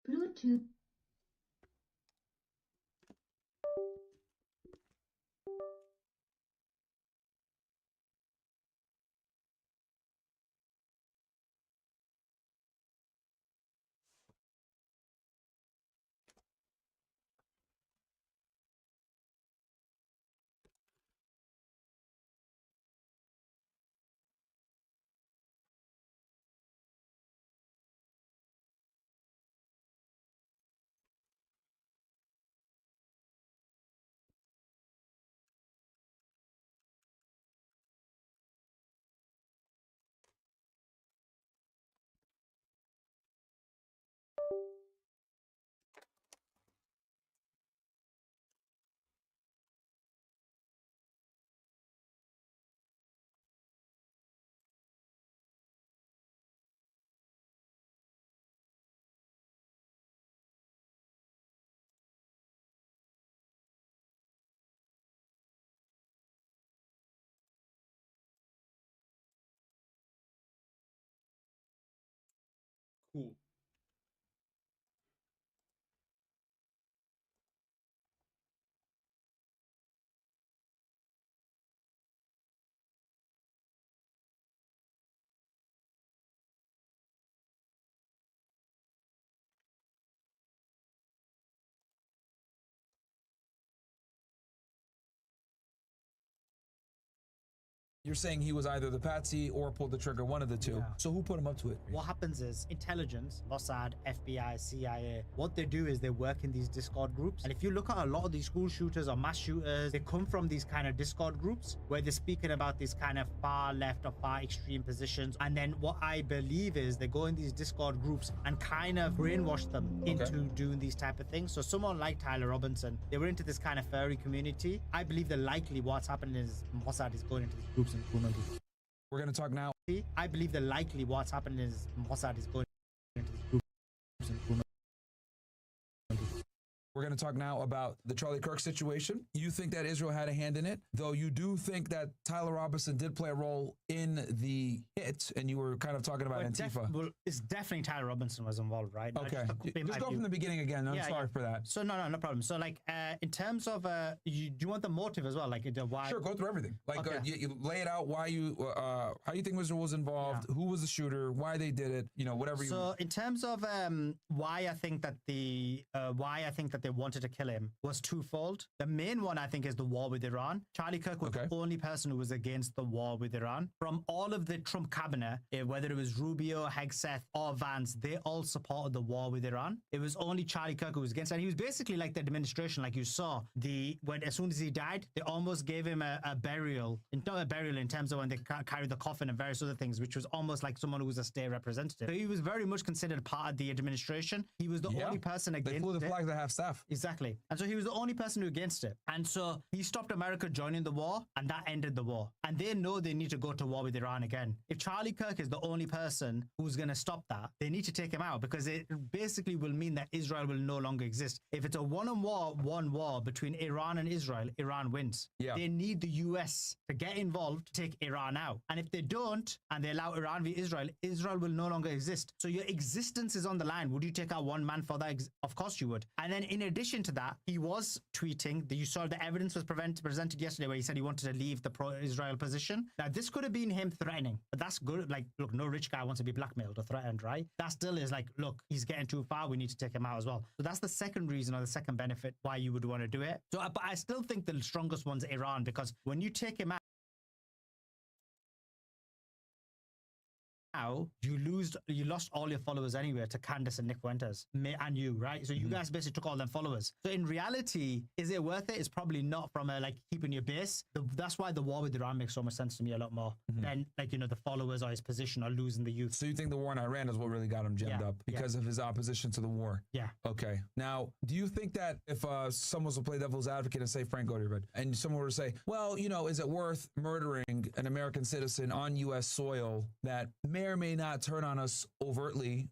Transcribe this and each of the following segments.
Bluetooth. Cool. You're saying he was either the patsy or pulled the trigger, one of the two. Yeah. So who put him up to it? What happens is intelligence, Mossad, FBI, CIA, what they do is they work in these Discord groups. And if you look at a lot of these school shooters or mass shooters, they come from these kind of Discord groups where they're speaking about these kind of far left or far extreme positions. And then what I believe is they go in these Discord groups and kind of brainwash them into doing these type of things. So someone like Tyler Robinson, they were into this kind of furry community. I believe that likely what's happening is Mossad is going into these groups and doing this. We're going to talk now. I believe that likely what's happening is Mossad is going into these groups and doing We're going to talk now about the Charlie Kirk situation. You think that Israel had a hand in it, though you do think that Tyler Robinson did play a role in the hit, and you were kind of talking about Antifa. well, it's definitely Tyler Robinson was involved, right? Okay. Just go from the beginning again. I'm sorry for that. So no problem. So like in terms of do you want the motive as well? Like the why? Sure, go through everything. Like you lay it out why you how you think Israel was involved, who was the shooter, why they did it, whatever you. So in terms of why I think that they wanted to kill him was twofold. The main one I think is the war with Iran. Charlie Kirk was the only person who was against the war with Iran. From all of the Trump cabinet, whether it was Rubio, Hegseth, or Vance, they all supported the war with Iran. It was only Charlie Kirk who was against it. And he was basically like the administration, like you saw. As soon as he died, they almost gave him a burial, not a burial in terms of when they carried the coffin and various other things, which was almost like someone who was a state representative. So he was very much considered part of the administration. He was the only person against it. They flew the flag to half staff. Exactly. And so he was the only person who against it. And so he stopped America joining the war, and that ended the war. And they know they need to go to war with Iran again. If Charlie Kirk is the only person who's going to stop that, they need to take him out, because it basically will mean that Israel will no longer exist. If it's a one war between Iran and Israel, Iran wins. Yeah. They need the US to get involved to take Iran out. And if they don't, and they allow Iran v Israel, Israel will no longer exist. So your existence is on the line. Would you take out one man for that? Of course you would. And then in addition to that, he was tweeting that you saw the evidence was presented yesterday where he said he wanted to leave the pro-Israel position. Now, this could have been him threatening, but that's good. Like, look, no rich guy wants to be blackmailed or threatened, right? That still is like, look, he's getting too far. We need to take him out as well. So that's the second reason, or the second benefit why you would want to do it. So, but I still think the strongest one's Iran, because when you take him out, now you lost all your followers anyway to Candace and Nick Fuentes and you, right? So you guys basically took all them followers. So in reality, is it worth it? It's probably not, from a like keeping your base. That's why the war with Iran makes so much sense to me a lot more than like the followers or his position or losing the youth. So you think the war in Iran is what really got him jammed up because of his opposition to the war? Yeah. Okay. Now, do you think that if someone was to play devil's advocate and say, Frank, go to your bed, and someone were to say, well, is it worth murdering an American citizen on U.S. soil that may or may not turn on us overtly?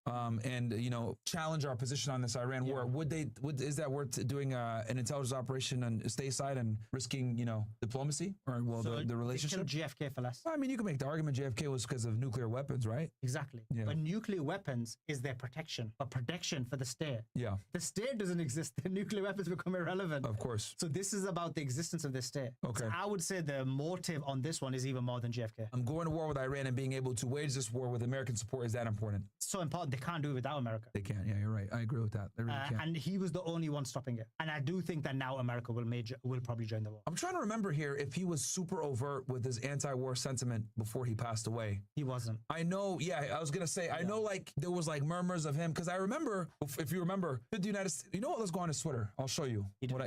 and challenge our position on this Iran war, is that worth doing an intelligence operation on state side and risking diplomacy or the relationship? They killed JFK for less. I mean, you can make the argument JFK was because of nuclear weapons, right? Exactly. Yeah. But nuclear weapons is their protection, a protection for the state. Yeah. The state doesn't exist. The nuclear weapons become irrelevant. Of course. So this is about the existence of the state. Okay. So I would say the motive on this one is even more than JFK. I'm going to war with Iran and being able to wage this war with American support is that important? So important. They can't do it without America. They can't. Yeah, you're right. I agree with that. They really can't. And he was the only one stopping it. And I do think that now America will probably join the war. I'm trying to remember here if he was super overt with his anti-war sentiment before he passed away. He wasn't. I know. Yeah, I was gonna say. I know. Like there was like murmurs of him because I remember. If you remember, the United States. You know what? Let's go on his Twitter. I'll show you. He did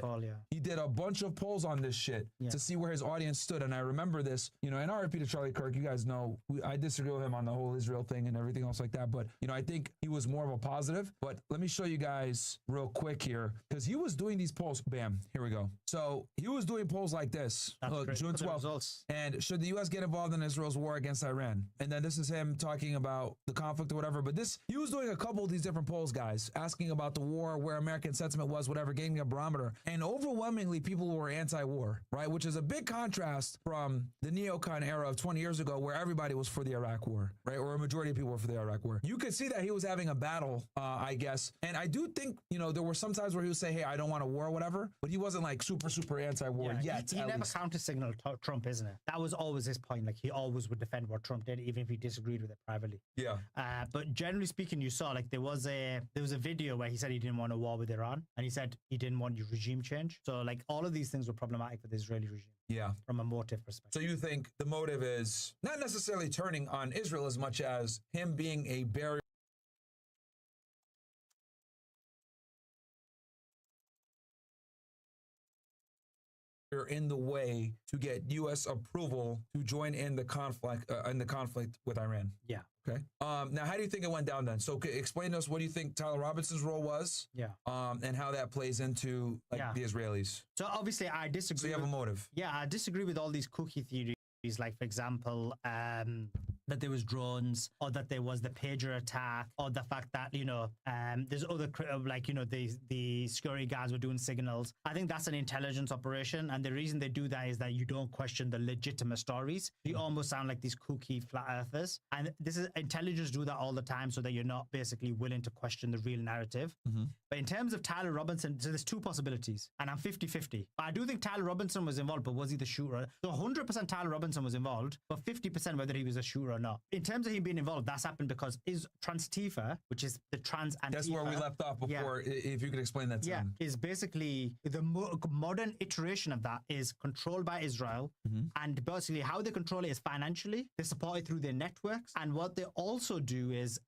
He did a bunch of polls on this shit to see where his audience stood, and I remember this. And RIP to Charlie Kirk. You guys know I disagree with him on the whole Israel thing and everything else like that. But I think he was more of a positive. But let me show you guys real quick here because he was doing these polls. Bam, here we go. So he was doing polls like this. Look, June 12th. And should the U.S. get involved in Israel's war against Iran? And then this is him talking about the conflict or whatever. But he was doing a couple of these different polls, guys, asking about the war, where American sentiment was, whatever, giving a barometer. And overwhelmingly, people were anti-war, right? Which is a big contrast from the neocon era of 20 years ago, where everybody was for the Iraq war, right? Or a majority of people were for the Iraq war. You could see that he was having a battle, I guess. And I do think, there were some times where he would say, hey, I don't want a war or whatever, but he wasn't like super anti-war yet. He never counter-signaled Trump, isn't it? That was always his point. Like he always would defend what Trump did, even if he disagreed with it privately. Yeah. But generally speaking, you saw like there was a video where he said he didn't want a war with Iran, and he said he didn't want regime change. So like all of these things were problematic for the Israeli regime. Yeah. From a motive perspective. So you think the motive is not necessarily turning on Israel as much as him being a barrier in the way to get U.S. approval to join in the conflict with Iran? Yeah. Okay. Now, how do you think it went down then? So explain to us, what do you think Tyler Robinson's role was? Yeah. And how that plays into the Israelis. So obviously I disagree. So you have a motive. Yeah, I disagree with all these cookie theories. Like, for example, that there was drones, or that there was the pager attack, or the fact that, there's other, the security guards were doing signals. I think that's an intelligence operation. And the reason they do that is that you don't question the legitimate stories. You almost sound like these kooky flat earthers. And intelligence do that all the time so that you're not basically willing to question the real narrative. Mm-hmm. But in terms of Tyler Robinson, so there's two possibilities. And I'm 50-50. I do think Tyler Robinson was involved, but was he the shooter? So 100% Tyler Robinson was involved, but 50% whether he was a shooter or not. In terms of him being involved, that's happened because Trans-Tifa, which is the trans Antifa. That's where we left off before. Yeah. If you could explain that to him. Is basically the modern iteration of that is controlled by Israel. Mm-hmm. And basically how they control it is financially. They support it through their networks. And what they also do is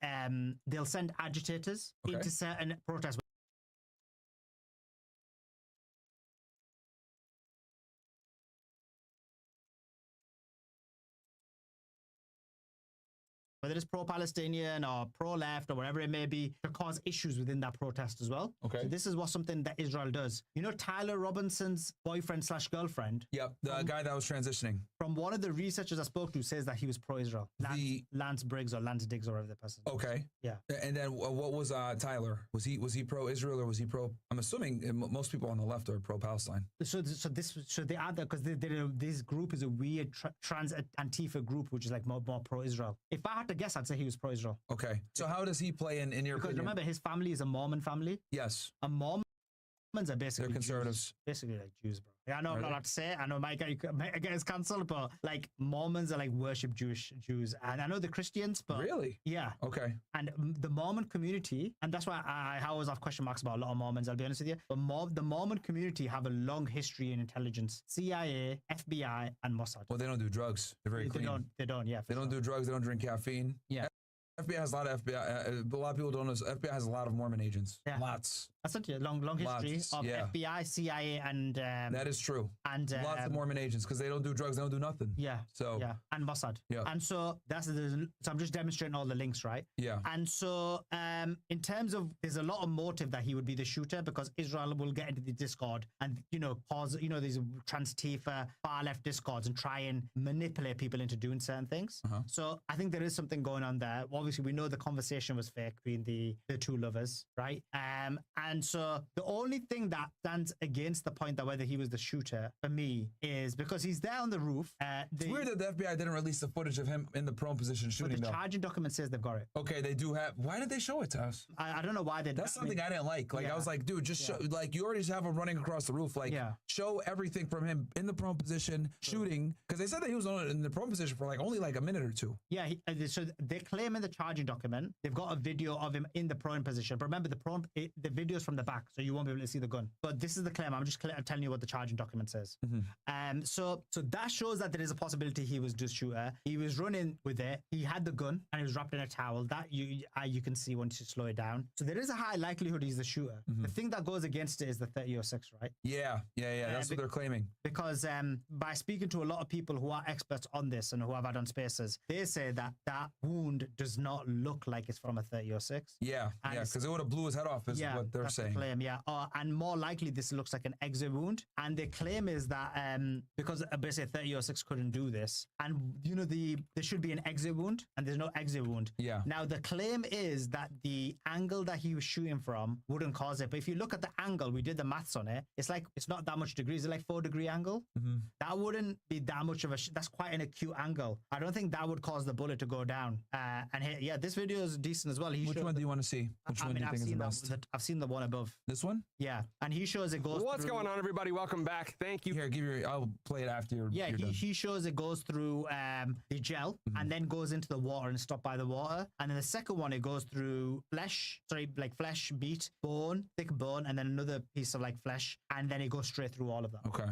they'll send agitators into certain protests. Whether it's pro-Palestinian or pro-left or whatever it may be, to cause issues within that protest as well. Okay. So this is something that Israel does. Tyler Robinson's boyfriend/girlfriend. Yep, the guy that was transitioning. From one of the researchers I spoke to says that he was pro-Israel. Lance Briggs or Lance Diggs or whatever the person. Okay. Yeah. And then what was Tyler? Was he pro-Israel or was he pro? I'm assuming most people on the left are pro-Palestine. So they add that because this group is a weird trans Antifa group, which is like more pro-Israel. If I had to guess, I'd say he was pro-Israel. Okay. So how does he play in your Because opinion? remember, his family is a Mormon family. Yes. A Mormons are basically They're conservatives. Jews. Basically like Jews, bro. Yeah, I know I'm not allowed to say it. I know Mike gets cancelled, but like Mormons are like worship Jews. And I know the Christians, but... Really? Yeah. Okay. And the Mormon community, and that's why I always have question marks about a lot of Mormons, I'll be honest with you. But the Mormon community have a long history in intelligence. CIA, FBI, and Mossad. Well, they don't do drugs. They're very clean. They don't, yeah. They don't do drugs. They don't drink caffeine. Yeah. FBI has a lot of FBI. A lot of people don't know. FBI has a lot of Mormon agents. Yeah. Lots. That's such a long history of FBI, CIA, and that is true. And lots of Mormon agents, because they don't do drugs, they don't do nothing. Yeah. So and Mossad. Yeah. And so so I'm just demonstrating all the links, right? Yeah. And so in terms of, there's a lot of motive that he would be the shooter, because Israel will get into the Discord and cause these trans-Tifa far left Discords and try and manipulate people into doing certain things. So I think there is something going on there. Obviously, we know the conversation was fake between the two lovers, right? And so the only thing that stands against the point that whether he was the shooter for me is because he's there on the roof. It's weird that the FBI didn't release the footage of him in the prone position shooting. But the charging document says they've got it. Okay, they do have. Why did they show it to us? I don't know why they. That's something I didn't like. Like I was like, dude, just show. Like you already have him running across the roof. Like show everything from him in the prone position shooting, because they said that he was in the prone position for only a minute or two. Yeah. So they claim in the charging document they've got a video of him in the prone position. But remember, the video's from the back, so you won't be able to see the gun. But this is the claim. I'm just telling you what the charging document says. So that shows that there is a possibility he was just shooter. He was running with it. He had the gun and he was wrapped in a towel. That you can see once you slow it down. So there is a high likelihood he's the shooter. The thing that goes against it is the 3006, right? Yeah. That's what they're claiming. Because by speaking to a lot of people who are experts on this and who have had on spaces, they say that wound does not look like it's from a 3006. Yeah, because it would have blew his head off, is what they're saying. The claim, and more likely this looks like an exit wound. And the claim is that because basically 3006 couldn't do this, and there should be an exit wound, and there's no exit wound. Yeah. Now the claim is that the angle that he was shooting from wouldn't cause it. But if you look at the angle, we did the maths on it. It's not that much degrees. It's like 4-degree angle. That wouldn't be that much of a. That's quite an acute angle. I don't think that would cause the bullet to go down. And this video is decent as well. Which one do you want to see? Which one do you think is the best? I've seen the one above. This one? Yeah, and he shows it goes. What's going on, everybody? Welcome back. Thank you. Here, I'll play it after you're. Yeah, you're he shows it goes through the gel and then goes into the water and stopped by the water. And then the second one, it goes through flesh, beat, bone, thick bone, and then another piece of flesh, and then it goes straight through all of them. Okay.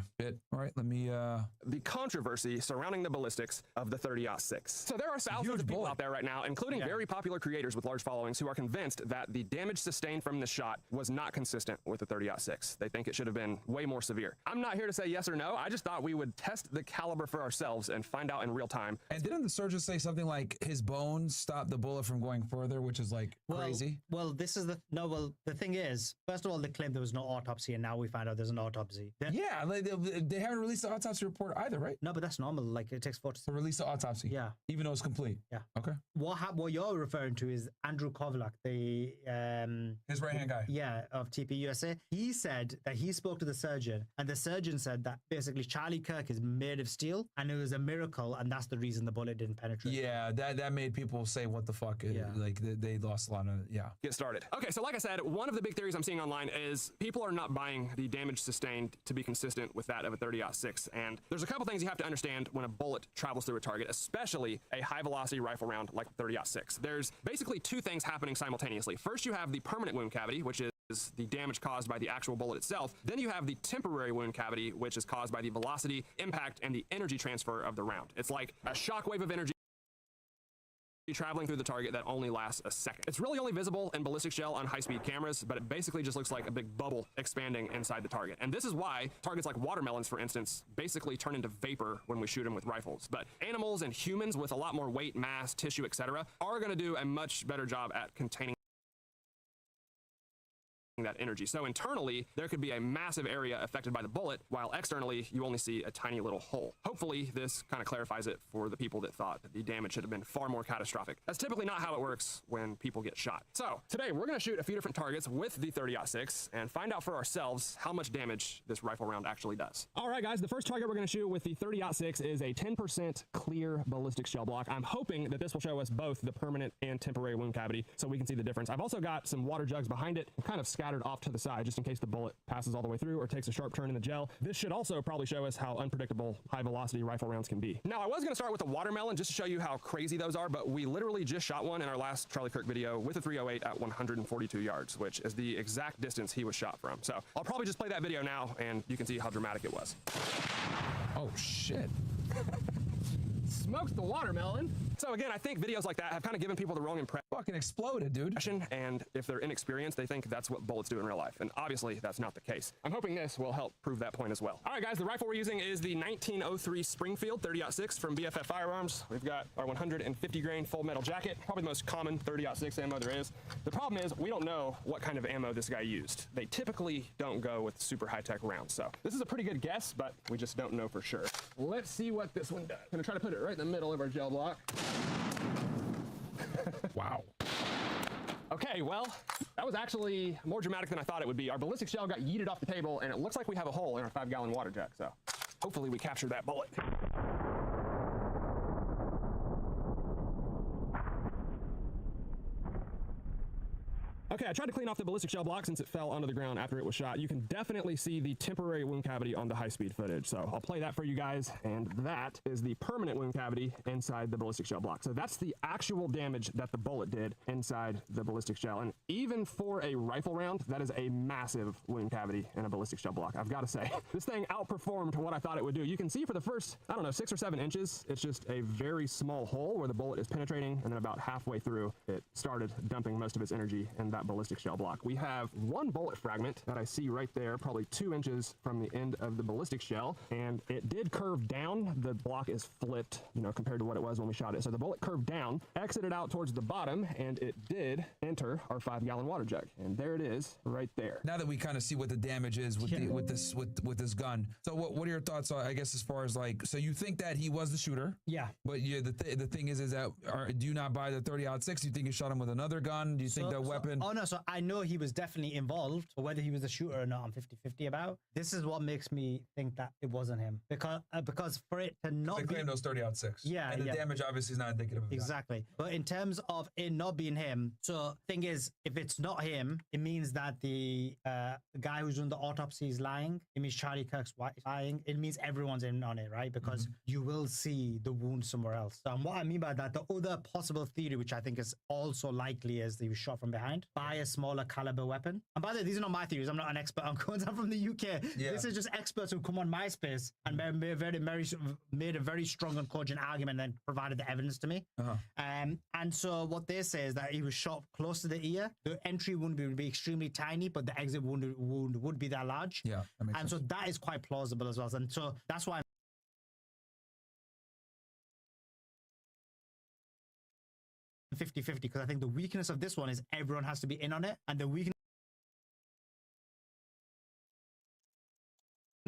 All right, let me. The controversy surrounding the ballistics of the 30-06. So there are thousands of people out there right now, including very popular creators with large followings, who are convinced that the damage sustained from the shot was not consistent with the 30-06. They think it should have been way more severe. I'm not here to say yes or no. I just thought we would test the caliber for ourselves and find out in real time. And didn't the surgeon say something like his bones stopped the bullet from going further, which is crazy? Well, the thing is, first of all, they claimed there was no autopsy, and now we find out there's an autopsy. Yeah, they haven't released the autopsy report either, right? No, but that's normal. It takes 4 to release the autopsy. Yeah, even though it's complete. Yeah. Okay. What you're referring to is Andrew Kovlak, the his right hand guy. Yeah, of TP USA. He said that he spoke to the surgeon, and the surgeon said that basically Charlie Kirk is made of steel, and it was a miracle, and that's the reason the bullet didn't penetrate. Yeah, that made people say, "What the fuck?" Yeah. They lost a lot of Get started. Okay, so like I said, one of the big theories I'm seeing online is people are not buying the damage sustained to be consistent with that of a 30-06, and there's a couple things you have to understand when a bullet travels through a target, especially a high-velocity rifle round like 30-06. There's basically two things happening simultaneously. First, you have the permanent wound cavity, which is the damage caused by the actual bullet itself. Then you have the temporary wound cavity, which is caused by the velocity, impact, and the energy transfer of the round. It's like a shockwave of energy traveling through the target that only lasts a second. It's really only visible in ballistic gel on high-speed cameras, but it basically just looks like a big bubble expanding inside the target. And this is why targets like watermelons, for instance, basically turn into vapor when we shoot them with rifles. But animals and humans with a lot more weight, mass, tissue, etc., are going to do a much better job at containing that energy. So internally, there could be a massive area affected by the bullet, while externally, you only see a tiny little hole. Hopefully, this kind of clarifies it for the people that thought that the damage should have been far more catastrophic. That's typically not how it works when people get shot. So today, we're going to shoot a few different targets with the 30-06 and find out for ourselves how much damage this rifle round actually does. All right, guys, the first target we're going to shoot with the 30-06 is a 10% clear ballistic shell block. I'm hoping that this will show us both the permanent and temporary wound cavity so we can see the difference. I've also got some water jugs behind it, kind of scattered off to the side just in case the bullet passes all the way through or takes a sharp turn in the gel. This should also probably show us how unpredictable high velocity rifle rounds can be. Now, I was going to start with a watermelon just to show you how crazy those are, but we literally just shot one in our last Charlie Kirk video with a 308 at 142 yards, which is the exact distance he was shot from. So I'll probably just play that video now and you can see how dramatic it was. Oh shit. Smokes the watermelon. So again, I think videos like that have kind of given people the wrong impression. Fucking exploded, dude. And if they're inexperienced, they think that's what bullets do in real life. And obviously, that's not the case. I'm hoping this will help prove that point as well. All right, guys, the rifle we're using is the 1903 Springfield 30-06 from BFF Firearms. We've got our 150 grain full metal jacket, probably the most common 30-06 ammo there is. The problem is we don't know what kind of ammo this guy used. They typically don't go with super high-tech rounds. So this is a pretty good guess, but we just don't know for sure. Let's see what this one does. I'm gonna try to put it right in the middle of our gel block. Wow. Okay, well, that was actually more dramatic than I thought it would be. Our ballistic shell got yeeted off the table, and it looks like we have a hole in our 5-gallon water jug, so hopefully we captured that bullet. Okay, I tried to clean off the ballistic shell block since it fell onto the ground after it was shot. You can definitely see the temporary wound cavity on the high-speed footage. So I'll play that for you guys. And that is the permanent wound cavity inside the ballistic shell block. So that's the actual damage that the bullet did inside the ballistic shell. And even for a rifle round, that is a massive wound cavity in a ballistic shell block. I've got to say, this thing outperformed what I thought it would do. You can see for the first, I don't know, 6 or 7 inches, it's just a very small hole where the bullet is penetrating. And then about halfway through, it started dumping most of its energy in that ballistic shell block. We have one bullet fragment that I see right there, probably 2 inches from the end of the ballistic shell, and it did curve down. The block is flipped, you know, compared to what it was when we shot it. So the bullet curved down, exited out towards the bottom, and it did enter our 5-gallon water jug. And there it is, right there. Now that we kind of see what the damage is with with this gun, so what are your thoughts on, I guess, as far as like, so you think that he was the shooter? Yeah. But the thing is that do you not buy the 30-06? Do you think you shot him with another gun? Do you think the weapon? Oh no, so I know he was definitely involved, but whether he was the shooter or not, I'm 50-50 about. This is what makes me think that it wasn't him, because for it to not they claim those 30-06. Yeah, and the damage obviously is not indicative of that. Exactly. But in terms of it not being him, so thing is, if it's not him, it means that the guy who's doing the autopsy is lying. It means Charlie Kirk's lying. It means everyone's in on it, right? Because you will see the wound somewhere else. So what I mean by that, the other possible theory, which I think is also likely, is that he was shot from behind by a smaller caliber weapon. And by the way, these are not my theories. I'm not an expert on guns. I'm from the UK. Yeah. This is just experts who come on MySpace and made a very strong and cogent argument and then provided the evidence to me. And so what they say is that he was shot close to the ear. The entry wound would be extremely tiny, but the exit wound would be that large. Yeah, that makes sense. So that is quite plausible as well. And so that's why 50-50, because I think the weakness of this one is everyone has to be in on it, and the weakness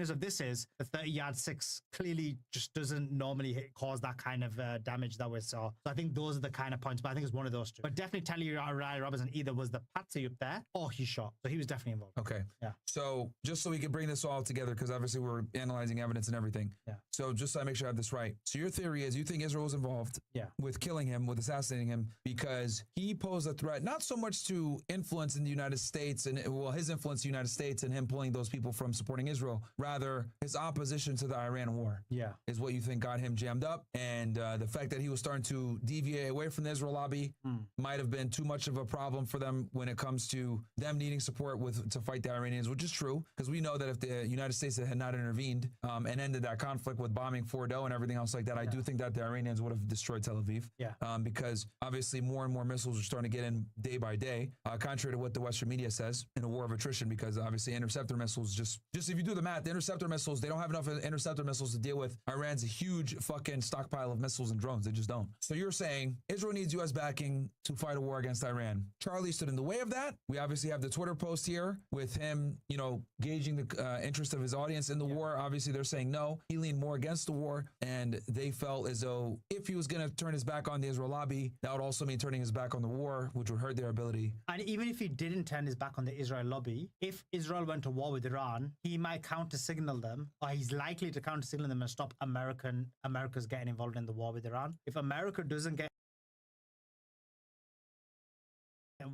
of this is the 30-yard 6 clearly just doesn't normally cause that kind of damage that we saw. So I think those are the kind of points, but I think it's one of those two. But definitely Riley Robinson either was the patsy up there or he shot. So he was definitely involved. Okay. Yeah. So just so we can bring this all together, because obviously we're analyzing evidence and everything. Yeah. So just so I make sure I have this right. So your theory is you think Israel was involved with killing him, with assassinating him, because he posed a threat, not so much to influence in the United States and, well, his influence in the United States and him pulling those people from supporting Israel, rather his opposition to the Iran war is what you think got him jammed up. And the fact that he was starting to deviate away from the Israel lobby might have been too much of a problem for them when it comes to them needing support to fight the Iranians, which is true, because we know that if the United States had not intervened and ended that conflict with bombing Fordo and everything else like that, I do think that the Iranians would have destroyed Tel Aviv. Because obviously more and more missiles are starting to get in day by day, contrary to what the Western media says, in a war of attrition, because obviously interceptor missiles, just if you do the math, the interceptor missiles, they don't have enough interceptor missiles to deal with Iran's huge fucking stockpile of missiles and drones. They just don't. So you're saying Israel needs U.S. backing to fight a war against Iran. Charlie stood in the way of that. We obviously have the Twitter post here with him, gauging the interest of his audience in the war. Obviously, they're saying no. He leaned more against the war, and they felt as though if he was going to turn his back on the Israel lobby, that would also mean turning his back on the war, which would hurt their ability. And even if he didn't turn his back on the Israel lobby, if Israel went to war with Iran, he might counter-signal them, or he's likely to counter-signal them and stop America's getting involved in the war with Iran. If America doesn't get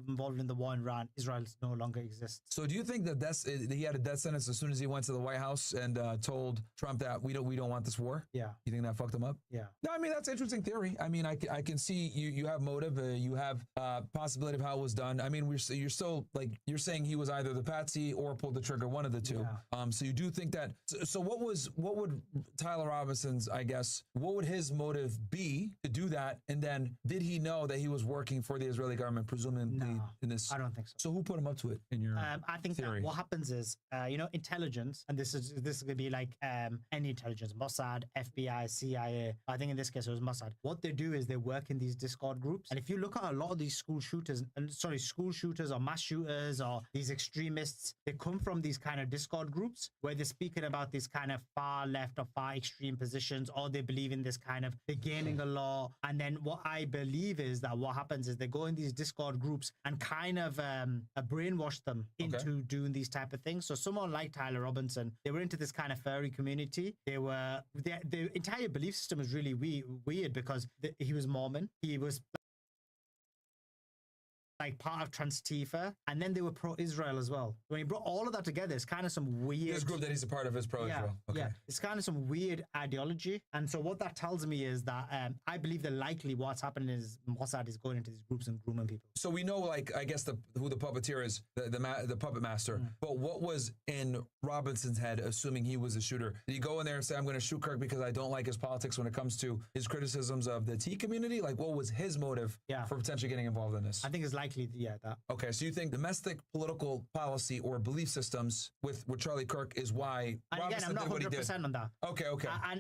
involved in the war in Iran, Israel no longer exists. So do you think that he had a death sentence as soon as he went to the White House and told Trump that we don't want this war? Yeah. You think that fucked him up? Yeah. No, I mean, that's an interesting theory. I mean, I can see you have motive, you have possibility of how it was done. I mean, you're still like, you're saying he was either the patsy or pulled the trigger, one of the two. Yeah. So you do think that, so what would Tyler Robinson's, I guess, what would his motive be to do that? And then did he know that he was working for the Israeli government, presumably in this? I don't think so. So who put him up to it in your I think theory? that what happens is, intelligence, and this is going to be like any intelligence, Mossad, FBI, CIA. I think in this case it was Mossad. What they do is they work in these Discord groups, and if you look at a lot of these school shooters or mass shooters or these extremists, they come from these kind of Discord groups where they're speaking about this kind of far left or far extreme positions, or they believe in this kind of they're gaining a law. And then what I believe is that what happens is they go in these Discord groups and kind of brainwash them into doing these type of things. So someone like Tyler Robinson, they were into this kind of furry community. The entire belief system was really weird because he was Mormon. He was like part of Transtifa, and then they were pro-Israel as well. When he brought all of that together, it's kind of some weird... This group that he's a part of is pro-Israel. Yeah, it's kind of some weird ideology. And so what that tells me is that I believe that likely what's happening is Mossad is going into these groups and grooming people. So we know, like, I guess who the puppeteer is, the puppet master. But what was in Robinson's head, assuming he was a shooter? Did he go in there and say, I'm going to shoot Kirk because I don't like his politics when it comes to his criticisms of the T community? Like, what was his motive for potentially getting involved in this? I think it's likely, that. Okay, so you think domestic political policy or belief systems with Charlie Kirk is why Robinson did what he did? And again, I'm not 100% on that. Okay.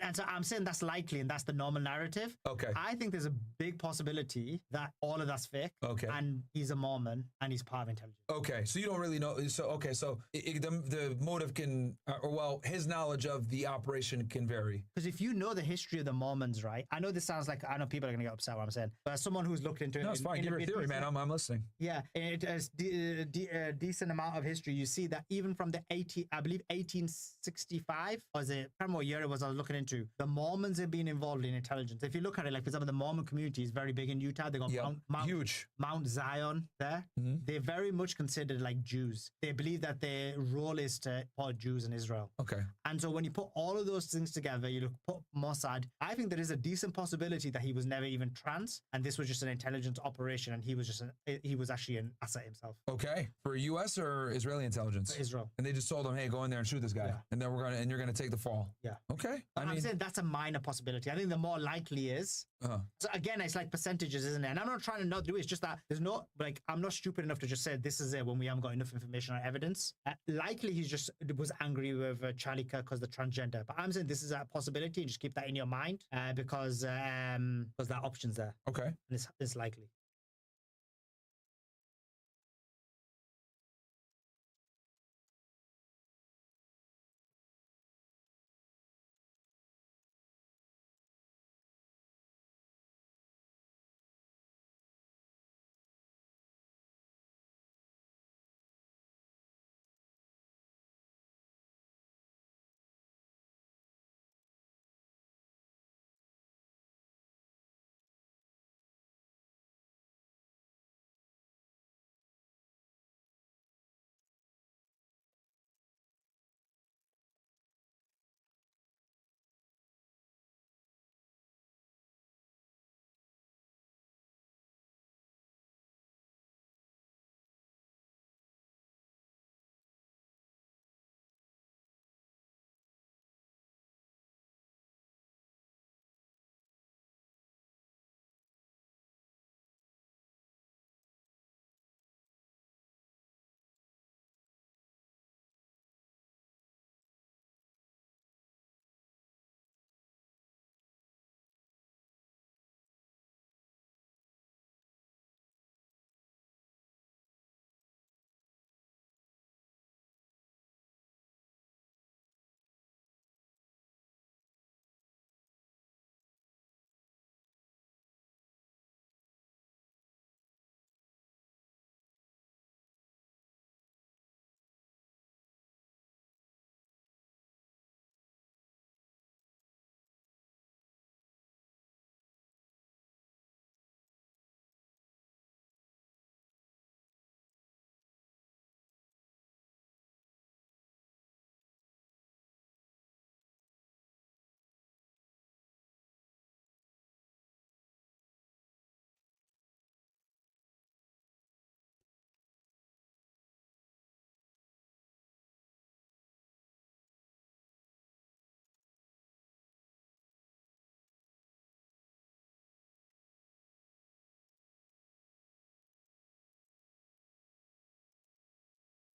And so I'm saying that's likely, and that's the normal narrative. Okay. I think there's a big possibility that all of that's fake. Okay. And he's a Mormon, and he's part of intelligence. Okay, so you don't really know. So the motive can, his knowledge of the operation can vary. Because if you know the history of the Mormons, right? I know this sounds like, I know people are going to get upset what I'm saying, but as someone who's looked into it. No, it's fine. Give your theory, man. I'm listening. Yeah, it has a decent amount of history. You see that even from the 1865, or is it, I can't remember what year it was I was looking into, the Mormons have been involved in intelligence. If you look at it, like, for example, the Mormon community is very big in Utah. They got huge Mount Zion there. They're very much considered like Jews. They believe that their role is to support Jews in Israel. Okay. And so when you put all of those things together, you put Mossad, I think there is a decent possibility that he was never even trans, and this was just an intelligence operation, and he was actually an asset himself. Okay. For U.S. or Israeli intelligence? For Israel. And they just told him, hey, go in there and shoot this guy. And then you're gonna take the fall. Yeah. Okay. I'm saying that's a minor possibility. I think the more likely is. So again, it's like percentages, isn't it? And I'm not trying to not do it. It's just that there's no, like, I'm not stupid enough to just say this is it when we haven't got enough information or evidence. Likely he was angry with Charlie Kirk because the transgender. But I'm saying this is a possibility. Just keep that in your mind because that option's there. Okay. And it's likely.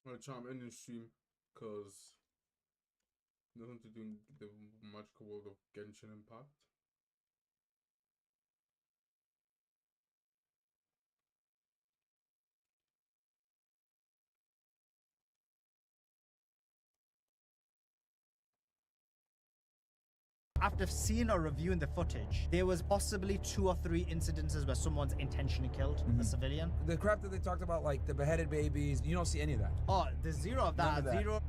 Well, I'm ending stream because nothing to do in the magical world of Genshin Impact. After seeing or reviewing the footage, there was possibly 2 or 3 incidences where someone's intentionally killed a civilian. The crap that they talked about, like the beheaded babies, you don't see any of that. Oh, there's zero of that. None of that. Zero.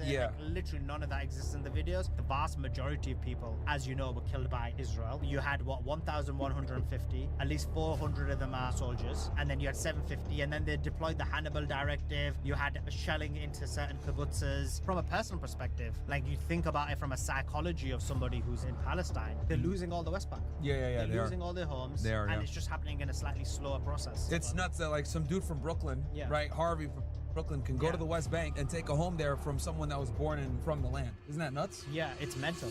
Yeah. Like, literally none of that exists in the videos. The vast majority of people, as you know, were killed by Israel. You had, what, 1,150. At least 400 of them are soldiers. And then you had 750. And then they deployed the Hannibal Directive. You had shelling into certain kibbutzes. From a personal perspective, like you think about it from a psychology of somebody who's in Palestine, they're losing all the West Bank. Yeah, They're losing all their homes. They are, and yeah. it's just happening in a slightly slower process. It's nuts that like some dude from Brooklyn, Yeah. right? Harvey from Brooklyn can go Yeah. to the West Bank and take a home there from someone that was born in from the land. Isn't that nuts? Yeah, it's mental.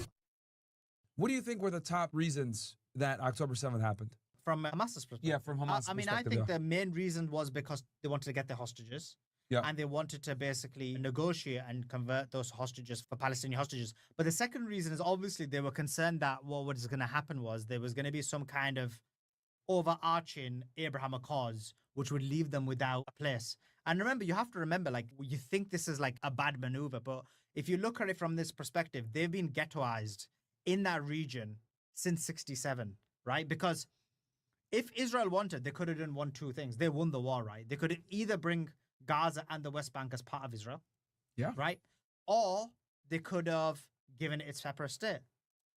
What do you think were the top reasons that October 7th happened? From Hamas's perspective. Yeah, from Hamas. I mean, I think the main reason was because they wanted to get their hostages. Yeah. And they wanted to basically negotiate and convert those hostages for Palestinian hostages. But the second reason is obviously they were concerned that what was going to happen was there was going to be some kind of overarching Abraham Accords, which would leave them without a place. And remember, you have to remember, like, you think this is like a bad maneuver, but if you look at it from this perspective, they've been ghettoized in that region since 67, right? Because if Israel wanted, they could have done 2 things. They won the war, right? They could either bring Gaza and the West Bank as part of Israel, Yeah. right? Or they could have given it its separate state.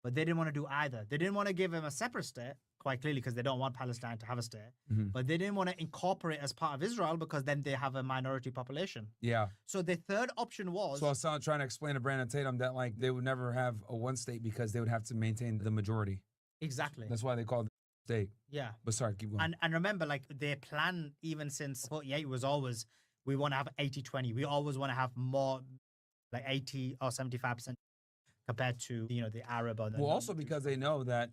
But they didn't want to do either. They didn't want to give them a separate state, quite clearly, because they don't want Palestine to have a state. Mhm. But they didn't want to incorporate as part of Israel because then they have a minority population. Yeah. So the third option was So I was trying to explain to Brandon Tatum that like they would never have a one state because they would have to maintain the majority. exactly, That's why they called it state. yeah. But sorry, keep going. And remember, like their plan, even since 48, was always we want to have 80-20. We always want to have more, like 80 or 75% compared to the Arab or the Well, also because they know that,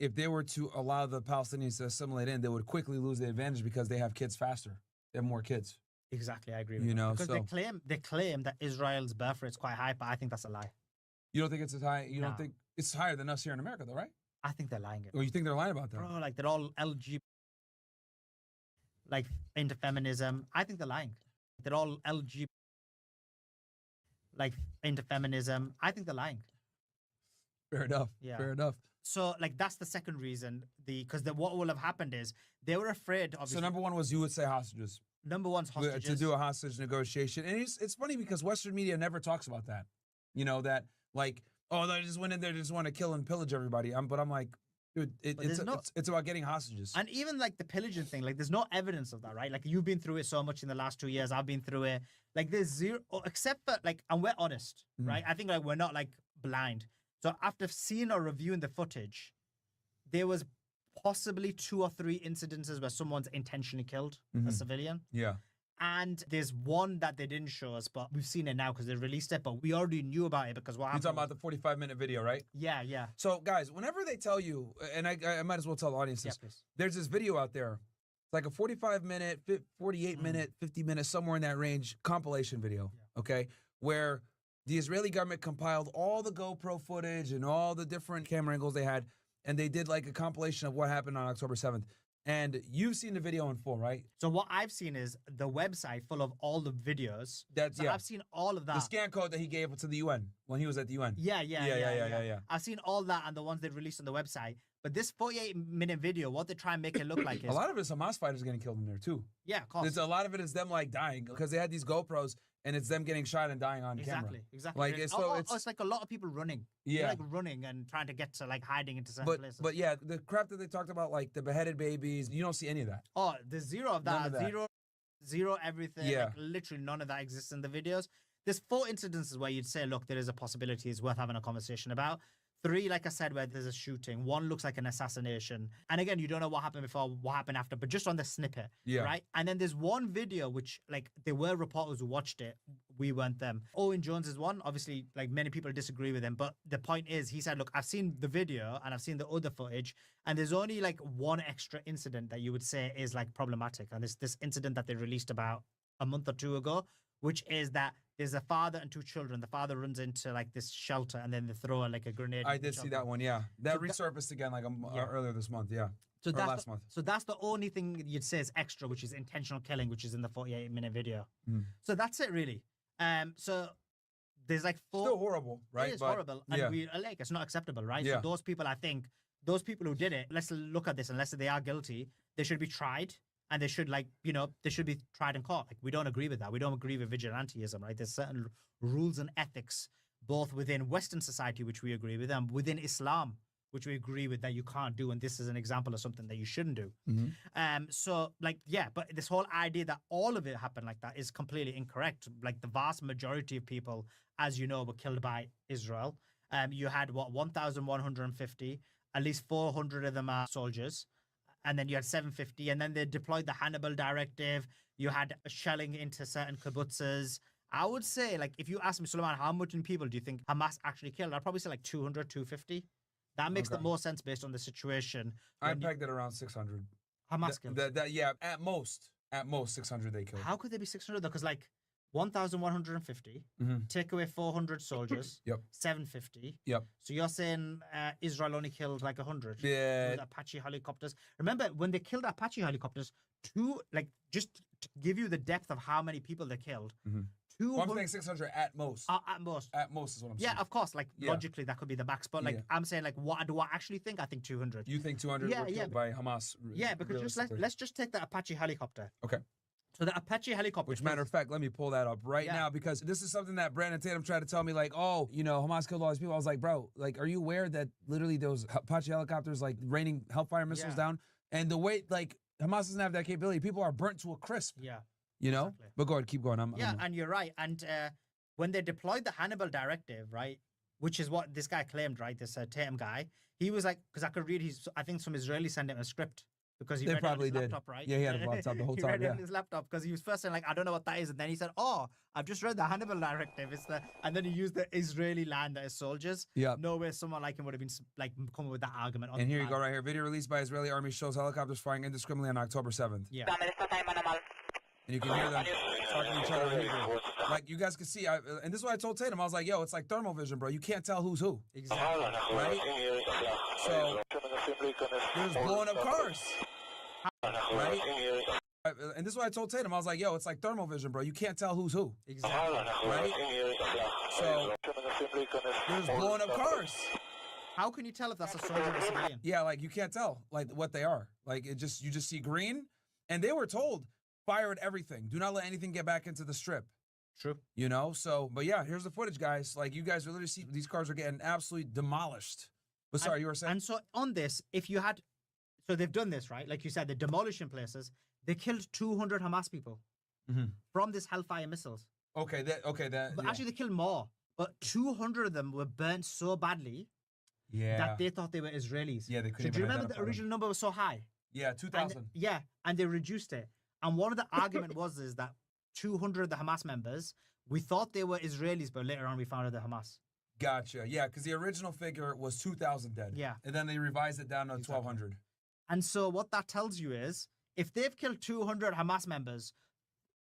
if they were to allow the Palestinians to assimilate in, they would quickly lose the advantage because they have kids faster. They have more kids. exactly, I agree with You that. know, because so- they claim that Israel's birth rate is quite high, but I think that's a lie. You don't think it's as high? You No. don't think it's higher than us here in America, though, right? I think they're lying. Or you think they're lying about that? Bro, like they're all LGBT, like into feminism. I think they're lying. They're all LGBT, like into feminism. I think they're lying. Fair enough. Yeah. Fair enough. So like that's the second reason. Because what will have happened is they were afraid. Obviously, So number one was you would say hostages. number one's hostages. To do a hostage negotiation. And it's funny because Western media never talks about that. That like, oh, they just went in there, just want to kill and pillage everybody. But I'm like, dude, But there's no- it's about getting hostages. And even like the pillaging thing, like there's no evidence of that, right? Like you've been through it so much in the last 2 years. I've been through it. Like there's zero, except for like, and we're honest, Mhm. right? I think like we're not like blind. So after seeing or reviewing the footage, there was possibly 2 or 3 incidences where someone's intentionally killed a Mhm. civilian. Yeah. And there's one that they didn't show us, but we've seen it now because they released it, but we already knew about it because what You're happened talking about was- the 45-minute video, right? Yeah, yeah. So, guys, whenever they tell you, and I might as well tell the audience Yeah, this, please. there's this video out there. It's like a 45-minute, 48-minute, 50-minute, somewhere in that range compilation video, okay? Where the Israeli government compiled all the GoPro footage and all the different camera angles they had, and they did like a compilation of what happened on October 7th. And you've seen the video in full, right? So what I've seen is the website full of all the videos. That's, So yeah. I've seen all of that. The scan code that he gave to the UN when he was at the UN. Yeah. I've seen all that and the ones they released on the website. But this 48-minute video, what they try and make it look like is, A lot of it is Hamas fighters getting killed in there, too. yeah, of course. There's a lot of it is them like dying because they had these GoPros and it's them getting shot and dying on camera. Exactly. Like, it's so it's- it's like a lot of people running. They're, Yeah. like running and trying to get to like hiding into certain But places. yeah, the crap that they talked about, like the beheaded babies, you don't see any of that. Oh, there's zero of None that. of that. Zero everything. Yeah. Like, literally none of that exists in the videos. There's 4 incidences where you'd say, look, there is a possibility it's worth having a conversation about. 3, like I said, where there's a shooting. 1 looks like an assassination. And again, you don't know what happened before, what happened after, but just on the snippet. Yeah. Right? And then there's one video which, like, there were reporters who watched it. We weren't them. Owen Jones is one. Obviously, like, many people disagree with him. But the point is, he said, look, I've seen the video and I've seen the other footage. And there's only, like, 1 extra incident that you would say is, like, problematic. And this incident that they released about a month or 2 ago, which is that there's a father and two children. The father runs into like this shelter, and then they throw like a grenade. I into the did see shelter. that one. Yeah, that So resurfaced again like Yeah. earlier this month. Yeah, So or that's last the, month. so that's the only thing you'd say is extra, which is intentional killing, which is in the 48-minute video. Mm. So that's it really. So there's like four. Still horrible, right? It is But- horrible, and yeah. we like it's not acceptable, right? Yeah. So those people, I think, those people who did it, let's look at this. Unless they are guilty, they should be tried, and they should they should be tried in court. Like we don't agree with that. We don't agree with vigilantism, right? There's certain rules and ethics both within Western society, which we agree with, and within Islam, which we agree with that you can't do. And this is an example of something that you shouldn't do. So but this whole idea that all of it happened like that is completely incorrect. Like the vast majority of people, as you know, were killed by Israel. You had 1,150, at least 400 of them are soldiers. And then you had 750, and then they deployed the Hannibal Directive. You had shelling into certain kibbutzes. I would say, like, if you ask me, Suleiman, how much people do you think Hamas actually killed? I'd probably say like 200, 250. That makes the Okay. most sense based on the situation. I when you- pegged it around 600. Hamas killed. Yeah, at most 600 they killed. How could there be 600 though? Because like 1,150, Mhm. take away 400 soldiers, Yep. 750. Yep. So you're saying Israel only killed like 100? Yeah. With Apache helicopters. Remember when they killed Apache helicopters, just to give you the depth of how many people they killed, Mhm. 200 I'm saying 600 at most. at most. At most is what I'm Yeah, saying. of course. Like Yeah. logically, that could be the max. But like Yeah. I'm saying, like what do I actually think? I think 200. You think 200 Yeah, were yeah, killed by Hamas? Yeah, because just realistically? let's just take the Apache helicopter. Okay. So the Apache helicopter. Which matter of fact, let me pull that up right Yeah. now because this is something that Brandon Tatum tried to tell me, like, oh, Hamas killed all these people. I was like, bro, like, are you aware that literally those Apache helicopters like raining Hellfire missiles Yeah. down? And the way like Hamas doesn't have that capability. People are burnt to a crisp. Yeah. Exactly. But go ahead, keep going. Yeah, and you're right. And when they deployed the Hannibal Directive, right, which is what this guy claimed, right, this Tatum guy, he was like, because I could read I think some Israeli sent him a script because he They read probably it on his did. laptop, right? Yeah, he had a laptop the whole he time, read it yeah. on his laptop because he was first saying like, I don't know what that is, and then he said, oh, I've just read the Hannibal Directive. And then he used the Israeli land as soldiers. Yeah. No way someone like him would have been like come up with that argument. On And the here you go, fly. right here. Video released by Israeli army shows helicopters firing indiscriminately on October 7th. Yeah. And you can hear them talking to each other in Hebrew. Like you guys can see, and this is what I told Tatum. I was like, yo, it's like thermal vision, bro. You can't tell who's who. Exactly. Right? So they're just blowing up cars. Right? And this is what I told Tatum. I was like, yo, it's like thermal vision, bro. You can't tell who's who. Exactly. Right? So they're just blowing up cars. How can you tell if that's a soldier or a civilian? Yeah, like you can't tell like what they are. Like you just see green. And they were told, fire at everything. Do not let anything get back into the strip. True. So, but yeah, here's the footage, guys. Like you guys literally see these cars are getting absolutely demolished. But sorry, you were saying? And so on this, so they've done this, right? Like you said, they're demolishing places. They killed 200 Hamas people from this Hellfire missiles. Okay, that. But Yeah. actually, they killed more. But 200 of them were burnt so badly Yeah. that they thought they were Israelis. Yeah, they So couldn't do you even remember the identify them. original number was so high? Yeah, And, 2,000. and they reduced it. And one of the argument is that 200 of the Hamas members, we thought they were Israelis, but later on we found out they're Hamas. Gotcha. Yeah, because the original figure was 2,000 dead. Yeah. And then they revised it down to Exactly. 1,200. And so what that tells you is, if they've killed 200 Hamas members,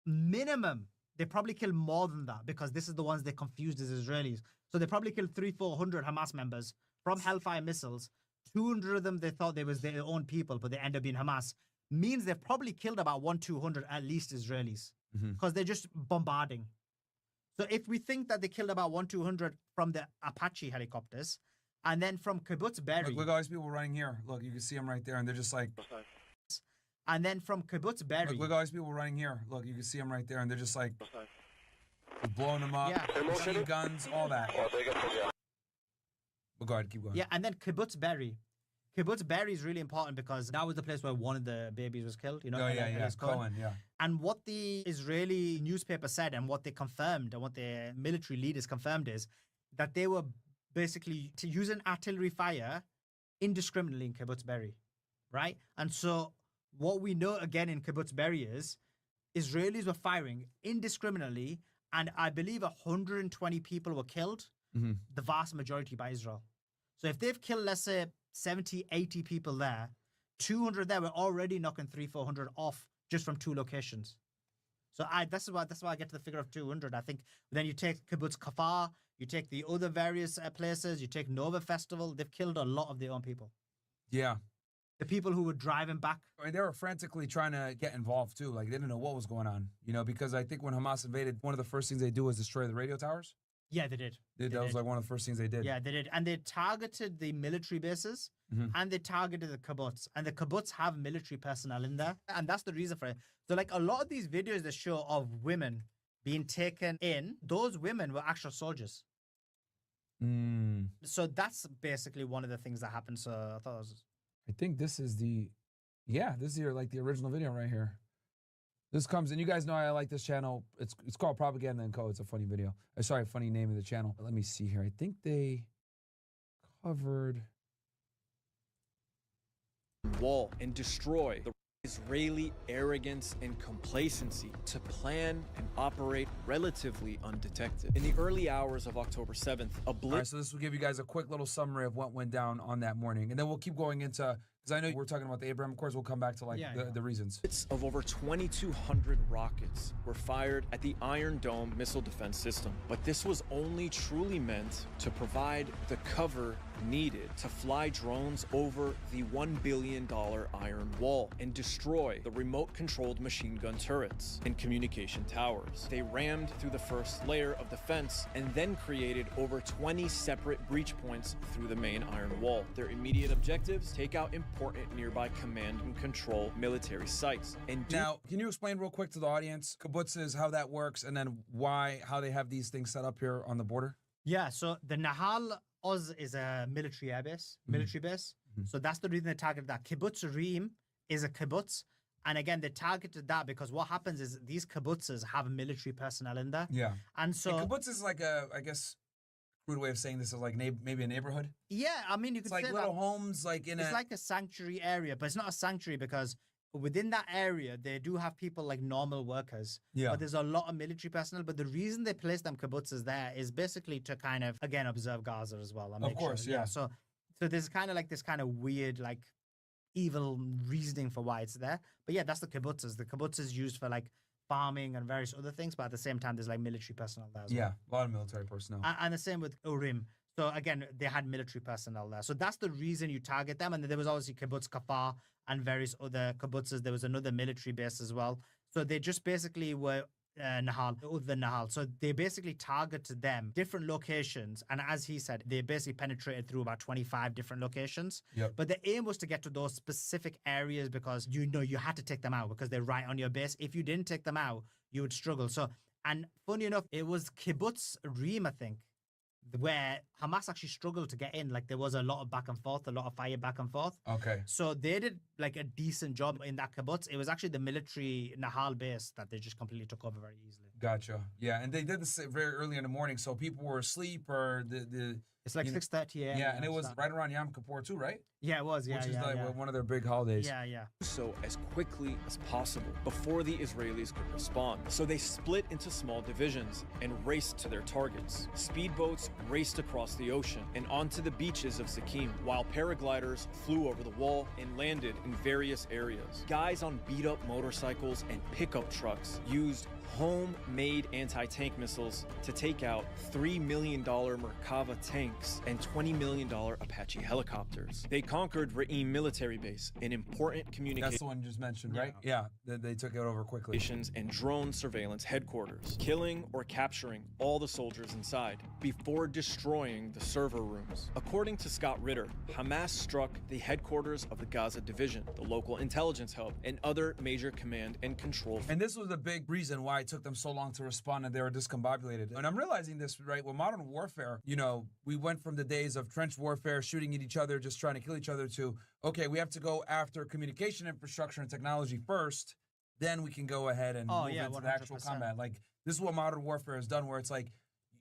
minimum, they probably killed more than that because this is the ones they confused as Israelis. So they probably killed 300-400 Hamas members from Hellfire missiles. 200 of them, they thought they was their own people, but they end up being Hamas. Means they've probably killed about 100-200 at least Israelis because they're just bombarding. So if we think that they killed about 100-200 from the Apache helicopters, and then from Kibbutz Berry, Look at all these people running here. Look, you can see them right there, and they're just like. and then from Kibbutz Berry, Look at all these people running here. Look, you can see them right there, and they're just like. Blowing them up. Yeah. Machine guns, all that. But go ahead, keep going. yeah, and then Kibbutz Berry. Kibbutz Berry is really important because that was the place where one of the babies was killed. Oh, yeah. Elias Cohen. Cohen, yeah. And what the Israeli newspaper said and what they confirmed and what the military leaders confirmed is that they were basically using artillery fire indiscriminately in Kibbutz Berry, right? And so what we know again in Kibbutz Berry is Israelis were firing indiscriminately, and I believe 120 people were killed, the vast majority by Israel. So if they've killed, let's say, 70, 80 people there, 200 there were already knocking 300-400 off just from two locations. So that's why I get to the figure of 200. I think then you take Kibbutz Kafar, you take the other various places, you take Nova Festival. They've killed a lot of their own people. Yeah. The people who were driving back. I mean, they were frantically trying to get involved too. Like they didn't know what was going on, because I think when Hamas invaded, one of the first things they do was destroy the radio towers. Yeah, they did. That was like one of the first things they did. Yeah, they did. And they targeted the military bases and they targeted the kibbutz. And the kibbutz have military personnel in there. And that's the reason for it. So like a lot of these videos that show of women being taken in, those women were actual soldiers. So that's basically one of the things that happened. So I thought it was... I think this is the original video right here. This comes, and you guys know I like this channel. It's called Propaganda and Co. It's a funny video. Sorry, funny name of the channel. Let me see here. I think they covered wall and destroy the Israeli arrogance and complacency to plan and operate relatively undetected. In the early hours of October 7th, a blitz... All right, so this will give you guys a quick little summary of what went down on that morning. And then we'll keep going into, because I know we're talking about the Abraham Accords, we'll come back to the reasons. Of over 2,200 rockets were fired at the Iron Dome missile defense system. But this was only truly meant to provide the cover needed to fly drones over the $1 billion Iron Wall and destroy the remote-controlled machine gun turrets and communication towers. They rammed through the first layer of the fence and then created over 20 separate breach points through the main Iron Wall. Their immediate objectives: take out important nearby command and control military sites. Now, can you explain real quick to the audience, kibbutzes, how that works, and then how they have these things set up here on the border? Yeah, so the Nahal Oz is a military base. So that's the reason they targeted that. Kibbutz Reem is a kibbutz. And again, they targeted that because what happens is these kibbutzes have military personnel in there. Yeah. And so... And kibbutz is like I guess, crude way of saying this is like maybe a neighborhood? Yeah, I mean, you could say like little homes, like it's like a sanctuary area, but it's not a sanctuary because within that area, they do have people like normal workers. Yeah. But there's a lot of military personnel. But the reason they place them kibbutzes there is basically to kind of, again, observe Gaza as well. Of course, sure. yeah. So there's kind of like this kind of weird, like, evil reasoning for why it's there. But yeah, that's the kibbutzes. The kibbutzes used for like farming and various other things. But at the same time, there's like military personnel there as well. Yeah, a lot of military personnel. And the same with Urim. So again, they had military personnel there. So that's the reason you target them. And then there was obviously Kibbutz Kafar and various other kibbutzes. There was another military base as well. So they just basically were Nahal. So they basically targeted them, different locations. And as he said, they basically penetrated through about 25 different locations. Yep. But the aim was to get to those specific areas because you had to take them out because they're right on your base. If you didn't take them out, you would struggle. So, and funny enough, it was Kibbutz Reem, I think, where Hamas actually struggled to get in. Like there was a lot of back and forth, a lot of fire back and forth. Okay. So they did like a decent job in that kibbutz. It was actually the military Nahal base that they just completely took over very easily. Gotcha. Yeah, and they did this very early in the morning, so people were asleep or it's like 6:30 a.m. Yeah, and it was right around Yom Kippur too, right? Yeah, it was. Yeah, Which is like one of their big holidays. Yeah, yeah. So as quickly as possible before the Israelis could respond. So they split into small divisions and raced to their targets. Speedboats raced across the ocean and onto the beaches of Zakim, while paragliders flew over the wall and landed in various areas. Guys on beat-up motorcycles and pickup trucks used homemade anti-tank missiles to take out $3 million Merkava tanks and $20 million Apache helicopters. They conquered Re'im military base, an important communication. That's the one you just mentioned, right? Yeah, they took it over quickly. And drone surveillance headquarters, killing or capturing all the soldiers inside before destroying the server rooms. According to Scott Ritter, Hamas struck the headquarters of the Gaza division, the local intelligence hub, and other major command and control. And this was a big reason why it took them so long to respond and they were discombobulated. And I'm realizing this, right? With modern warfare, we went from the days of trench warfare, shooting at each other, just trying to kill each other, to, okay, we have to go after communication infrastructure and technology first, then we can go ahead and move into the actual combat. Like, this is what modern warfare has done, where it's like,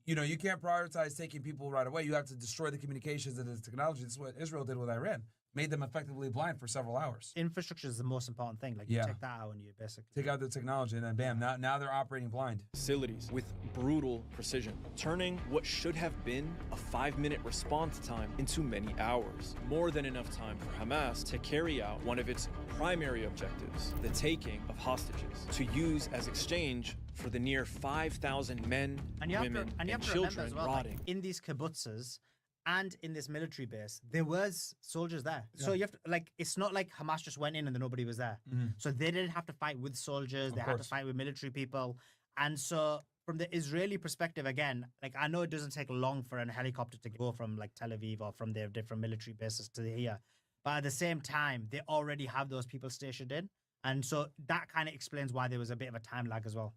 you can't prioritize taking people right away. You have to destroy the communications and the technology. This is what Israel did with Iran. made them effectively blind for several hours. Infrastructure is the most important thing. Like, Yeah. you take that out and you basically Take out the technology, and then bam, now they're operating blind. Facilities with brutal precision, turning what should have been a 5-minute response time into many hours. More than enough time for Hamas to carry out one of its primary objectives, the taking of hostages, to use as exchange for the near 5,000 men, and you have women, to, and you have and to remember children as well, rotting. like, in these kibbutzes and in this military base, there was soldiers there. So you have to, like, it's not like Hamas just went in and then nobody was there. So they didn't have to fight with soldiers. They had to course. fight with military people. And so from the Israeli perspective, again, like, I know it doesn't take long for a helicopter to go from like Tel Aviv or from their different military bases to here. But at the same time, they already have those people stationed in. And so that kind of explains why there was a bit of a time lag as well.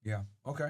Yeah. Okay.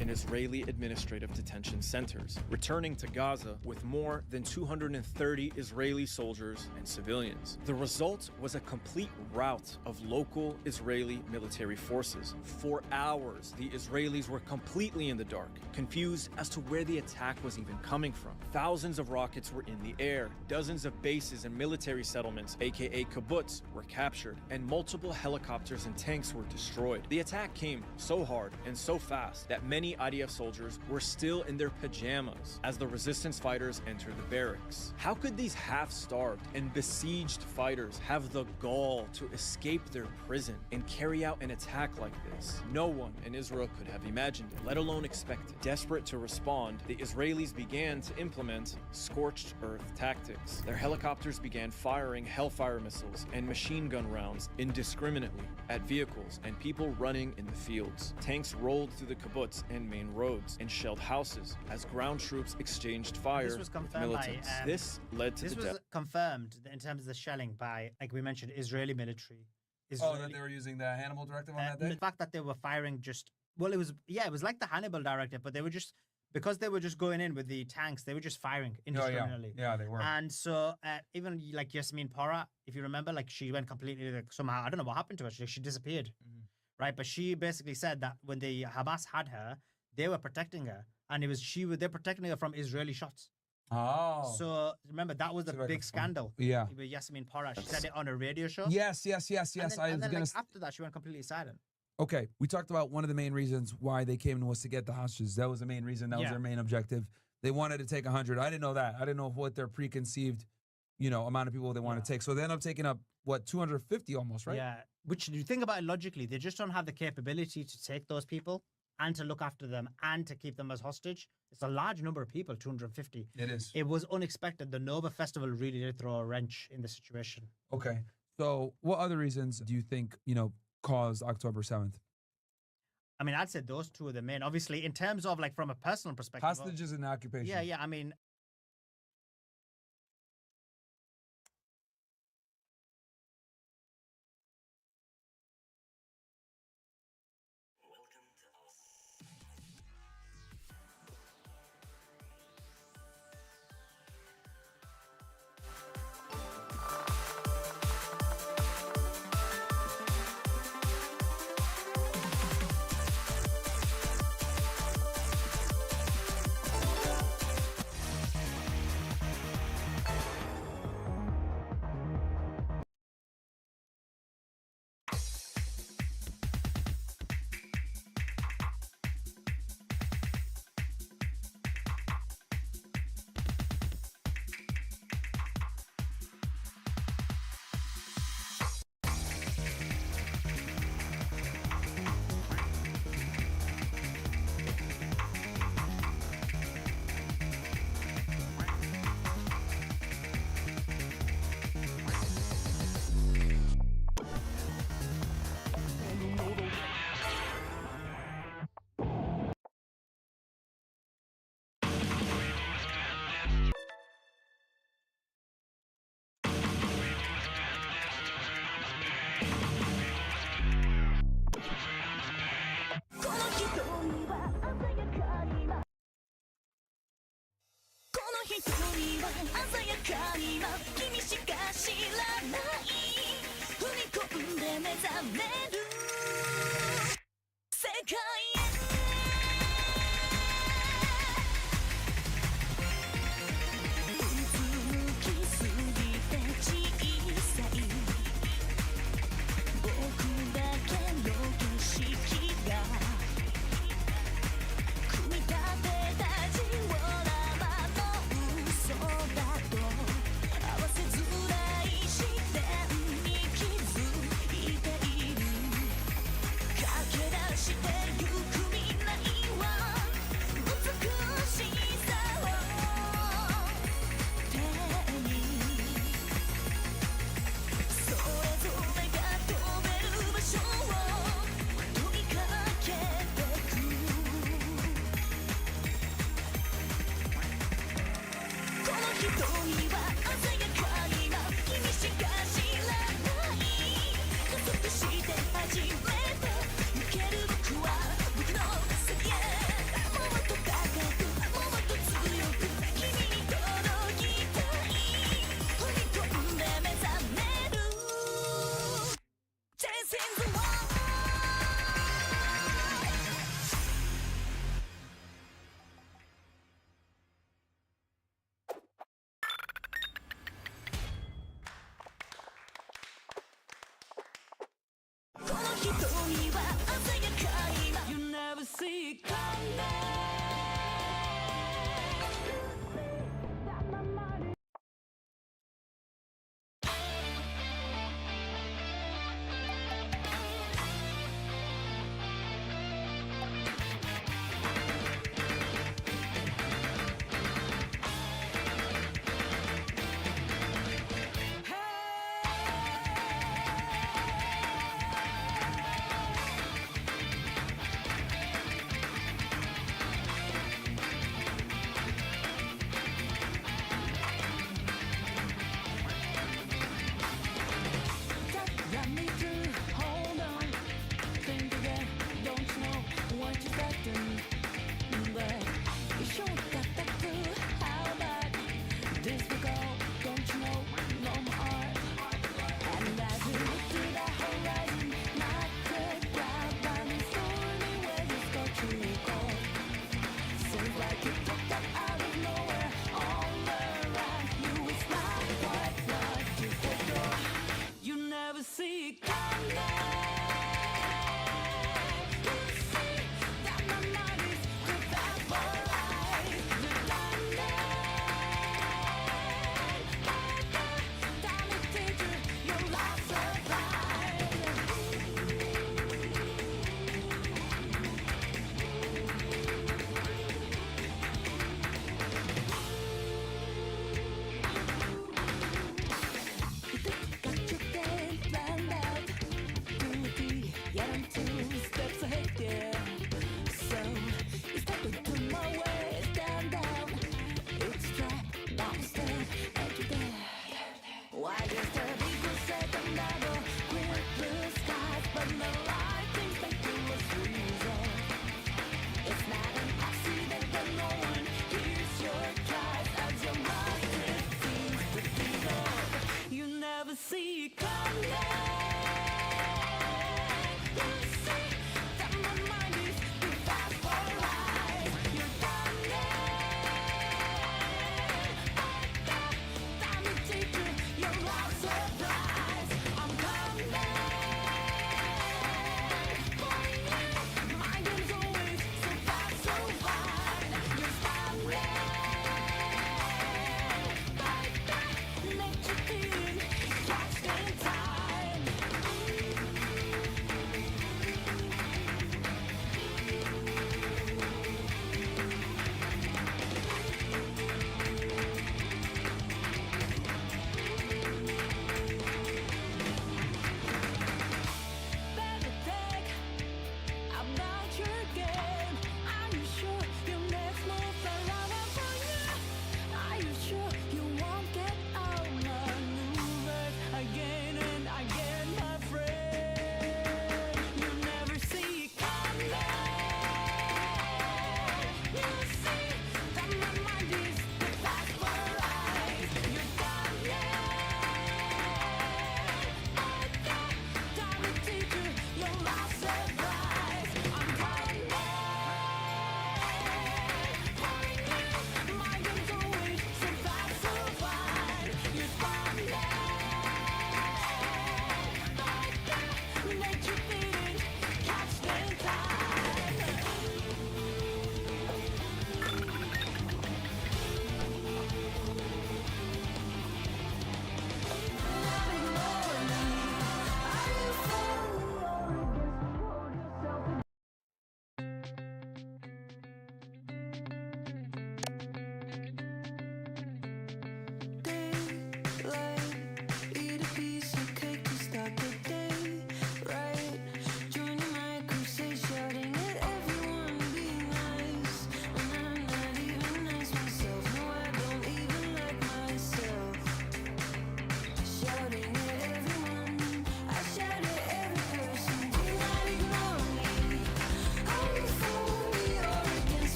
In Israeli administrative detention centers, returning to Gaza with more than 230 Israeli soldiers and civilians. The result was a complete rout of local Israeli military forces. For hours, the Israelis were completely in the dark, confused as to where the attack was even coming from. Thousands of rockets were in the air, dozens of bases and military settlements, aka kibbutz, were captured, and multiple helicopters and tanks were destroyed. The attack came so hard and so fast that many IDF soldiers were still in their pajamas as the resistance fighters entered the barracks. How could these half-starved and besieged fighters have the gall to escape their prison and carry out an attack like this? No one in Israel could have imagined it, let alone expected. Desperate to respond, the Israelis began to implement scorched earth tactics. Their helicopters began firing Hellfire missiles and machine gun rounds indiscriminately at vehicles and people running in the fields. Tanks rolled through the kibbutz and main roads and shelled houses as ground troops exchanged fire This was with confirmed by, militants. This led to This the was death. confirmed in terms of the shelling by, like we mentioned, Israeli military. Oh, Israeli, that they were using the Hannibal directive on that the day? fact that they were firing just, well, it was like the Hannibal directive, but they were just, because they were just going in with the tanks, they were just firing Oh, indiscriminately. yeah, they were. And so even like Yasmin Pora, if you remember, like, she went completely, like, somehow, I don't know what happened to her. She disappeared, right? But she basically said that when the Hamas had her, they were protecting her, and they're protecting her from Israeli shots. Oh. So remember, that was the See if I can big find- scandal Yeah. with Yasmin Pora. She said it on a radio show. Yes. And I then, was and then, gonna. like, after that, she went completely silent. Okay, we talked about one of the main reasons why they came was to get the hostages. That was the main reason. That was Yeah. their main objective. They wanted to take 100. I didn't know that. I didn't know what their preconceived, amount of people they want to take. So they end up taking up 250 almost, right? Yeah. Which, you think about it logically, they just don't have the capability to take those people and to look after them and to keep them as hostage. It's a large number of people, 250. It is. It was unexpected. The Nova Festival really did throw a wrench in the situation. Okay. So what other reasons do you think, caused October 7th? I mean, I'd say those two are the main. Obviously, in terms of, like, from a personal perspective. Hostages and occupation. Yeah. I mean,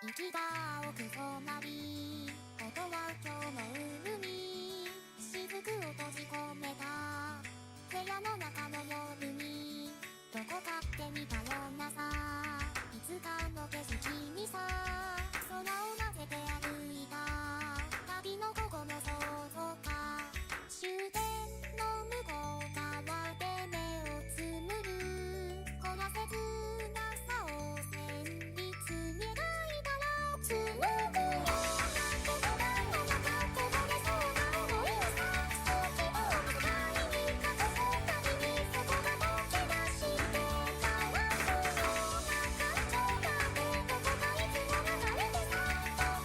息が多く染まり音は今日の海雫を閉じ込めた部屋の中の夜にどこかで見たようなさいつかの景色にさ空をなぜて歩いた旅の午後の想像か終点の向こう側で目をつむるこの切なさを旋律に描いたら紡ぐような言葉の中こぼれそうな想いをさそう希望の世界に囲むたびにそこが溶け出してたらその感情だけどこかいつも流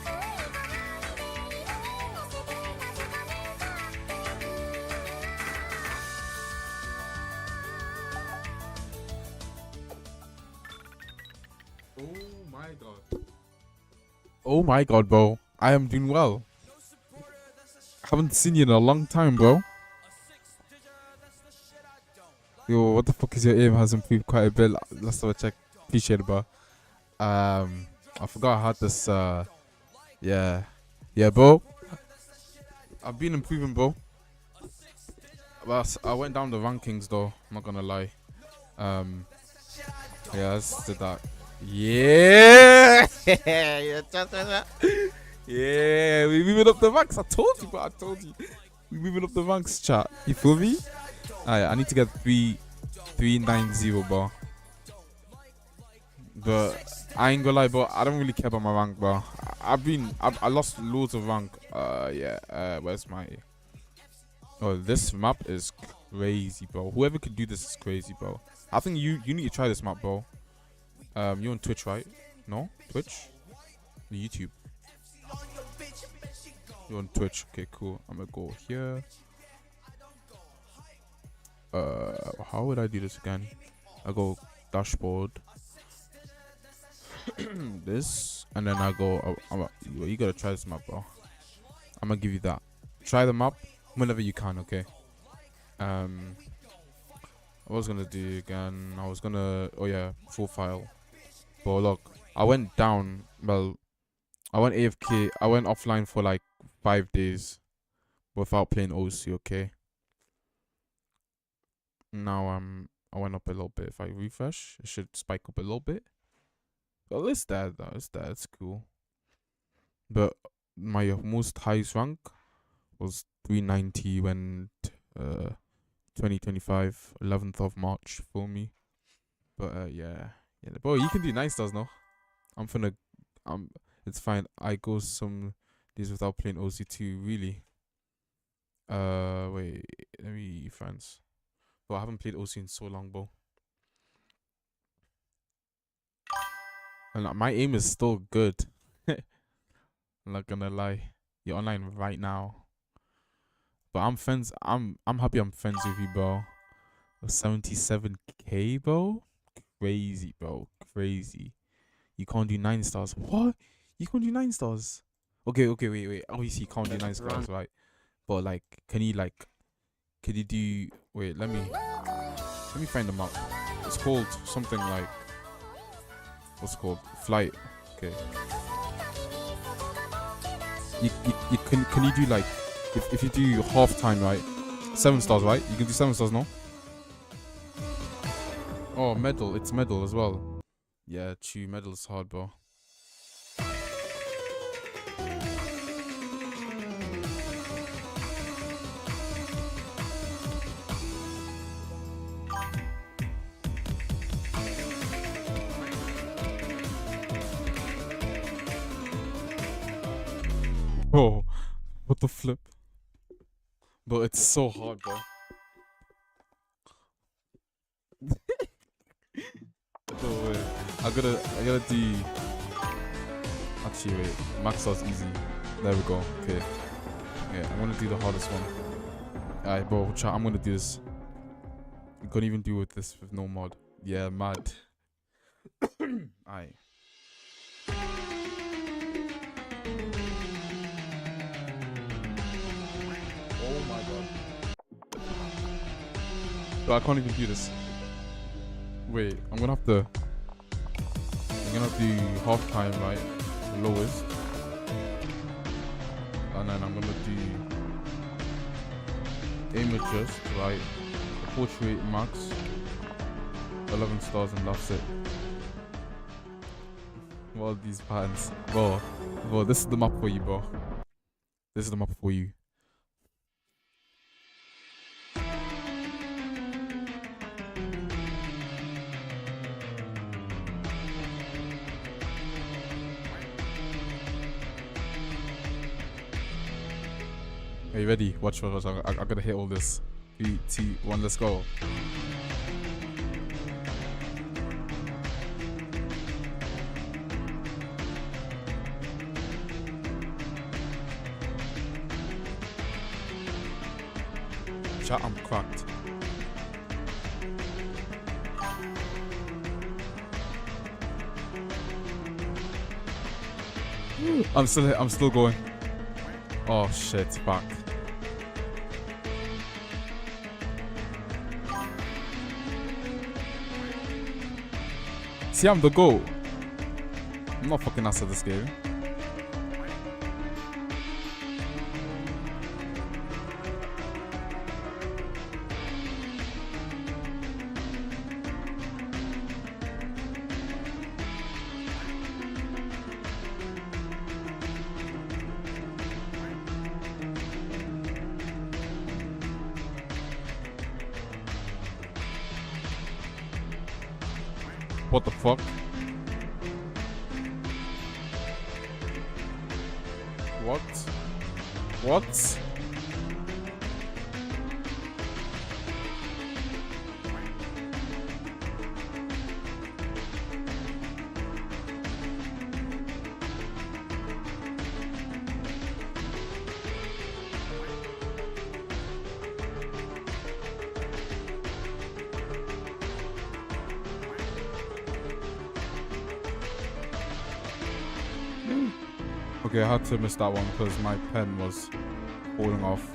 れてさ遠くへ行かないで色へ乗せてなぜか願ってるOh my god. Oh my god, bro. I am doing well. Haven't seen you in a long time, bro. Yo, what the fuck is your aim? Has improved quite a bit. Last time I checked. Appreciate it, bro. I forgot how this, yeah. Yeah, bro. I've been improving, bro. But I went down the rankings, though. I'm not gonna lie. Yeah, let's do that. Yeah! Yeah, we moving up the ranks. I told you, bro. I told you. We moving up the ranks, chat. You feel me? Alright, I need to get 390, bro. But I ain't gonna lie, bro. I don't really care about my rank, bro. I lost loads of rank. Yeah. Where's my? Oh, this map is crazy, bro. Whoever could do this is crazy, bro. I think you need to try this map, bro. You're on Twitch, right? No? Twitch? YouTube. You're on Twitch. Okay, cool. I'm gonna go here. How would I do this again? I go dashboard. This. And then I go... you gotta try this map, bro. I'm gonna give you that. Try the map whenever you can, okay? What I was gonna do again... I was gonna... Oh, yeah. Full file. But look, I went down. Well, I went AFK. I went offline for like 5 days without playing OC. Okay. Now I went up a little bit. If I refresh, it should spike up a little bit. Well, it's there though. It's there. It's cool. But my most highest rank was 390 when 2025 11th of March for me. But yeah. Yeah, bro, you can do 9 stars now. It's fine. I go some days without playing OC2, really. Wait, let me friends. Bro, I haven't played OC in so long, bro. And my aim is still good. I'm not gonna lie. You're online right now. But I'm happy I'm friends with you, bro. 77k, bro. Crazy, bro. Crazy. You can't do 9 stars. What? You can't do 9 stars? Okay, wait. Obviously, you can't do 9 stars, right? But, like, can you do... Wait, let me find them up. It's called something like... What's it called? Flight. Okay. Can you do, like... If you do half time, right? 7 stars, right? You can do 7 stars, no? Oh, medal. It's medal as well. Yeah, true. Medal is hard, bro. Oh, what the flip? But it's so hard, bro. Oh, wait. I gotta do. Actually, wait. Max starts easy. There we go. Okay. Yeah, I'm gonna do the hardest one. Alright, bro. Chat. I'm gonna do this. You can't even do with this with no mod. Yeah, mad. Alright. Oh my god. Bro, I can't even do this. Wait, I'm gonna do half time, right? lowest. And then I'm gonna do images, right? Portrait max, 11 stars, and that's it. What are these patterns? Bro, this is the map for you, bro. This is the map for you. Are you ready? Watch for us. I'm gonna hit all this. 3, 2, 1, let's go. Chat, I'm cracked. I'm still going. Oh shit, back. See, I'm the GOAT. I'm not fucking ass at this game. What the fuck? What? What? Okay, I had to miss that one because my pen was falling off.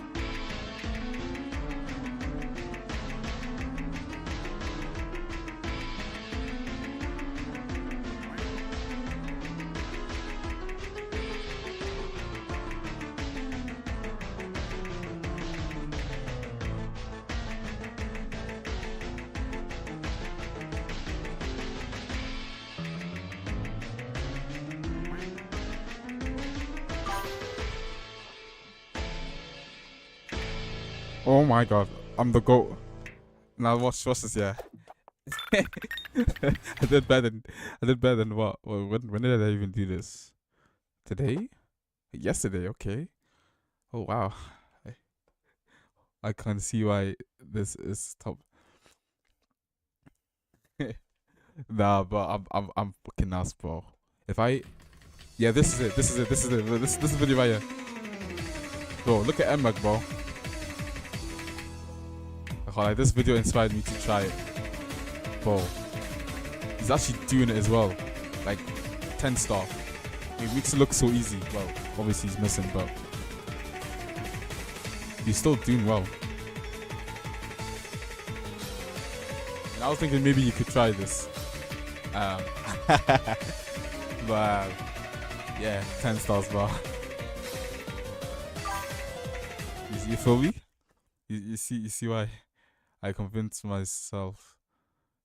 Oh my god, I'm the GOAT. Now watch this, yeah. I did better than what? When did I even do this? Today? Yesterday, okay. Oh wow. I can't see why this is top. Nah, but I'm fucking ass, bro. This is it. This is video right here. Bro, look at MMAG, bro. Like, this video inspired me to try it. Bro, he's actually doing it as well. Like 10 star. It makes it look so easy. Well, obviously he's missing, but he's still doing well. And I was thinking maybe you could try this. But yeah, 10 stars, bro. You feel me? You see why I convinced myself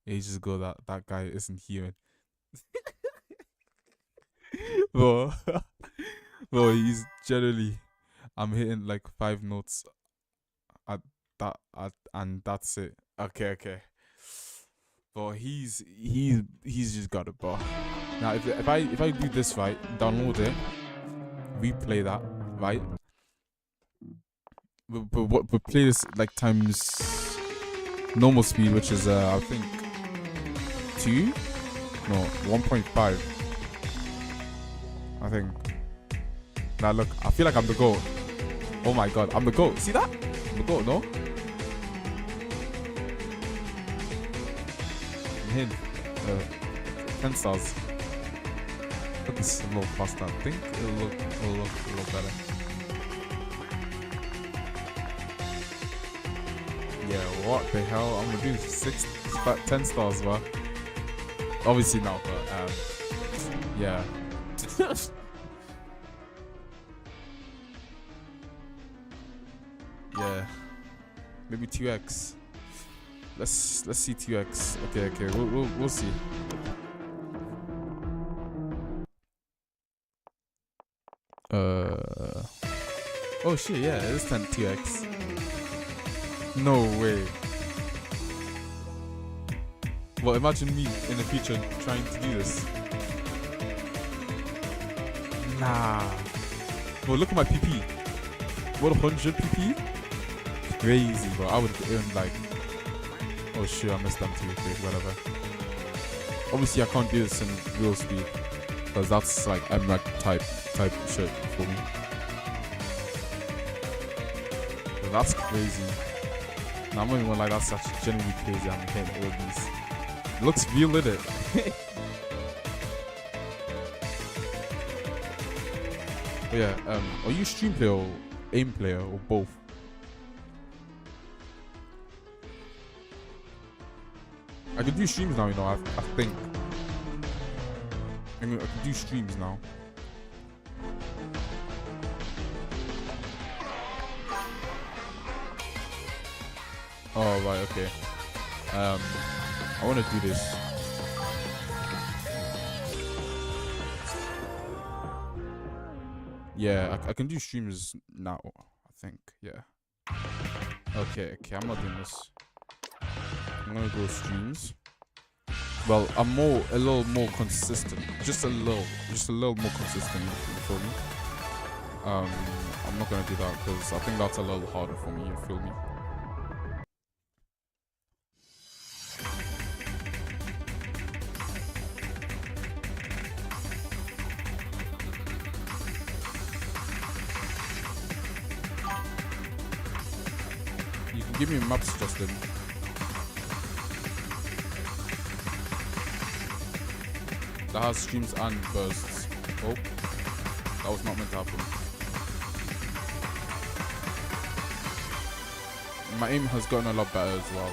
ages ago that that guy isn't human. Bro, he's generally, I'm hitting like 5 notes and that's it. Okay. But he's just got it, bro. Now if I do this right, download it, replay that, right? We'll play this like times normal speed, which is I think 1.5. I think. Now look, I feel like I'm the GOAT. Oh my god, I'm the GOAT. See that? I'm the GOAT, no? I'm hitting 10 stars. Put this a little faster. I think it'll look a little better. Yeah, what the hell? I'm gonna do 10 stars, bro. Obviously not, but yeah. Yeah. Maybe 2x. Let's see 2x. Okay. We'll see. Oh shit, yeah, it's 2x. No way. Well, imagine me in the future trying to do this. Nah. Well, look at my PP. What, 100 PP? Crazy, bro. I would earn like... Oh shit, I missed them too. Okay, whatever. Obviously, I can't do this in real speed. Because that's like MRAC type shit for me. But that's crazy. Nah, I'm not even gonna lie, that's actually genuinely crazy. I'm hitting all these. It looks real, in it. But yeah, are you stream player or aim player or both? I can do streams now, you know, I think. I can do streams now. Oh, right, okay. I want to do this. Yeah, I can do streams now, I think, yeah. Okay, I'm not doing this. I'm gonna go streams. Well, I'm a little more consistent. Just a little more consistent, you feel me? I'm not gonna do that because I think that's a little harder for me, you feel me? You can give me maps, Justin. That has streams and bursts. Oh, that was not meant to happen. My aim has gotten a lot better as well.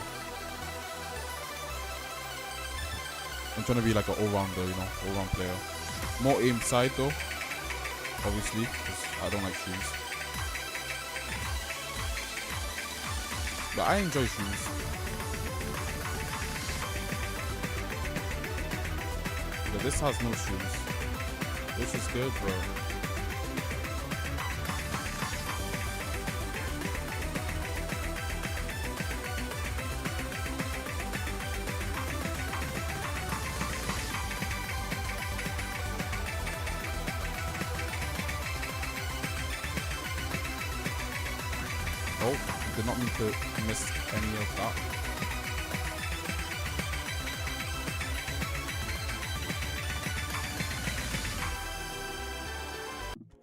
I'm trying to be like an all-rounder, you know, all-round player. More aim side though, obviously, because I don't like streams. But I enjoy streams. But this has no streams. This is good, bro. Oh, did not mean to miss any of that.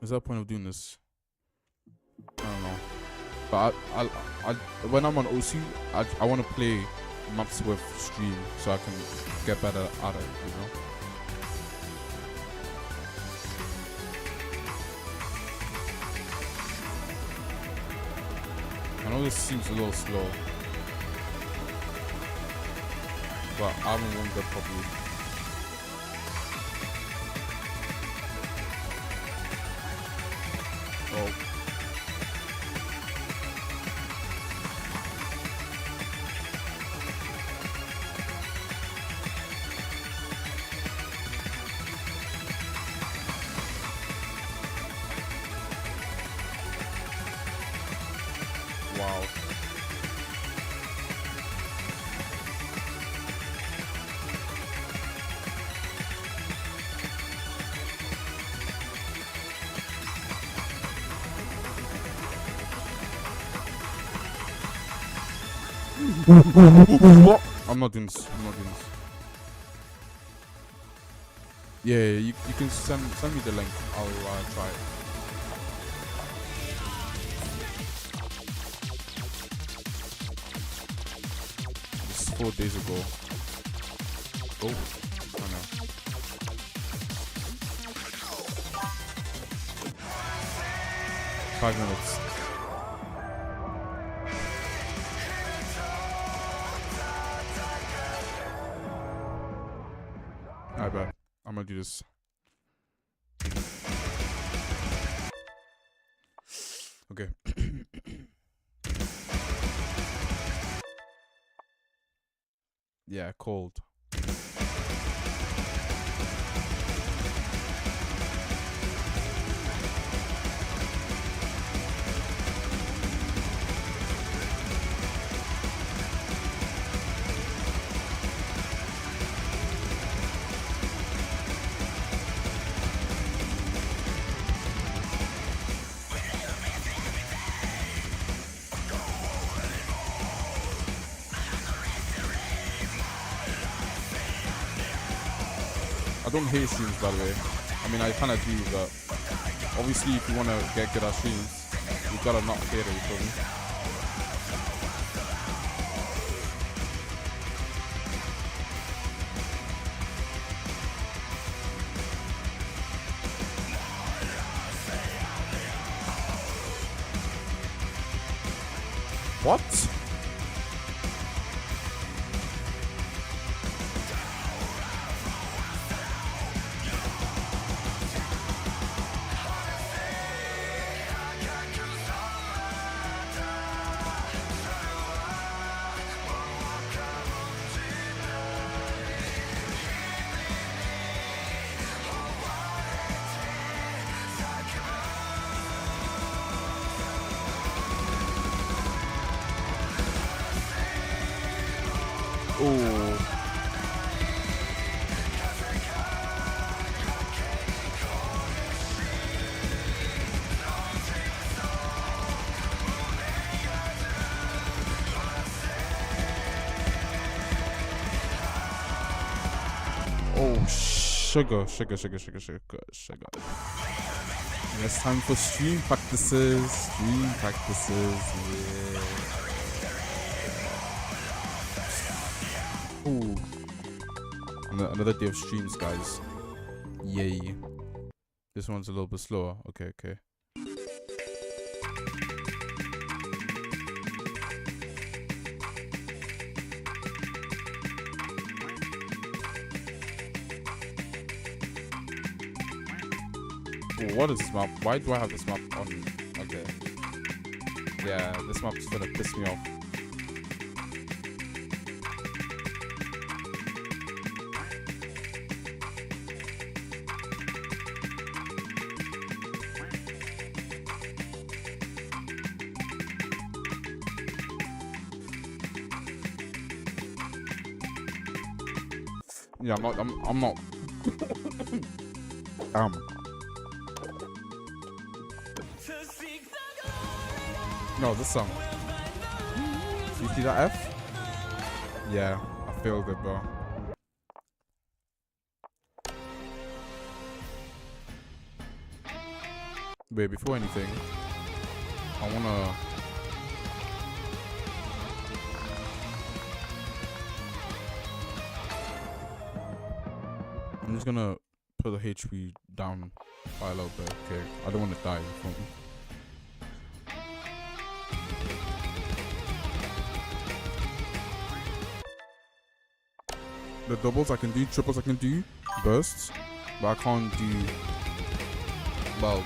Is there a point of doing this? I don't know. But I when I'm on OC, I want to play maps with stream so I can get better at it, you know? I know this seems a little slow, but I haven't warmed up properly. Oh. Wow. What? I'm not doing this. Yeah, you can send me the link. I'll try it. This is 4 days ago. Oh, I know. Five minutes. I bet. I'm gonna do this. Okay. Yeah, cold. I don't hate streams, by the way. I mean, I kind of do, but obviously, if you want to get good at streams, you gotta not hate it, you feel me? What? Oh. Oh, sugar. And it's time for stream practices. Yeah. Ooh. Another day of streams, guys. Yay. This one's a little bit slower. Okay. Ooh, what is this map? Why do I have this map on? Okay. Yeah, this map is gonna piss me off. Yeah, I'm not. No, this song. You see that F? Yeah, I failed it, bro. Wait, before anything, I wanna. I'm just gonna put the HP down by a little bit, okay? I don't want to die, you feel me? The doubles I can do, triples I can do, bursts, but I can't do, well,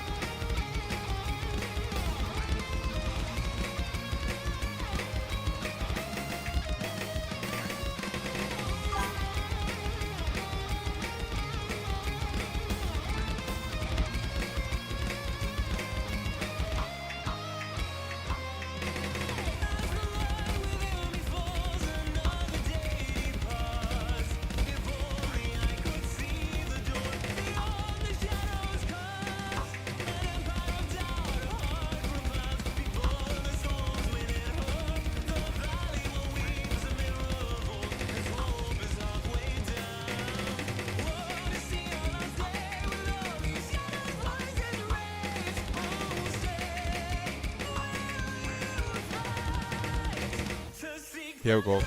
here we go.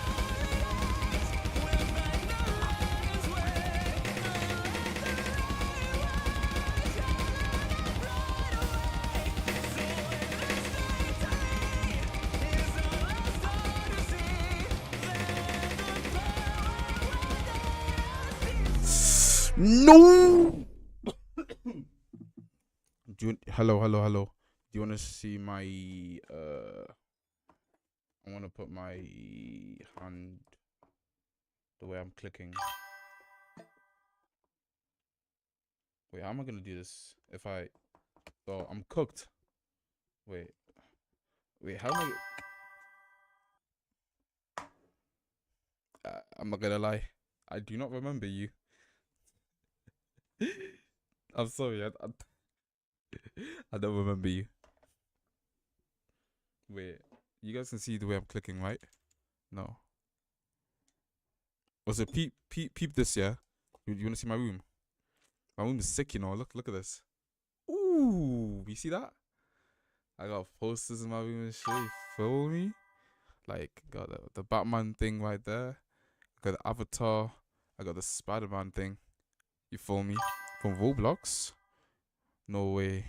No. Hello. Do you want to see my I want to put my hand the way I'm clicking. Wait, how am I gonna do this? If I, oh, I'm cooked. Wait, how am I? I'm not gonna lie, I do not remember you. I'm sorry, I don't remember you. Wait, you guys can see the way I'm clicking, right? No. Was it peep this, yeah? You wanna see my room? My room is sick, you know. Look at this. Ooh, you see that? I got posters in my room and shit. You feel me? Like, got the Batman thing right there. I got the Avatar. I got the Spider-Man thing. You feel me? From Roblox? No way.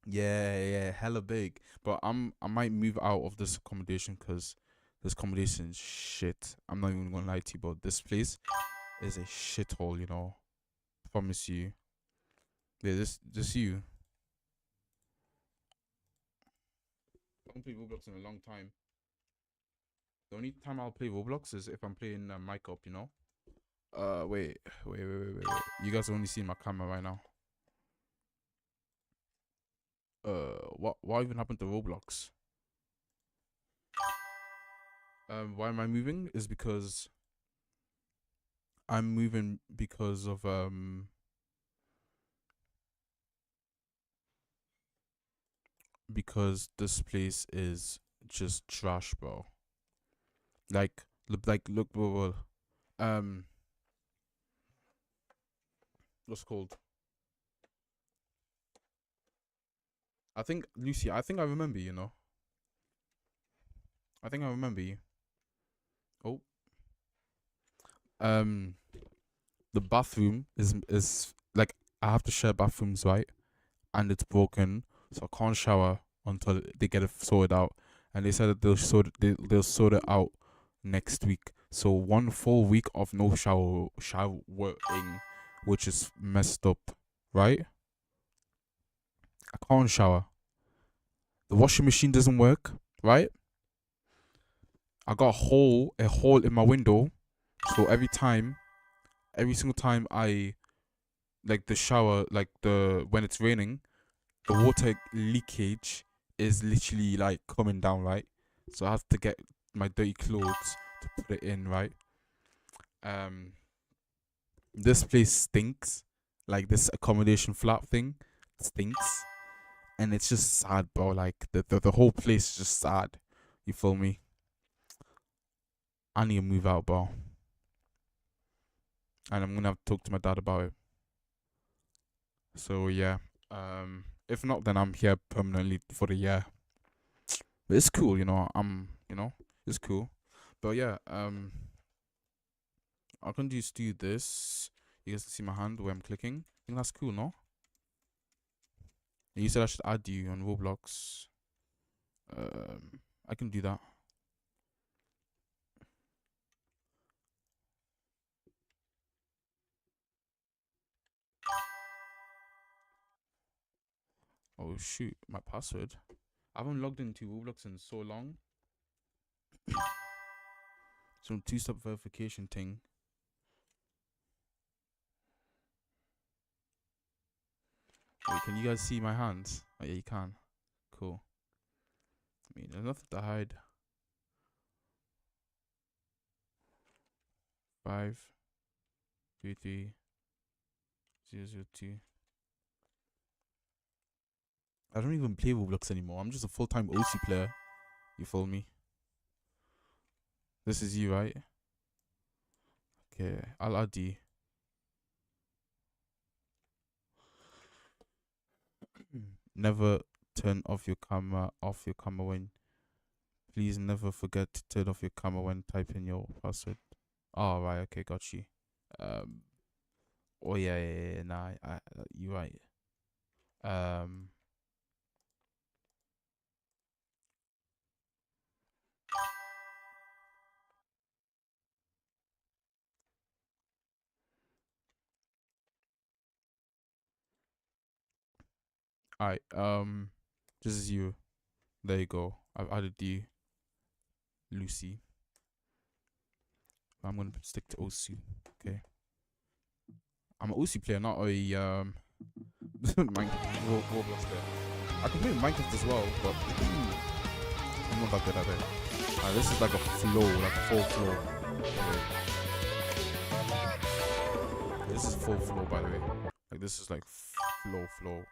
Yeah, hella big. But I might move out of this accommodation because this accommodation is shit. I'm not even gonna lie to you, but this place is a shithole, you know. Promise you. Yeah, just you. I haven't played Roblox in a long time. The only time I'll play Roblox is if I'm playing mic up, you know. Wait. You guys are only seeing my camera right now. What even happened to Roblox? Why am I moving? Is because I'm moving because of because this place is just trash, bro. Look, bro, what's it called? I think Lucy. I think I remember you. Know. I think I remember you. Oh. The bathroom is like I have to share bathrooms, right? And it's broken, so I can't shower until they get it sorted out. And they said that they'll sort it out next week. So 1 full week of no showering, which is messed up, right? I can't shower. The washing machine doesn't work, right? I got a hole in my window, so every single time I like the shower, like when it's raining, the water leakage is literally like coming down, right? So I have to get my dirty clothes to put it in, right? This place stinks. Like this accommodation flat thing stinks. And it's just sad, bro. Like the whole place is just sad. You feel me? I need to move out, bro. And I'm gonna have to talk to my dad about it. So yeah. If not, then I'm here permanently for the year. But it's cool, you know. It's cool. But yeah, I can just do this. You guys can see my hand where I'm clicking. I think that's cool, no? You said I should add you on Roblox. I can do that. Oh shoot, my password. I haven't logged into Roblox in so long. Some 2-step verification thing. Wait, can you guys see my hands? Oh yeah, you can. Cool. I mean, there's nothing to hide. 5 3 3 0 0 2. I don't even play Roblox anymore. I'm just a full-time OC player. You follow me? This is you, right? Okay, I'll add you. Never turn off your camera when please never forget to turn off your camera when typing your password. Oh right, okay, got you. Oh yeah, nah, you're right. Alright, this is you. There you go. I've added you, Lucy. I'm gonna stick to Osu. Okay. I'm an Osu player, not a Roblox player. I can play Minecraft as well, but I'm not that good at it. This is like a flow, like a full flow. This is full flow, by the way. Like this is like flow.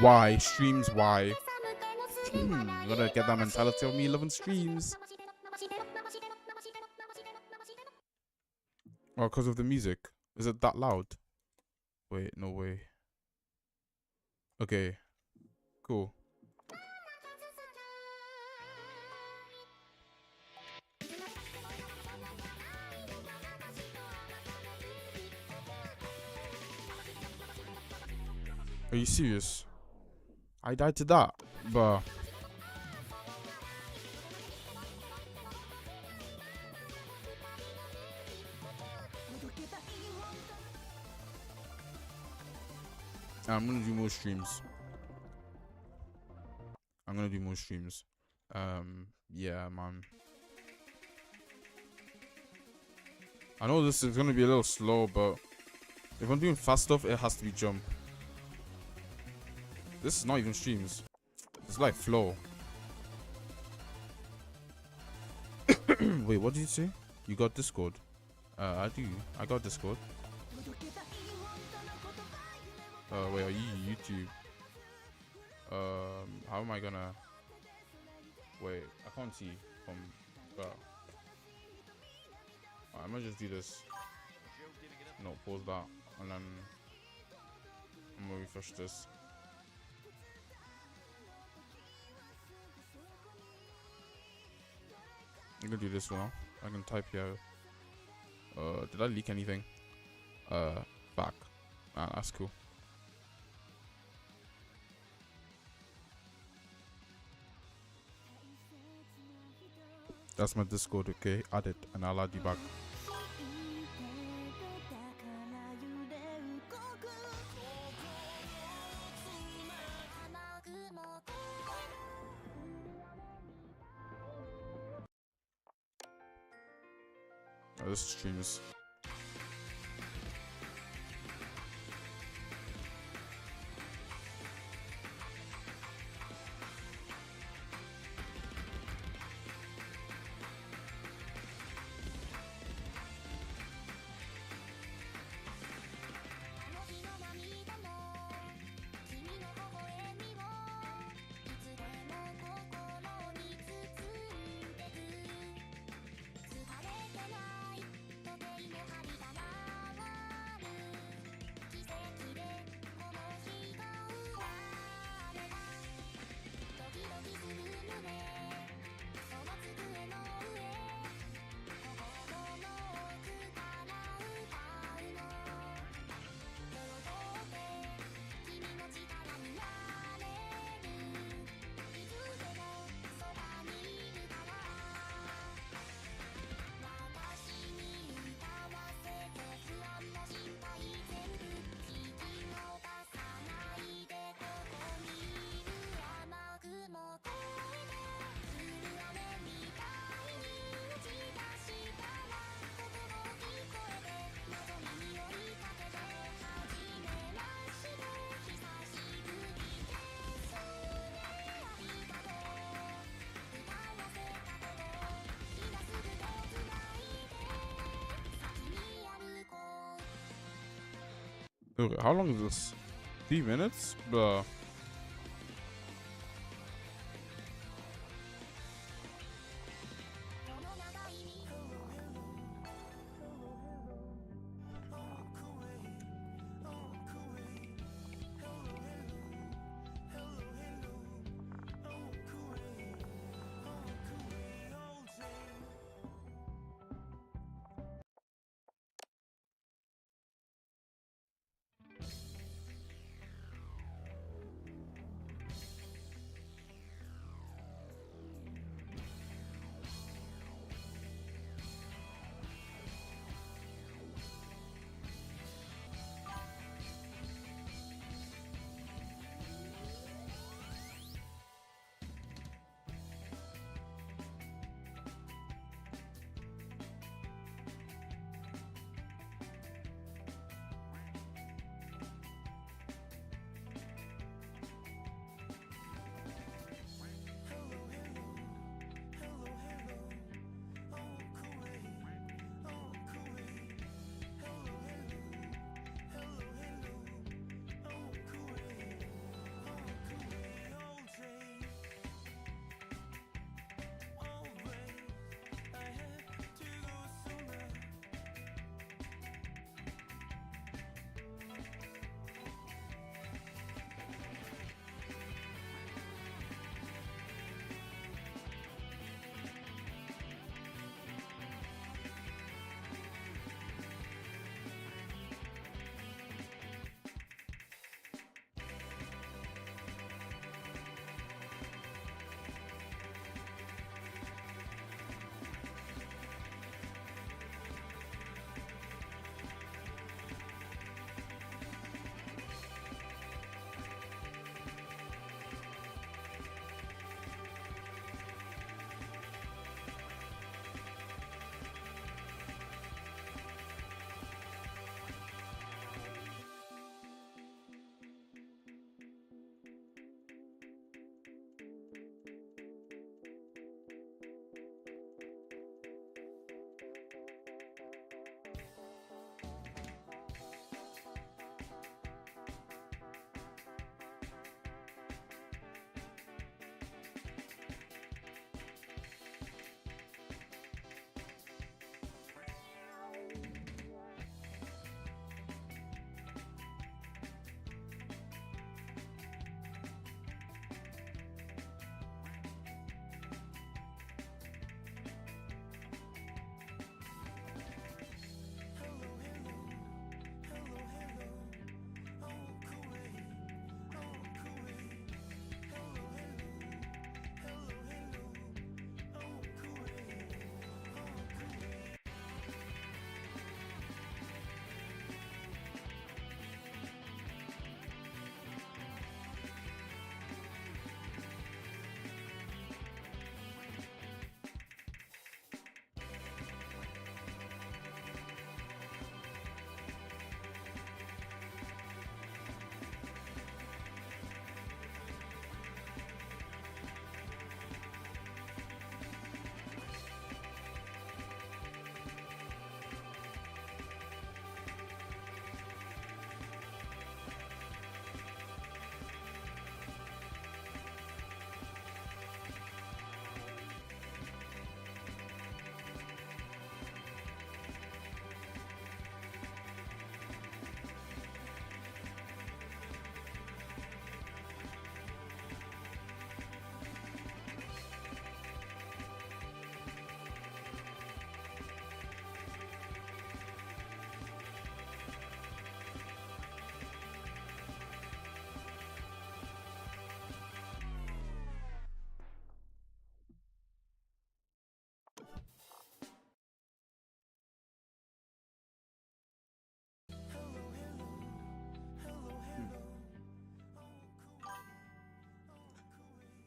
Why? Streams, why? Gotta get that mentality of me loving streams. Oh, because of the music. Is it that loud? Wait, no way. Okay. Cool. Are you serious? I died to that, bruh. I'm gonna do more streams. Yeah, man. I know this is gonna be a little slow, but if I'm doing fast stuff, it has to be jump. This is not even streams. It's like flow. Wait, what did you say? You got Discord? I do. I got Discord. Wait, are you YouTube? How am I gonna... Wait, I can't see from... I'm gonna just do this. No, pause that. And then... I'm gonna refresh this. I'm gonna do this now. I can type here. Did I leak anything? Back. That's cool. That's my Discord, okay? Add it and I'll add you back. Oh, this streams. Okay, how long is this? 3 minutes? Blah.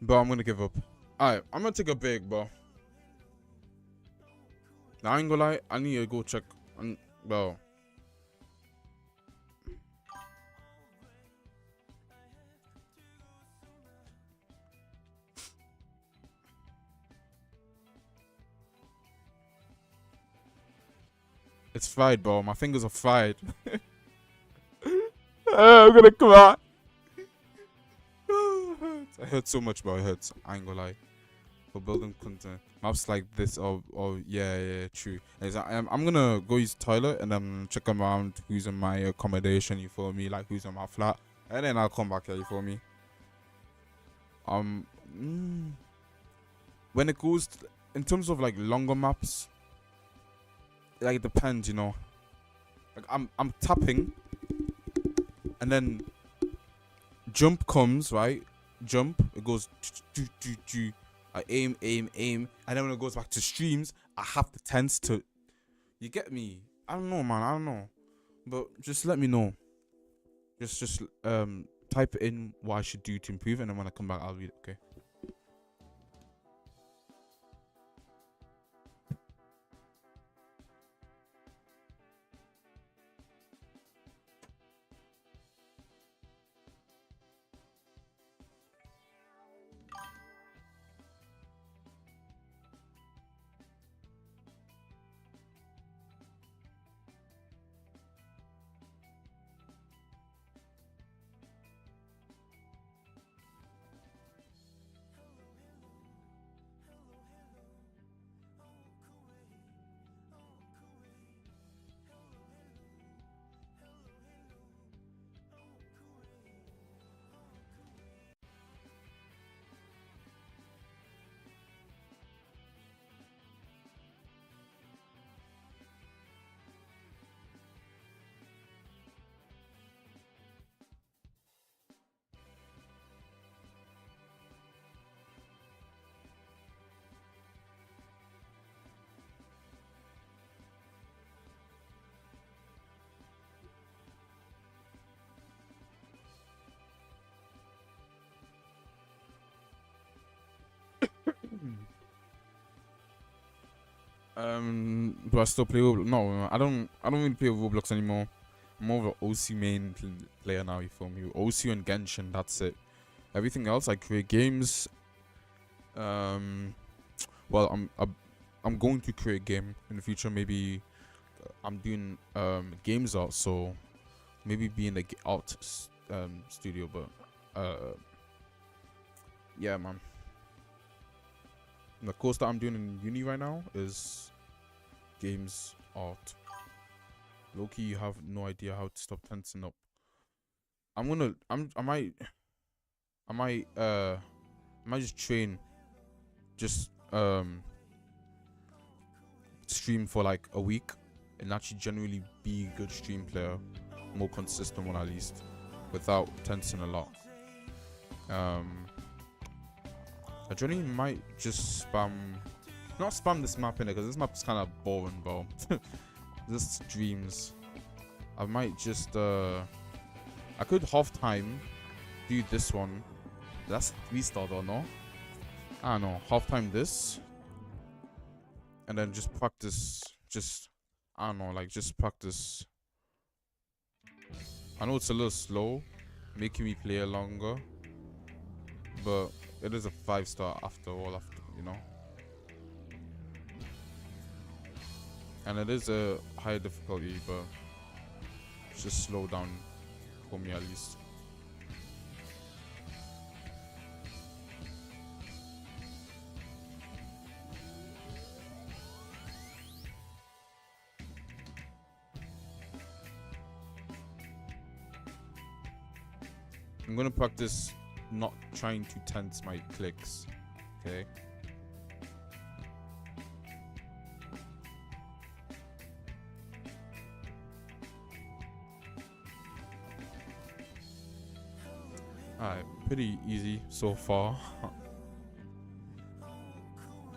Bro, I'm gonna give up. Alright, I'm gonna take a break, bro. Now, I ain't gonna lie, I need to go check on, bro. It's fried, bro. My fingers are fried. I'm gonna cry. It hurts so much, bro. It hurts. I ain't gonna lie. For building content, maps like this, yeah, true. I'm gonna go use the toilet and then check around who's in my accommodation. You feel me? Like who's in my flat, and then I'll come back here. You feel me? When it goes in terms of like longer maps, like it depends, you know. Like I'm tapping, and then jump comes, right? Jump, it goes. I aim, and then when it goes back to streams, I have to tense to. You get me? I don't know, man. I don't know, but just let me know. Just type in what I should do to improve, and then when I come back, I'll read it. Okay. Do I still play Roblox? No, I don't really play Roblox anymore. I'm more of an OC main player now, you feel me? OC and Genshin, that's it. Everything else, I create games. Well, I'm going to create a game in the future. Maybe I'm doing games art, so maybe be in the art studio. But yeah, man. The course that I'm doing in uni right now is games art. Loki, you have no idea how to stop tensing up. I might just train, just stream for like a week and actually generally be a good stream player, more consistent one at least, without tensing a lot. I generally might just not spam this map in it, because this map is kind of boring, bro. This dreams. I might just I could half time do this one. That's 3-star though, no? I don't know. Half time this, and then just practice. I don't know, like just practice. I know it's a little slow, making me play longer, but it is a 5-star after all, you know. And it is a high difficulty, but just slow down for me at least. I'm gonna practice not trying to tense my clicks, okay? Alright, pretty easy so far.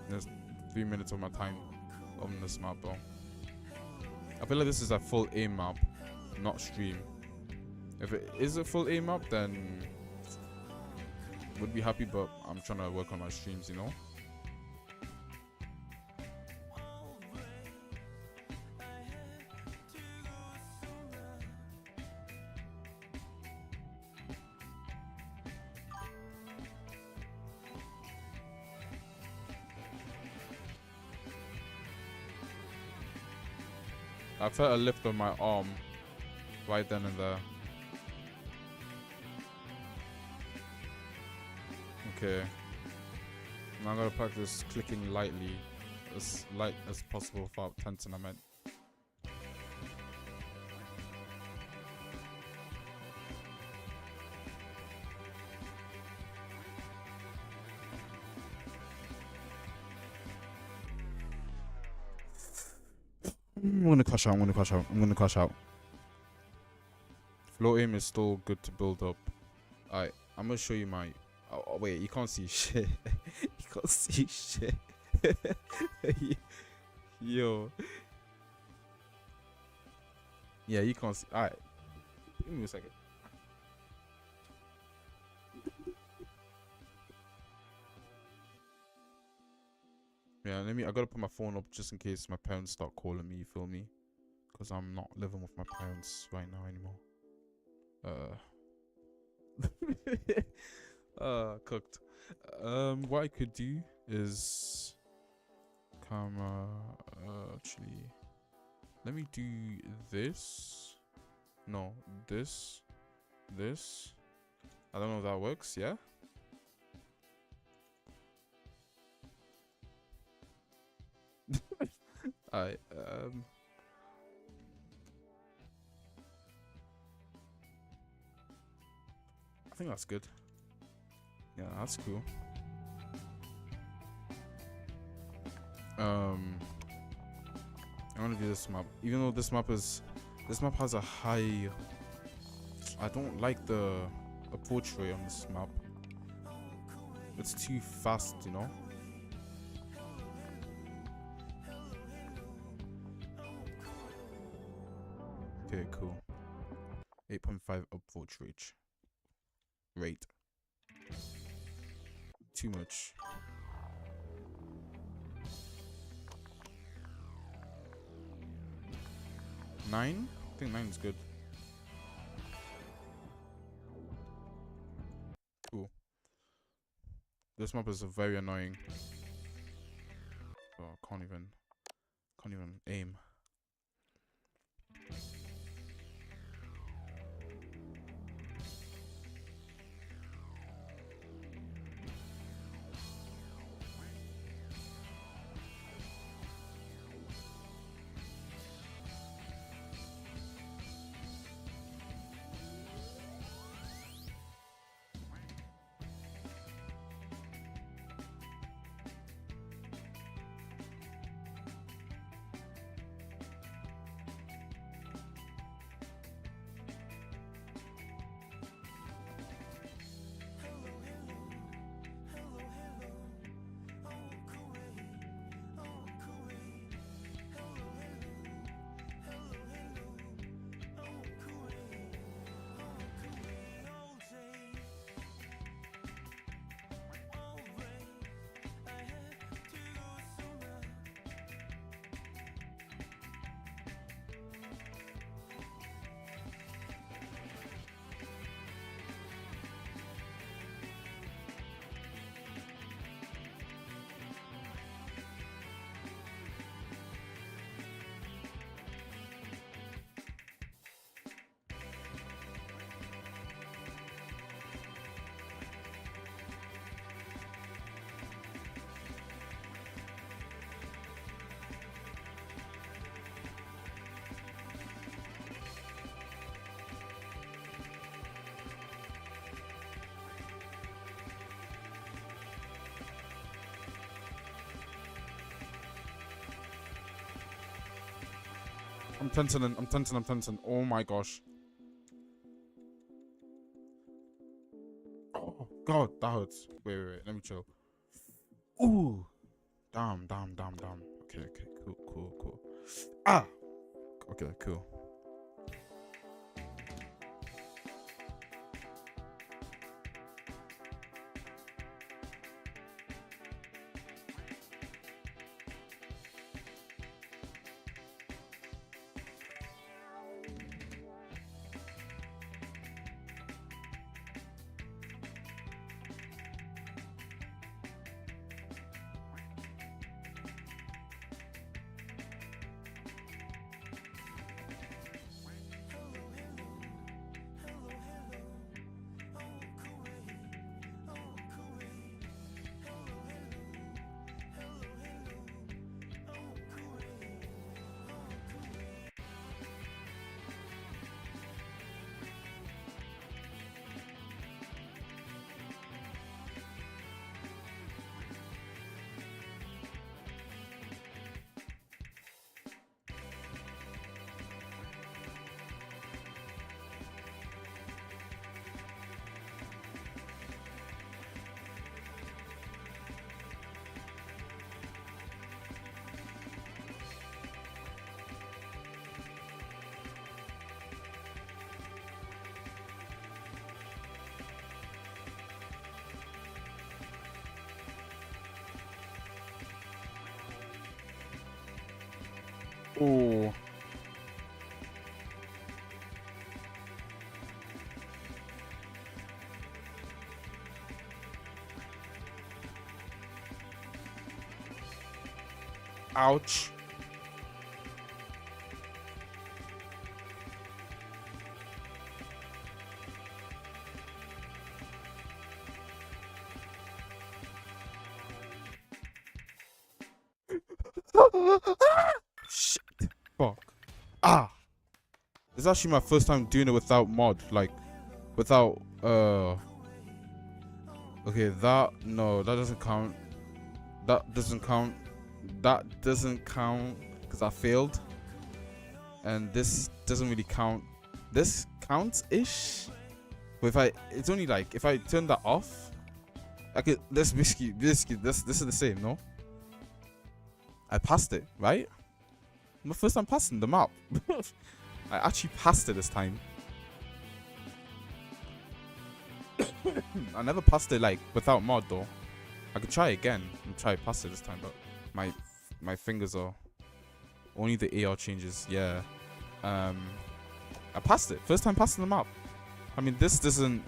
There's 3 minutes of my time on this map, bro. I feel like this is a full aim map, not stream. If it is a full aim map, then would be happy, but I'm trying to work on my streams, you know. I felt a lift on my arm right then and there. Okay. Now I'm gonna practice clicking lightly, as light as possible without tensing. I meant. I'm gonna crash out. I'm gonna crash out. I'm gonna crash out. Flow aim is still good to build up. Alright, I'm gonna show you my. Oh, wait, you can't see shit. You can't see shit. Yo. Yeah, you can't see. Alright. Give me a second. Yeah, I gotta put my phone up just in case my parents start calling me, you feel me? Because I'm not living with my parents right now anymore. Cooked. What I could do is camera. Actually, let me do this. No, this. I don't know if that works. Yeah. Alright. I think that's good. Yeah, that's cool. I'm gonna do this map. Even though this map has a high. I don't like the approach rate on this map. It's too fast, you know. Okay, cool. 8.5 approach rate. Too much. Nine? I think 9 is good. Cool. This map is very annoying. Oh, I can't even aim. I'm tensing. Oh my gosh. Oh god, that hurts. Wait, let me chill. Ooh. Damn. Okay, cool. Ah! Okay, cool. Oh. Ouch. Shit. Fuck. Ah. It's actually my first time doing it without mod. Like, without, okay, that, no, that doesn't count. That doesn't count. That doesn't count because I failed. And this doesn't really count. This counts-ish. But if I, it's only like, if I turn that off, I could, this is the same, no? I passed it, right? My first time passing the map. I actually passed it this time. I never passed it like without mod though. I could try again and try past it this time, but my fingers are only the AR changes. Yeah. I passed it. First time passing the map. I mean, this doesn't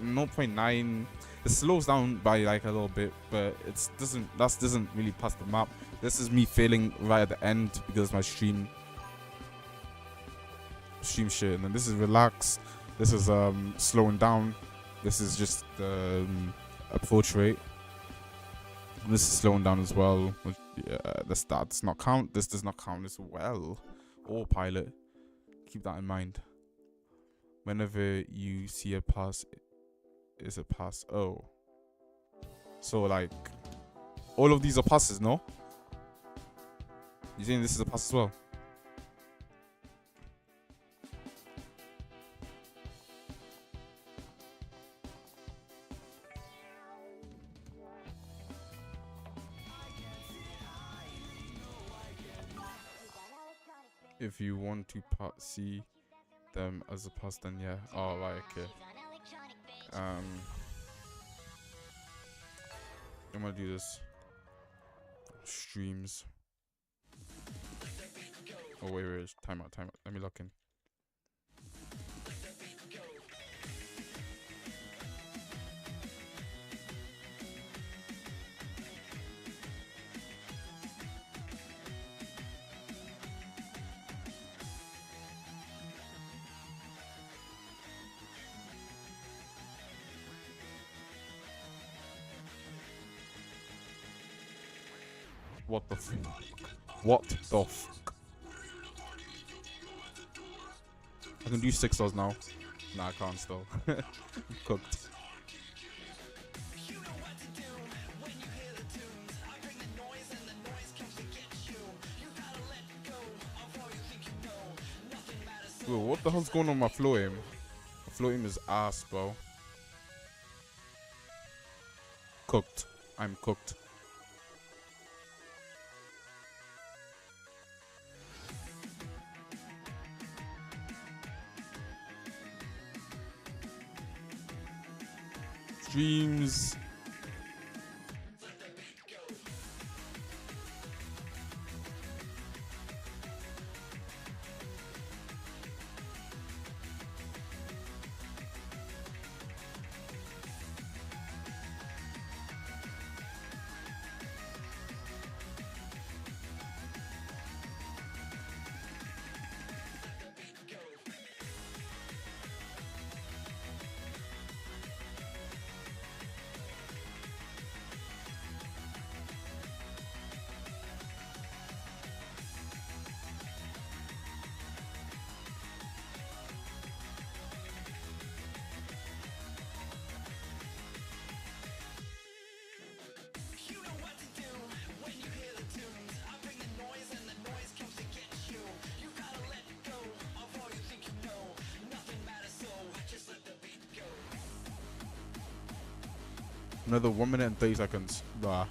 0.9. It slows down by like a little bit, but it doesn't really pass the map. This is me failing right at the end because my stream shit, and then this is relaxed. This is slowing down. This is just approach rate. This is slowing down as well. This does not count. This does not count as well. Or pilot. Keep that in mind. Whenever you see a pass, is a pass. Oh. So like, all of these are passes, no? You saying this is a pass as well? If you want to see them as a pass, then yeah. Oh, right, okay. I'm gonna do this. Streams. Oh, wait. Time out. Let me lock in. What the fuck? What the fuck? I can do 6 stars now. Nah, I can't still. I'm cooked. Bro, what the hell's going on with my flow aim? My flow aim is ass, bro. Cooked. I'm cooked. Streams. Another 1 minute and 30 seconds. Blah.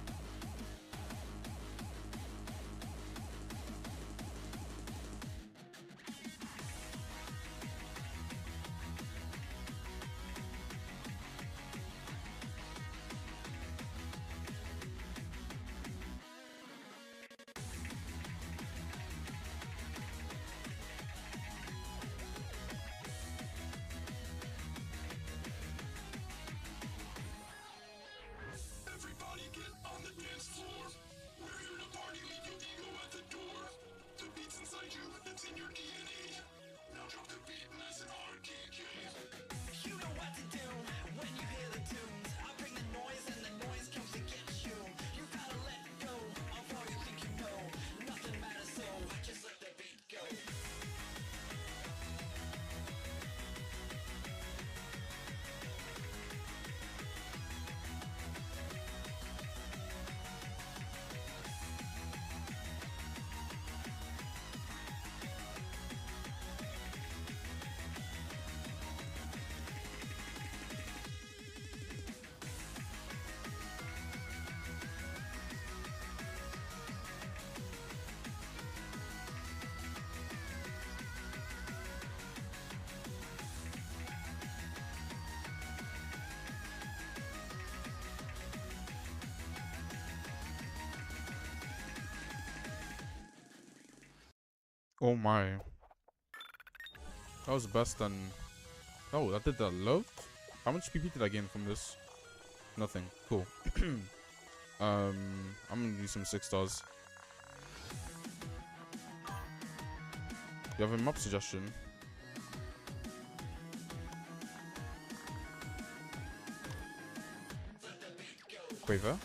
Oh my. That was best than... Oh, that did the low? How much PP did I gain from this? Nothing. Cool. I'm gonna do some 6 stars. You have a map suggestion? Quaver?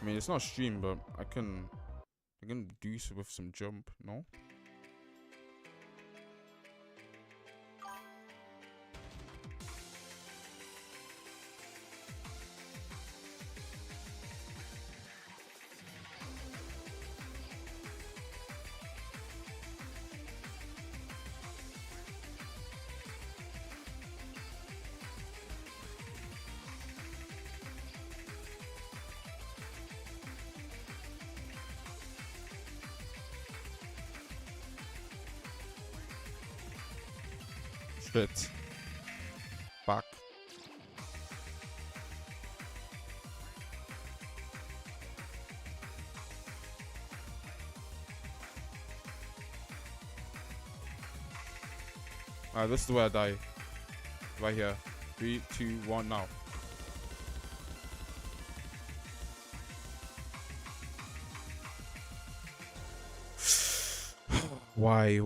I mean, it's not a stream, but I can do so with some jump, no? Shit. Fuck. Alright, this is where I die. Right here. 3, 2, 1, now. Why?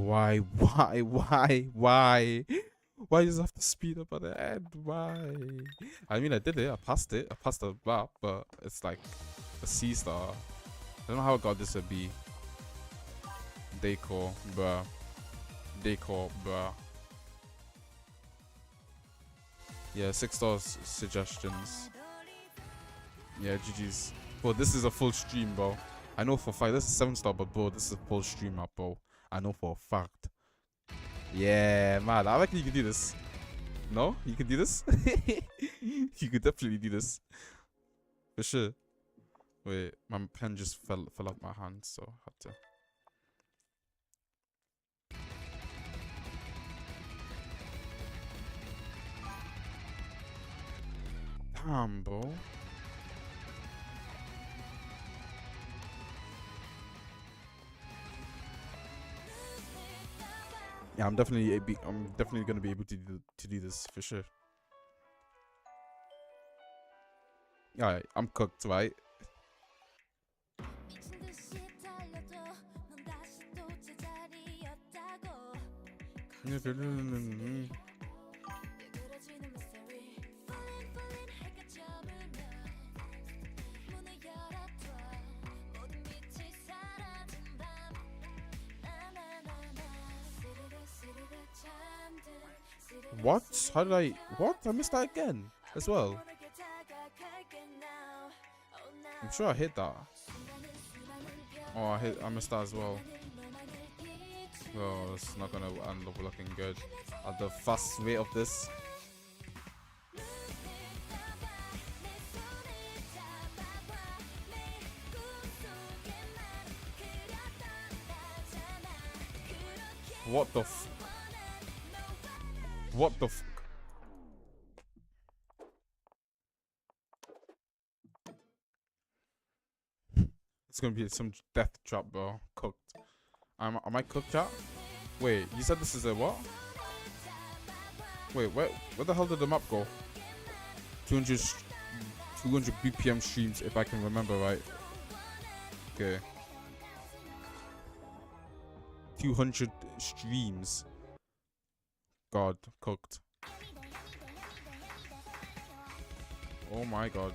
Why does it have to speed up at the end? Why? I mean, I did it. I passed it. I passed the map, but it's like a C star. I don't know how I got this to be. Decor, bruh. Decor, bruh. Yeah, 6 stars suggestions. Yeah, GG's. Bro, this is a full stream, bro. I know for a fact. This is 7 star, but bro, this is a full stream up, bro. I know for a fact. Yeah, man. I reckon you can do this. No? You can do this? You could definitely do this. For sure. Wait, my pen just fell out my hand, so I had to. Damn, bro. Yeah, I'm definitely gonna be able to do this for sure. Alright, I'm cooked, right? What? How did I... What? I missed that again as well. I'm sure I hit that. Oh, I missed that as well. Oh, it's not gonna end up looking good at the fast rate of this. What the f... What the f... It's gonna be some death trap, bro. Cooked. Am I cooked, chat? Wait, you said this is a what? Wait, where the hell did the map go? 200 BPM streams, if I can remember right. Okay. 200 streams. God, cooked. Oh my god.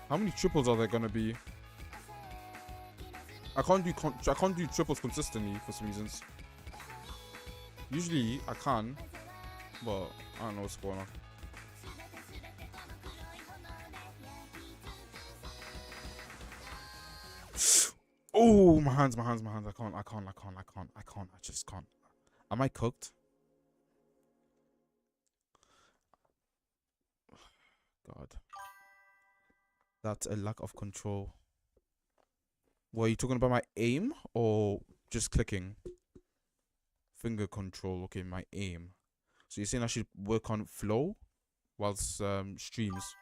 How many triples are there gonna be? I can't do triples consistently for some reasons. Usually I can, but I don't know what's going on. Oh, my hands. I just can't. Am I cooked? God. That's a lack of control. Were you talking about my aim or just clicking? Finger control. Okay, my aim. So you're saying I should work on flow whilst streams?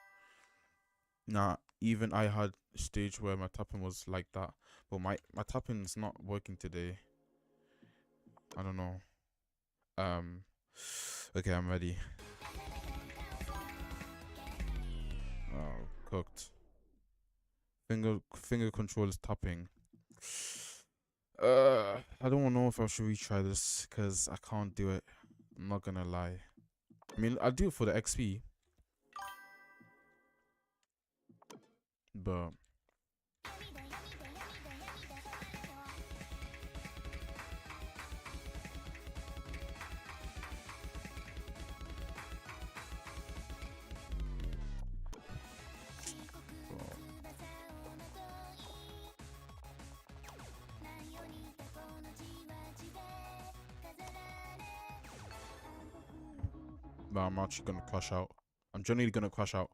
Nah, even I had a stage where my tapping was like that. But my tapping's not working today. I don't know. Okay, I'm ready. Oh, cooked. Finger control is tapping. I don't know if I should retry this because I can't do it. I'm not gonna lie. I mean, I'll do it for the XP. But I'm actually gonna crash out. I'm genuinely gonna crash out.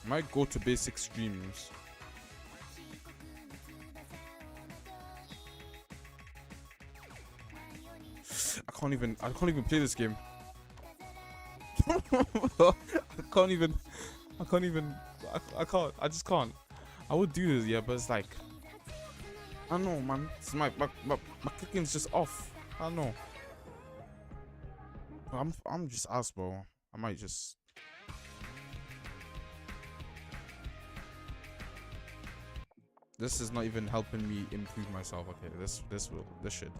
Might go to basic streams. I can't even play this game. I just can't. I would do this, yeah, but it's like, I don't know, man. It's my clicking's just off. I don't know. I'm just ass, bro. I might just. This is not even helping me improve myself. Okay, this should.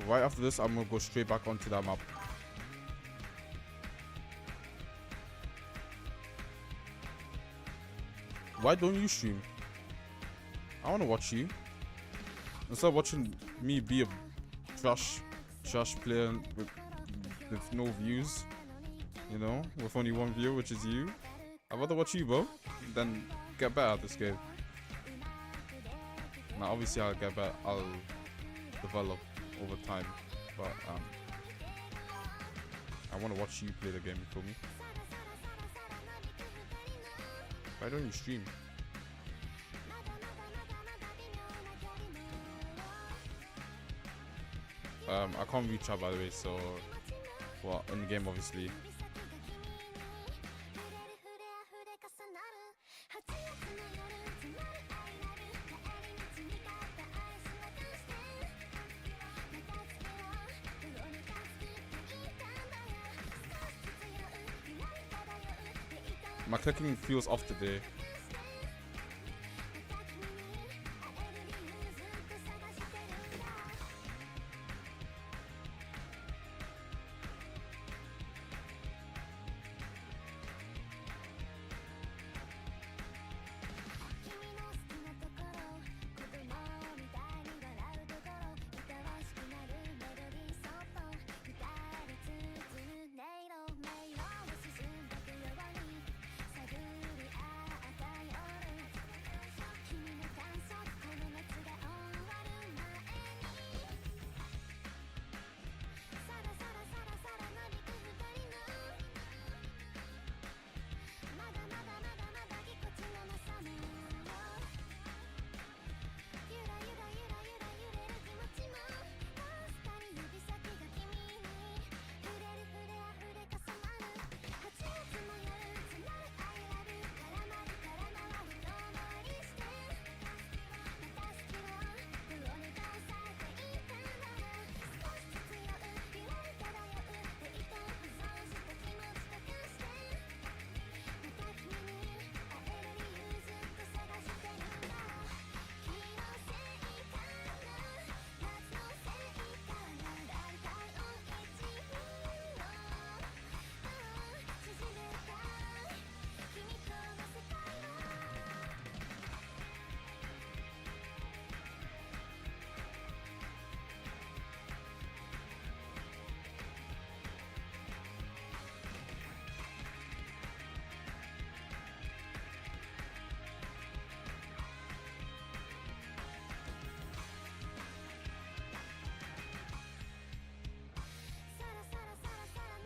Right after this, I'm gonna go straight back onto that map. Why don't you stream? I wanna watch you. Instead of watching me be a trash player with no views, you know, with only one viewer, which is you. I'd rather watch you, bro, than get better at this game. Now, obviously, I'll get better. I'll develop over time, but I want to watch you play the game. You feel me? Why don't you stream? I can't reach out, by the way, so well, in the game, obviously. My clicking feels off today.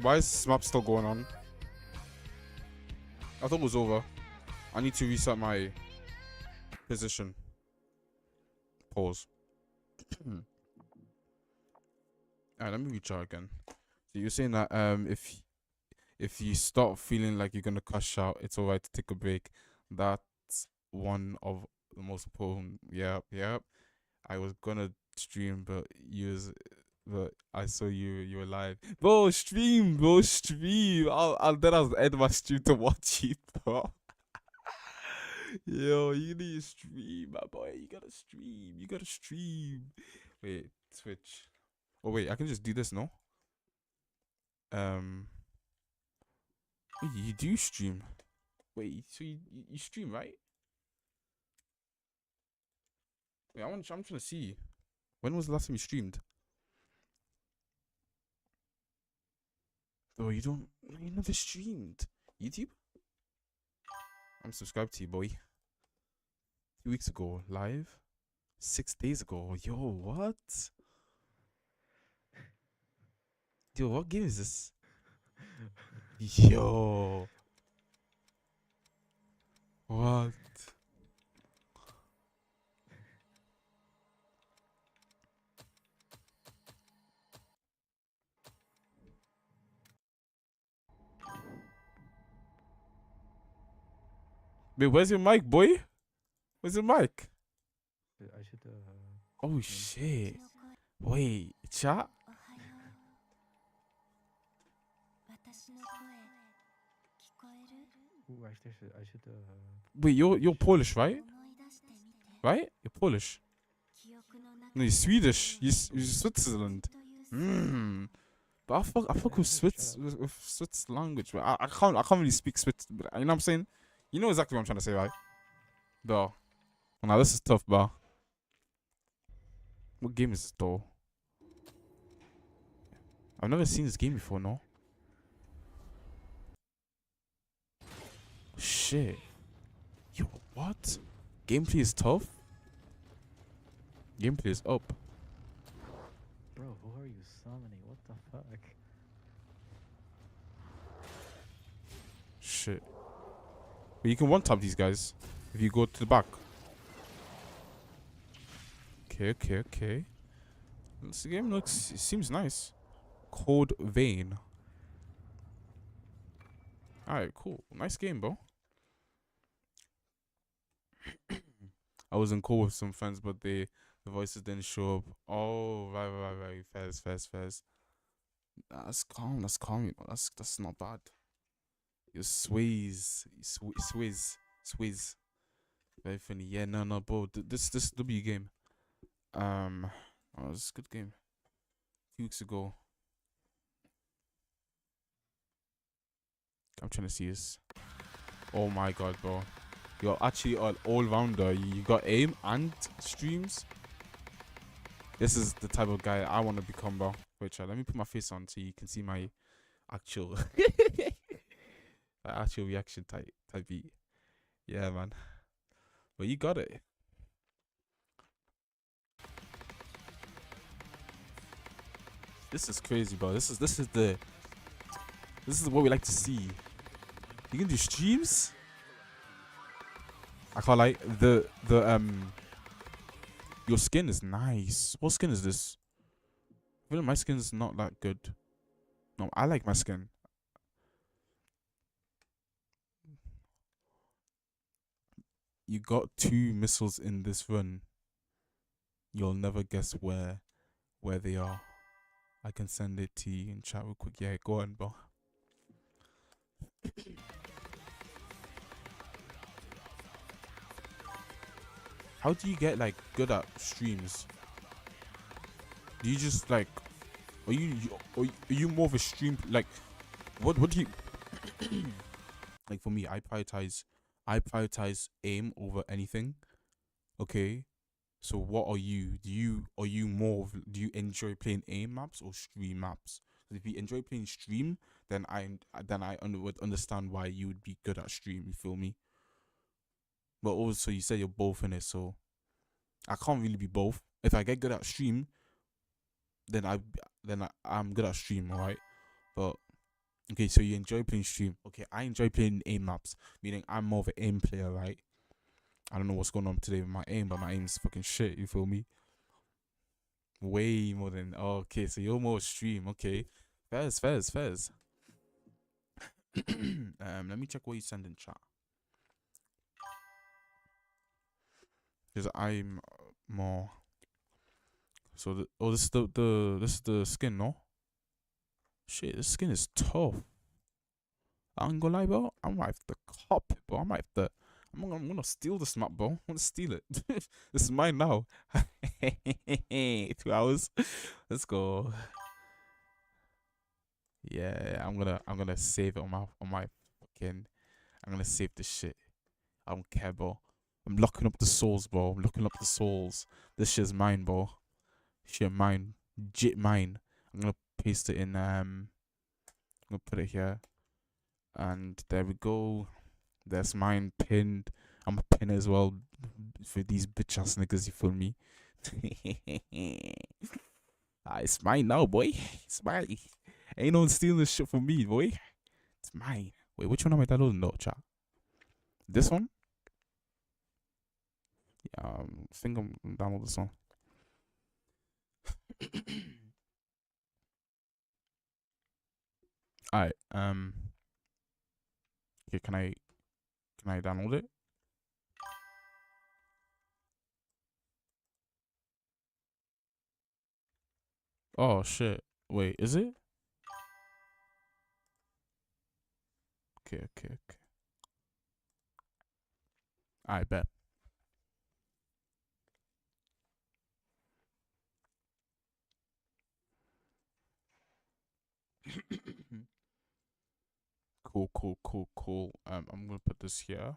Why is this map still going on? I thought it was over. I need to reset my position. Pause. Alright, let me retry again. So you're saying that if you start feeling like you're gonna cuss out, it's alright to take a break. That's one of the most important. Yep. I was gonna stream, but I saw you were live. Bro, stream. I'll then I'll end my stream to watch you, bro. Yo, you need to stream, my boy. You gotta stream. Wait, Twitch. Oh wait, I can just do this, no? Wait, you do stream. Wait, so you stream, right? Wait, I'm trying to see. When was the last time you streamed? Oh, you never streamed. YouTube? I'm subscribed to you, boy. 2 weeks ago, live. 6 days ago. Yo, what? Yo, what game is this? Yo. What? Wait, where's your mic, boy? Where's your mic? I should. Oh shit! Wait, chat. Ooh, actually, I should. Wait, you're Polish, right? Right? You're Polish. No, you're Swedish. You're Switzerland. But I fuck with Swiss language. But I can't really speak Swiss. But you know what I'm saying? You know exactly what I'm trying to say, right? Bro. Now this is tough, bro. What game is this, though? I've never seen this game before, no? Shit. Yo, what? Gameplay is tough? Gameplay is up. Bro, who are you summoning? What the fuck? Shit. But you can one-tap these guys if you go to the back. Okay. This game it seems nice. Code Vein. Alright, cool. Nice game, bro. I was in call with some friends, but the voices didn't show up. Oh, right. Fairs. That's calm, you know. That's not bad. You Swizz. Very funny. Yeah, no, bro. This W game. Oh, it's a good game. A few weeks ago. I'm trying to see this. Oh my god, bro. You're actually an all-rounder. You got aim and streams. This is the type of guy I want to become, bro. Wait, let me put my face on so you can see my actual actual reaction type beat. Yeah, man. But you got it. This is crazy, bro. This is what we like to see. You can do streams. I can't lie. Your skin is nice. What skin is this? I feel like my skin is not that good. No, I like my skin. You got 2 missiles in this run. You'll never guess where they are. I can send it to you in chat real quick. Yeah, go on, bro. How do you get like good at streams? Do you just like are you more of a stream like what do you like? For me, I prioritize aim over anything. Okay, so what are you? Do you enjoy playing aim maps or stream maps? If you enjoy playing stream, then I would understand why you would be good at stream. You feel me? But also, you said you're both in it, so I can't really be both. If I get good at stream, then I'm good at stream, alright? But Okay, so you enjoy playing stream. Okay, I enjoy playing aim maps, meaning I'm more of an aim player, right? I don't know what's going on today with my aim, but my aim's fucking shit, you feel me? Way more than okay, so you're more stream, okay. Fairs. Let me check what you send in chat. Because I'm more so this is the skin, no? Shit, this skin is tough. I ain't gonna lie, bro. I might have to cop it, bro. I'm gonna steal this map, bro. I'm gonna steal it. This is mine now. 2 hours. Let's go. Yeah, I'm gonna save it on my fucking. I'm gonna save this shit. I don't care, bro. I'm locking up the souls, bro. I'm locking up the souls. This shit's mine, bro. Shit mine. Legit mine. I'm gonna paste it in I'm gonna put it here. And there we go. That's mine pinned. I'm a pin as well for these bitch ass niggas, you feel me? It's mine now, boy. It's mine. Ain't no one stealing this shit from me, boy. It's mine. Wait, which one am I downloading though, chat? This one? Yeah, I think I'm downloading this one. Alright, okay, can I download it? Oh shit. Wait, is it? Okay. I bet. Cool. I'm gonna put this here.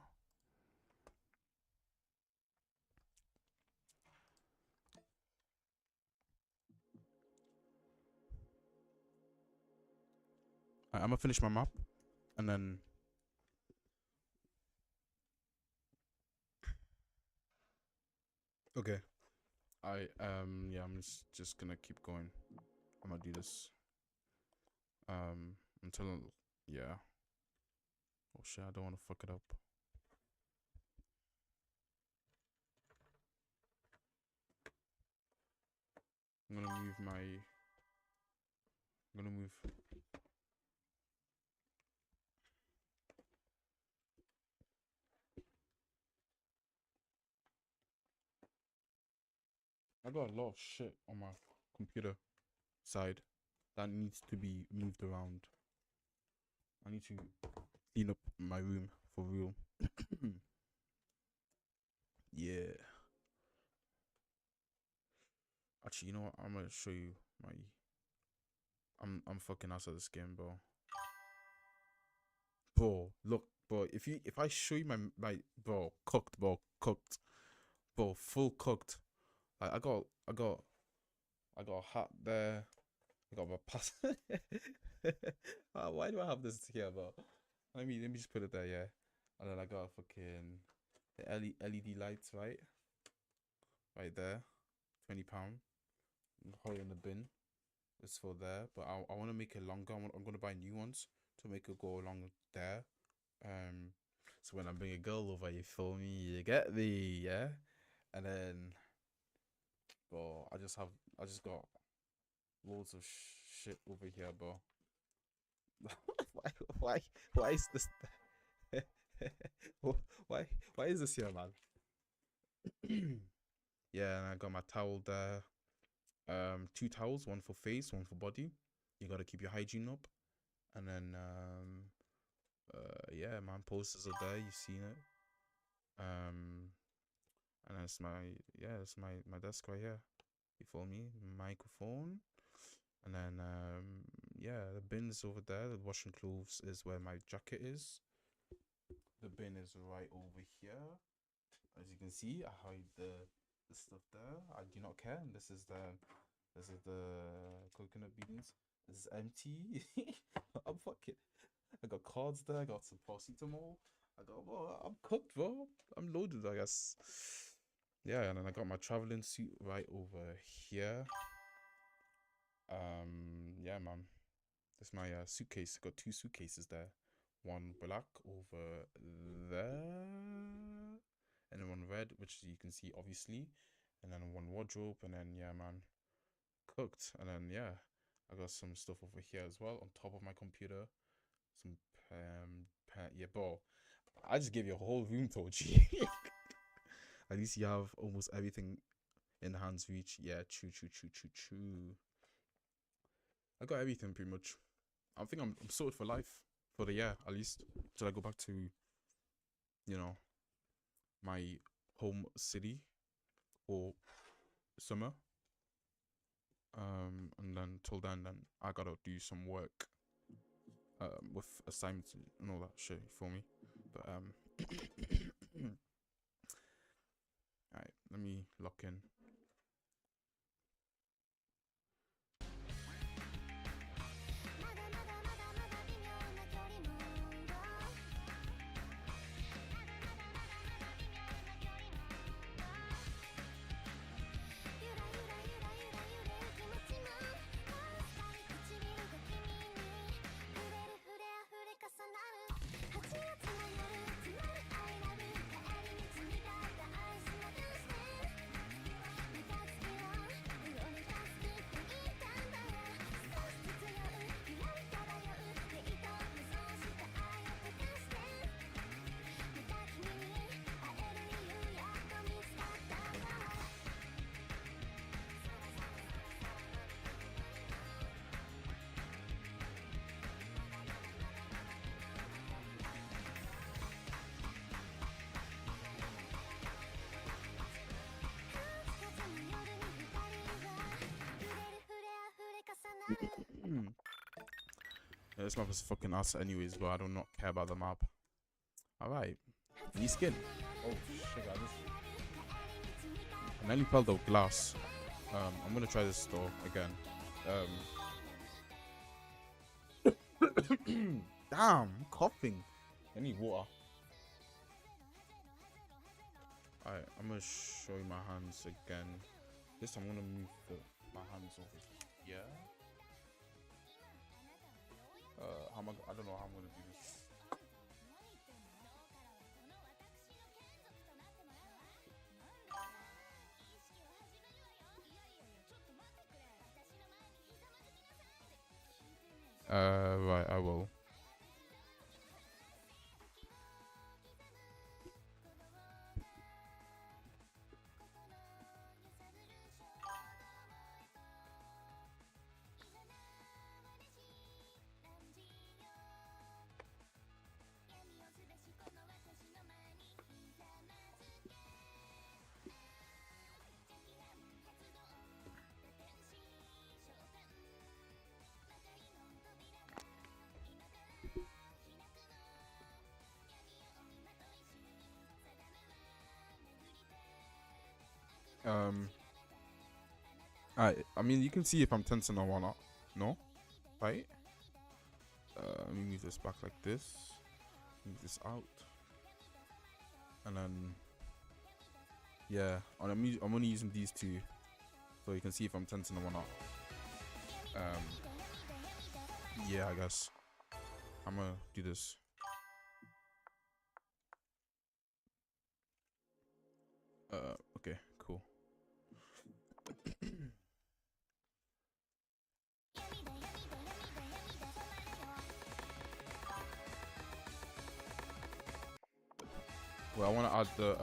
I'm gonna finish my map, and then okay. Yeah, I'm just gonna keep going. I'm gonna do this. Until yeah. Oh shit, I don't want to fuck it up. I'm gonna move I got a lot of shit on my computer side that needs to be moved around. I need to clean up my room for real. Yeah. Actually, you know what? I'm gonna show you my. I'm fucking out of this game, bro. Bro, look, bro. If I show you my bro, cooked, bro, full cooked. Like I got a hat there. I got my pass. Why do I have this here, bro? Let me just put it there, yeah. And then I got fucking the LED lights, right there, £20. Hold it in the bin. It's for there, but I want to make it longer. I'm gonna buy new ones to make it go along there. So when I bring a girl over, you feel me? You get me, yeah. And then, bro, I just got loads of shit over here, bro. why is this? why is this here, man? Yeah, and I got my towel there. 2 towels, one for face, one for body. You gotta keep your hygiene up. And then yeah, man, posters are there, you've seen it. And that's my desk right here. You feel me? Microphone. And then yeah, the bin's over there. The washing clothes is where my jacket is. The bin is right over here. As you can see, I hide the stuff there. I do not care. And this is the coconut beans. This is empty. I'm fucking. I got cards there. I got some paracetamol. I'm cooked, bro. I'm loaded, I guess. Yeah, and then I got my traveling suit right over here. Yeah, man. That's my suitcase. Got 2 suitcases there. One black over there, and then one red, which you can see obviously, and then one wardrobe, and then yeah, man, cooked. And then yeah, I got some stuff over here as well on top of my computer. Some yeah, bro. I just gave you a whole room tour, G. At least you have almost everything in hand's reach. Yeah, true. I got everything pretty much. I think I'm sorted for life for the year at least till I go back to, you know, my home city for summer. And then till then I gotta do some work with assignments and all that shit for me. But alright, let me lock in. Yeah, this map is fucking ass anyways, but I do not care about the map. Alright. New skin. Oh shit, I nearly fell the glass. I'm gonna try this store again. Damn, I'm coughing. I need water. Alright, I'm gonna show you my hands again. This time I'm gonna move my hands over here. I don't know how I'm gonna do this. Right, I will. I mean, you can see if I'm tensing or not. No, right? Let me move this back like this. Move this out, and then yeah, I'm only using these two, so you can see if I'm tensing or not. Yeah, I guess I'm gonna do this. Okay, cool. Well, I want to add the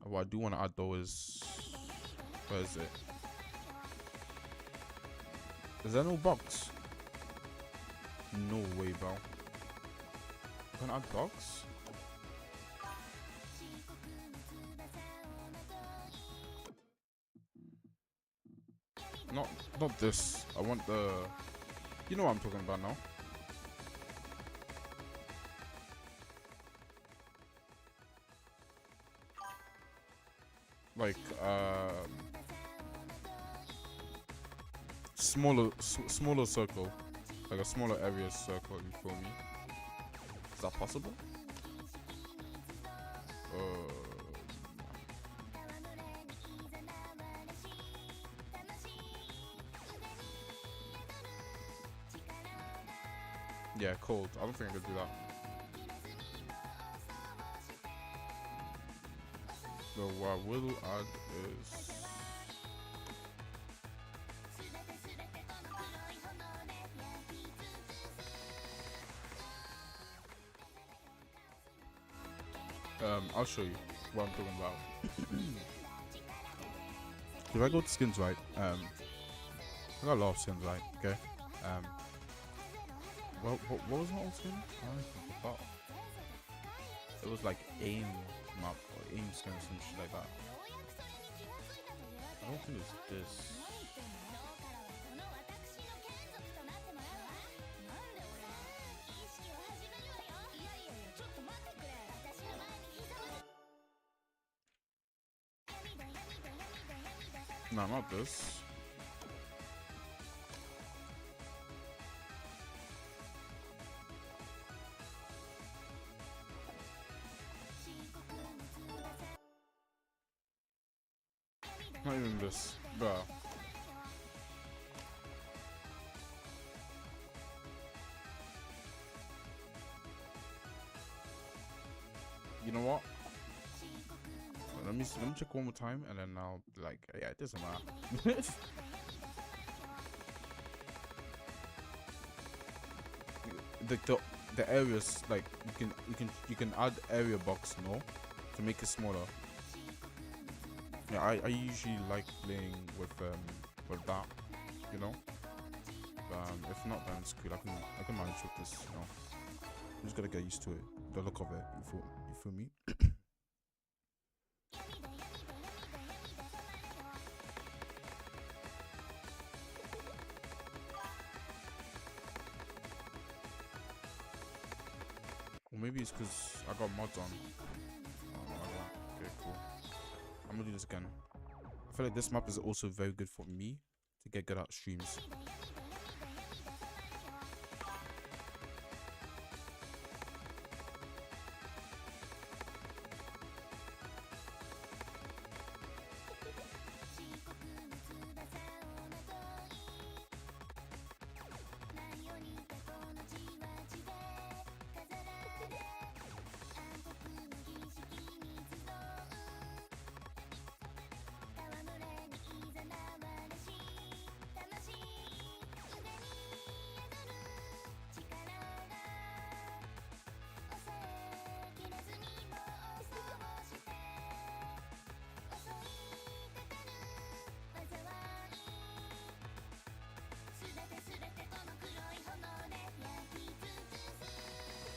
what I do want to add though is, where is it? Is there no box? No way, bro. Can I add box? Not this. I want the. You know what I'm talking about now. Like smaller circle, like a smaller area circle. You feel me? Is that possible? Yeah, cold. I don't think I could do that. So what I will add is I'll show you what I'm talking about. If I go to skins, right? I got a lot of skins, right? Okay. What was my old skin? I forgot. It was like aim map or aim skin or some shit like that. I don't think it's this. No, not this. Not even this, bro. You know what? Let me check one more time, and then I'll be like, yeah, it doesn't matter. the areas, like you can add area box, no, to make it smaller. Yeah, I usually like playing with that, you know. If not, then it's cool. I can manage with this, you know. I'm just gotta get used to it, the look of it. You feel me? Or maybe it's because I got mods on. Okay, cool. I'm gonna do this again. I feel like this map is also very good for me to get good at streams.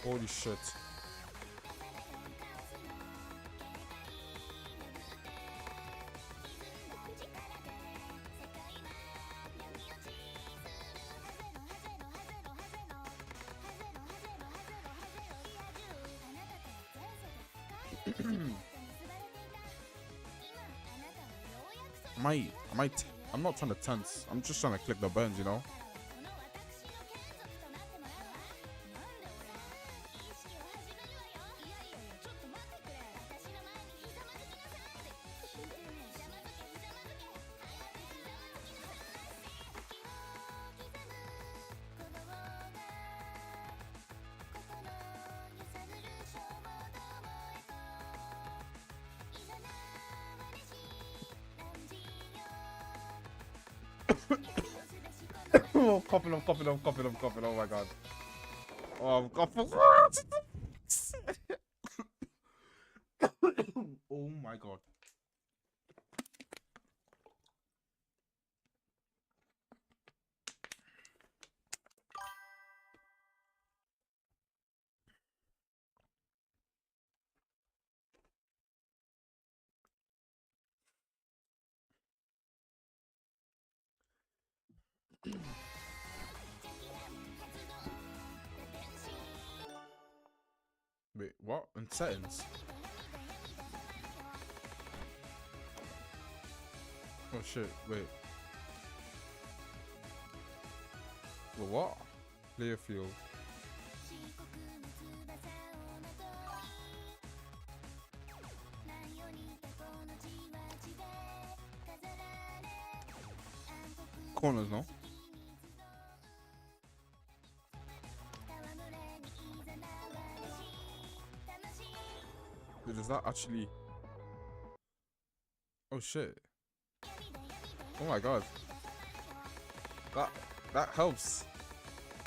Holy shit. I'm not trying to tense. I'm just trying to click the buttons, you know? I'm coughing. Oh my god. Oh, I'm coughing. Oh my god. Wait, what? In settings? Oh shit, wait. Well, what? Player field. Corners, no? Does that actually? Oh shit! Oh my god! That helps.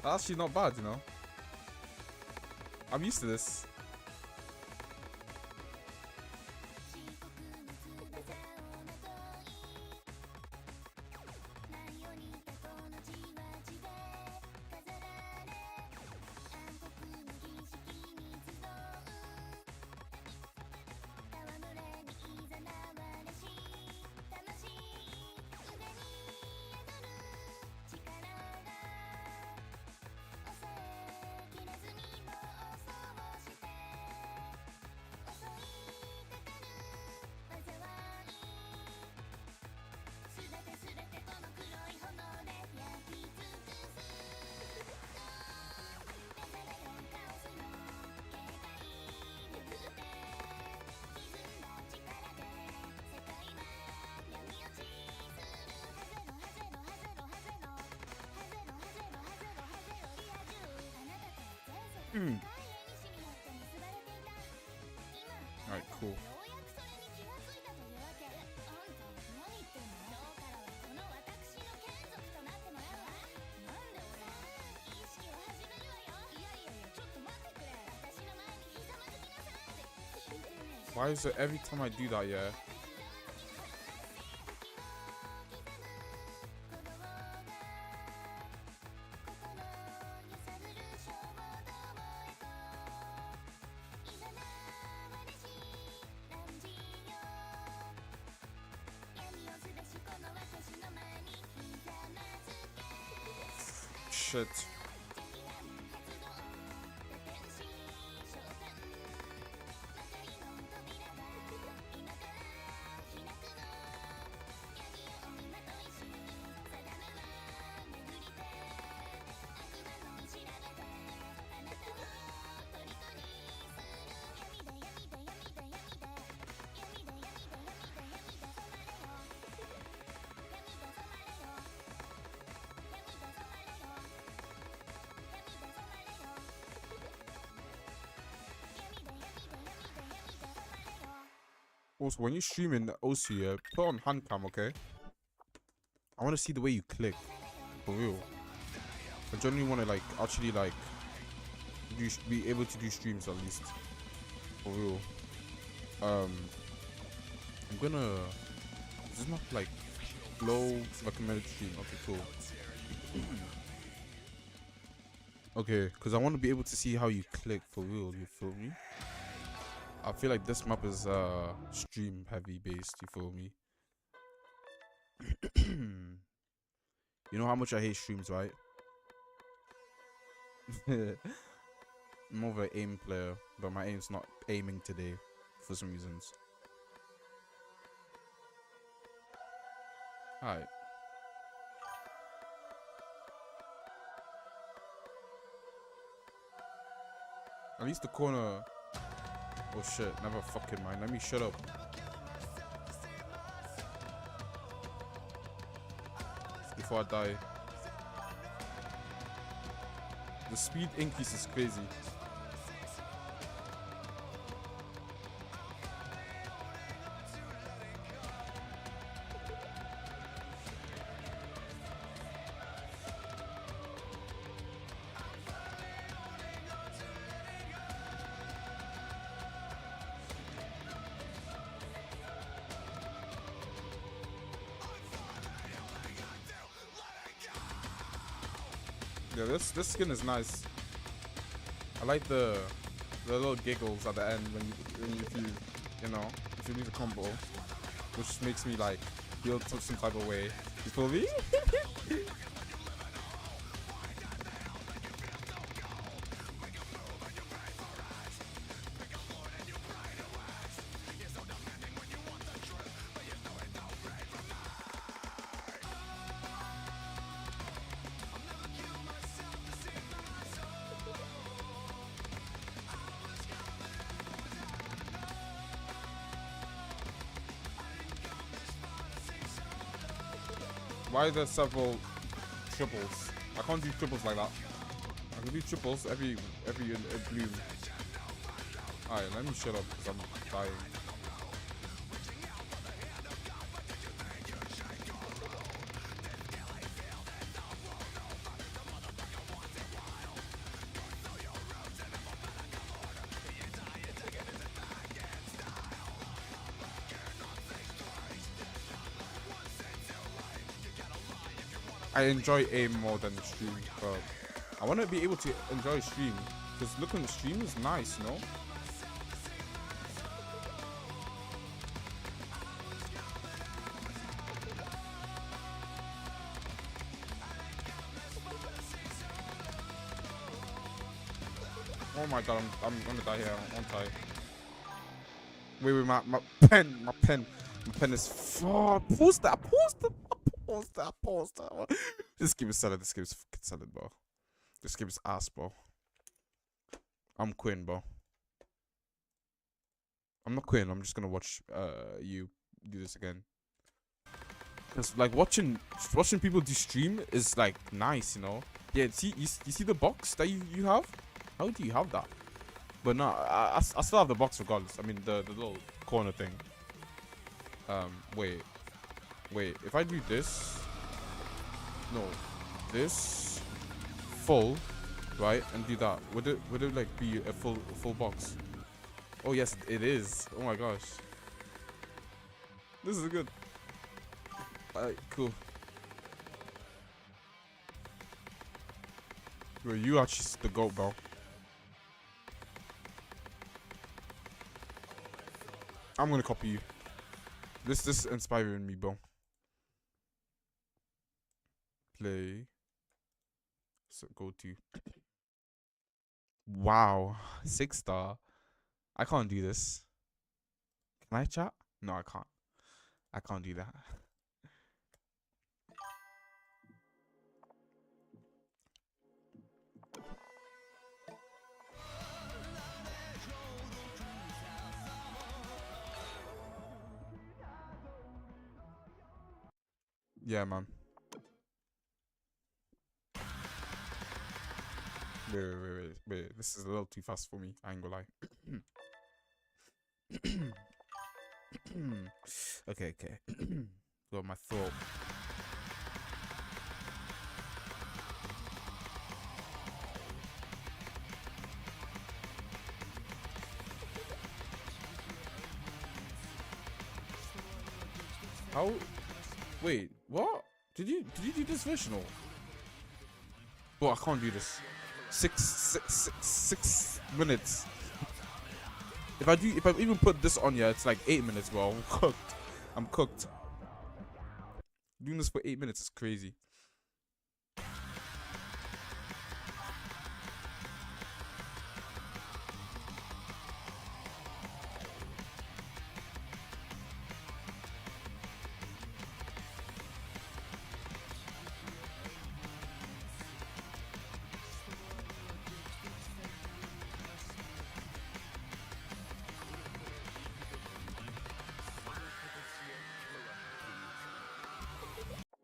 That's actually not bad, you know. I'm used to this. Alright, cool. Why is it every time I do that, yeah? Shit. Also, when you stream in OC, yeah, put on hand cam, okay? I want to see the way you click, for real. I generally want to like actually like be able to do streams at least, for real. I'm gonna. This is not like low recommended stream. Okay, cool. Okay, because I want to be able to see how you click for real. You feel me? I feel like this map is stream heavy based, you feel me? You know how much I hate streams, right? I'm more of an aim player, but my aim's not aiming today for some reasons. Alright. At least the corner. Oh shit, never fucking mind. Let me shut up. Before I die. The speed increase is crazy. Yeah, this skin is nice. I like the little giggles at the end when you know if you leave a combo, which makes me like feel some type of way. You feel me? Why are there several triples? I can't do triples like that. I can do triples every bloom. Alright, let me shut up because I'm dying. I enjoy aim more than stream, but I want to be able to enjoy stream because looking at the stream is nice, you know. Oh my god, I'm gonna die here. I'm tired. Wait, my pen is. Oh, pause that. This game is solid. This game is fucking solid, bro. This game is ass, bro. I'm quitting, bro. I'm not quitting. I'm just gonna watch you do this again. Cause like watching people do stream is like nice, you know. Yeah, see you see the box that you have. How do you have that? But no, I still have the box regardless. I mean the little corner thing. Wait. If I do this, no, this full, right, and do that, would it like be a full box? Oh yes, it is. Oh my gosh, this is good. Alright, cool. Bro, you actually the GOAT, bro. I'm gonna copy you. This is inspiring me, bro. Play. So go to. Wow, 6-star. I can't do this. Can I chat? No, I can't. I can't do that. Yeah, man. Wait. This is a little too fast for me. I ain't gonna lie. Okay. Got my throat. How? Wait, what? Did you do this visual? Oh, I can't do this. 6 minutes. If I even put this on, yeah, it's like 8 minutes, bro. I'm cooked. Doing this for 8 minutes is crazy.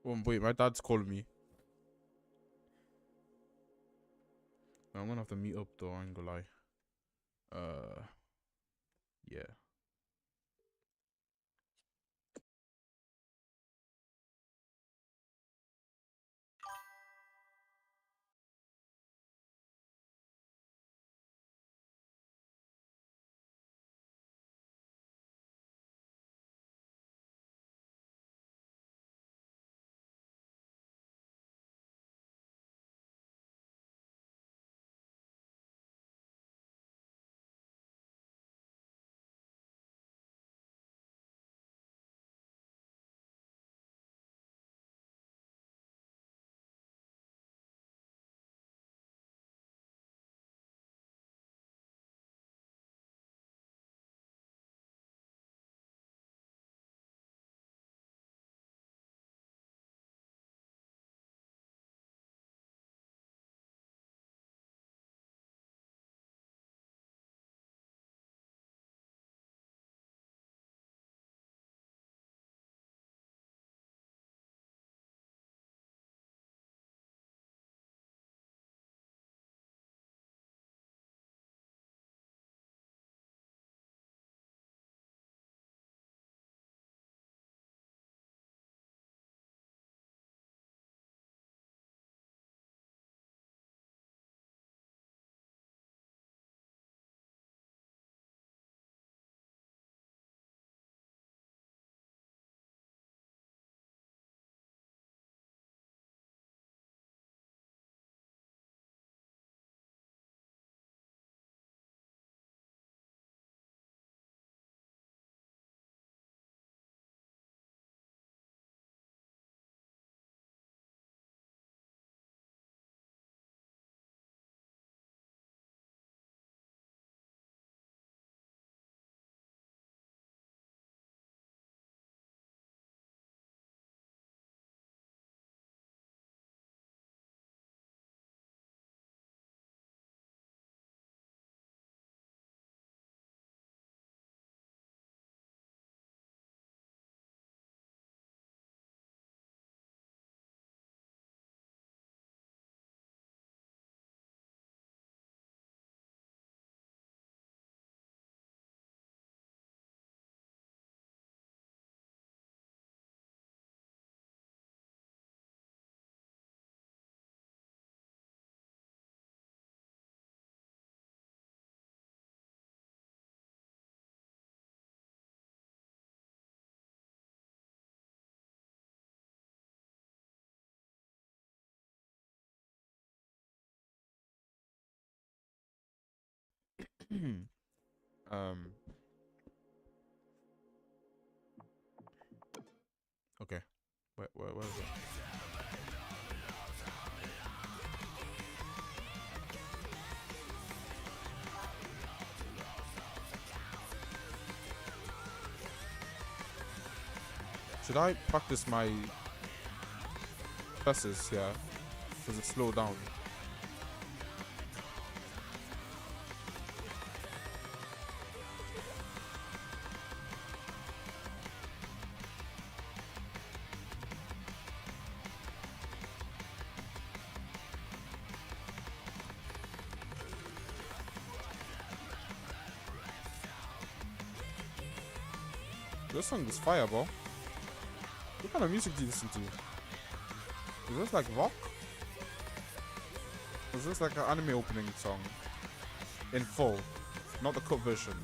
Oh, wait, my dad's calling me. I'm gonna have to meet up though, I ain't gonna lie. Yeah. Okay. Where is it? Should I practice my presses here? Does it slow down? This song is fire, bro. What kind of music do you listen to? Is this like rock? Is this like an anime opening song? In full, not the cut version.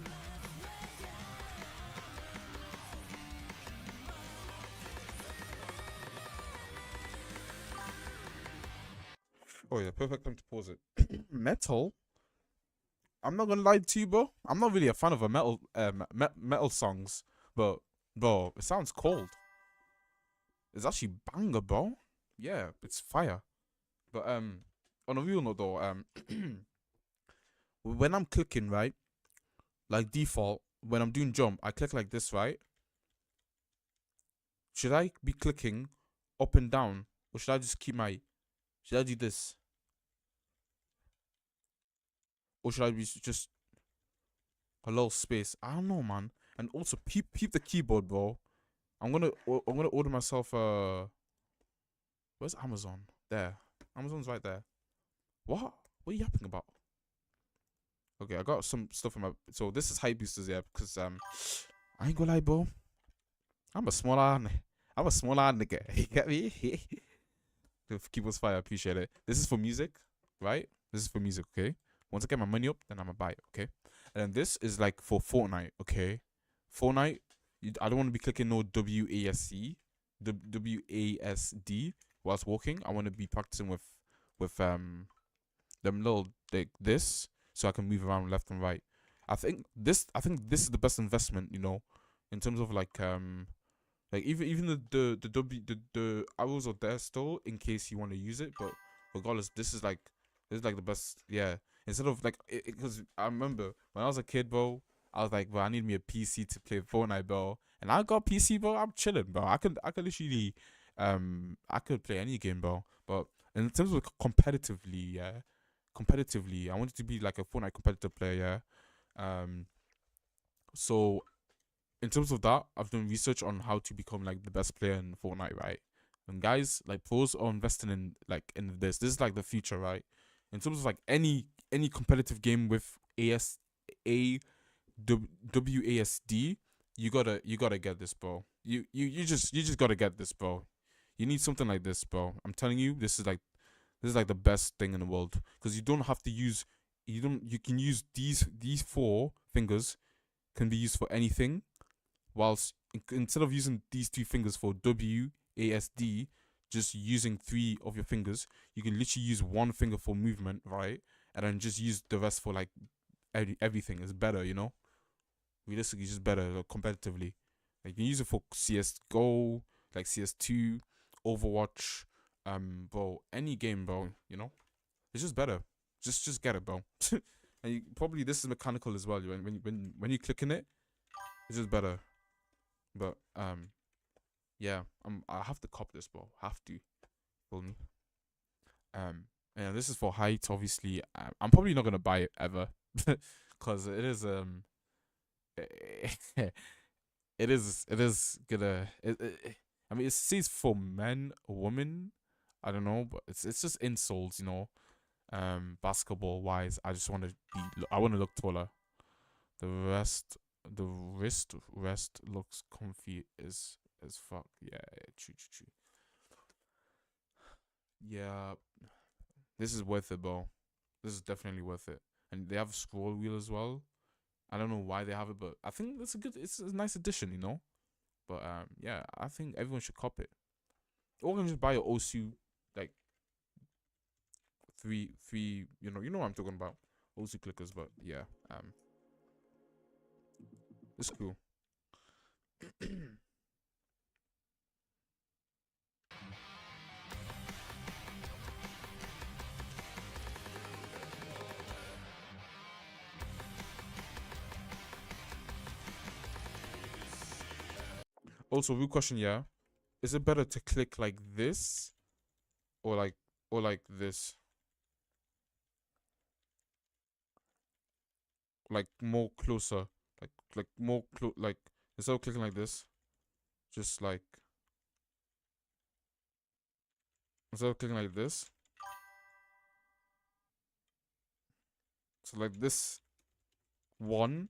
Oh yeah, perfect time to pause it. Metal? I'm not gonna lie to you, bro. I'm not really a fan of a metal songs, but bro, it sounds cold. It's actually banger, bro. Yeah, it's fire. But on a real note though, when I'm clicking, right, like default, when I'm doing jump, I click like this, right? Should I be clicking up and down, or should I just keep my? Should I do this? Or should I be just a little space? I don't know, man. And also peep the keyboard, bro. I'm gonna order myself where's Amazon? There. Amazon's right there. What are you yapping about? Okay, I got some stuff in my, so this is hype boosters, yeah, because I ain't gonna lie, bro. I'm a small nigga. You get me? The keyboard's fire, I appreciate it. This is for music, right? This is for music, okay? Once I get my money up, then I'm gonna buy it, okay? And then this is like for Fortnite, okay? Fortnite, I don't want to be clicking no WASD whilst walking. I want to be practicing with them little like this, so I can move around left and right. I think this is the best investment, you know, in terms of like even the arrows are there still in case you want to use it, but regardless, this is like the best, yeah. Instead of like, because I remember when I was a kid, bro, I was like, bro, I need me a PC to play Fortnite, bro. And I got PC, bro. I'm chilling, bro. I could literally, I could play any game, bro. But in terms of competitively, yeah, I wanted to be like a Fortnite competitive player, yeah. So in terms of that, I've done research on how to become like the best player in Fortnite, right? And guys, like pros are investing in this. This is like the future, right? In terms of like any competitive game with WASD, you gotta get this, bro. You just gotta get this, bro. You need something like this, bro. I'm telling you, this is like the best thing in the world, because you don't have to use, you can use these 4 fingers can be used for anything, whilst instead of using these 2 fingers for WASD, just using 3 of your fingers, you can literally use 1 finger for movement, right? And then just use the rest for like everything. Is better, you know. Realistically, it's just better, like, competitively. Like, you can use it for CS:GO, like CS2, Overwatch, bro, any game, bro. You know, it's just better. Just get it, bro. And probably this is mechanical as well. When you click in it, it's just better. But yeah, I have to cop this, bro. Have to. Feel me? Yeah, this is for height. Obviously, I'm probably not gonna buy it ever, cause it is it is gonna. I mean, it says for men, women. I don't know, but it's just insoles, you know. Basketball wise, I just want to I want to look taller. The wrist rest looks comfy as fuck. Yeah, true. Yeah, this is worth it, bro. This is definitely worth it. And they have a scroll wheel as well. I don't know why they have it, but I think it's a nice addition, you know. But yeah, I think everyone should cop it. Or can just buy an Osu, like three, you know what I'm talking about. also clickers, but yeah, it's cool. Also, real question, yeah. Is it better to click like this or like this? Like more closer. Like more like instead of clicking like this, just like instead of clicking like this. So like this 1,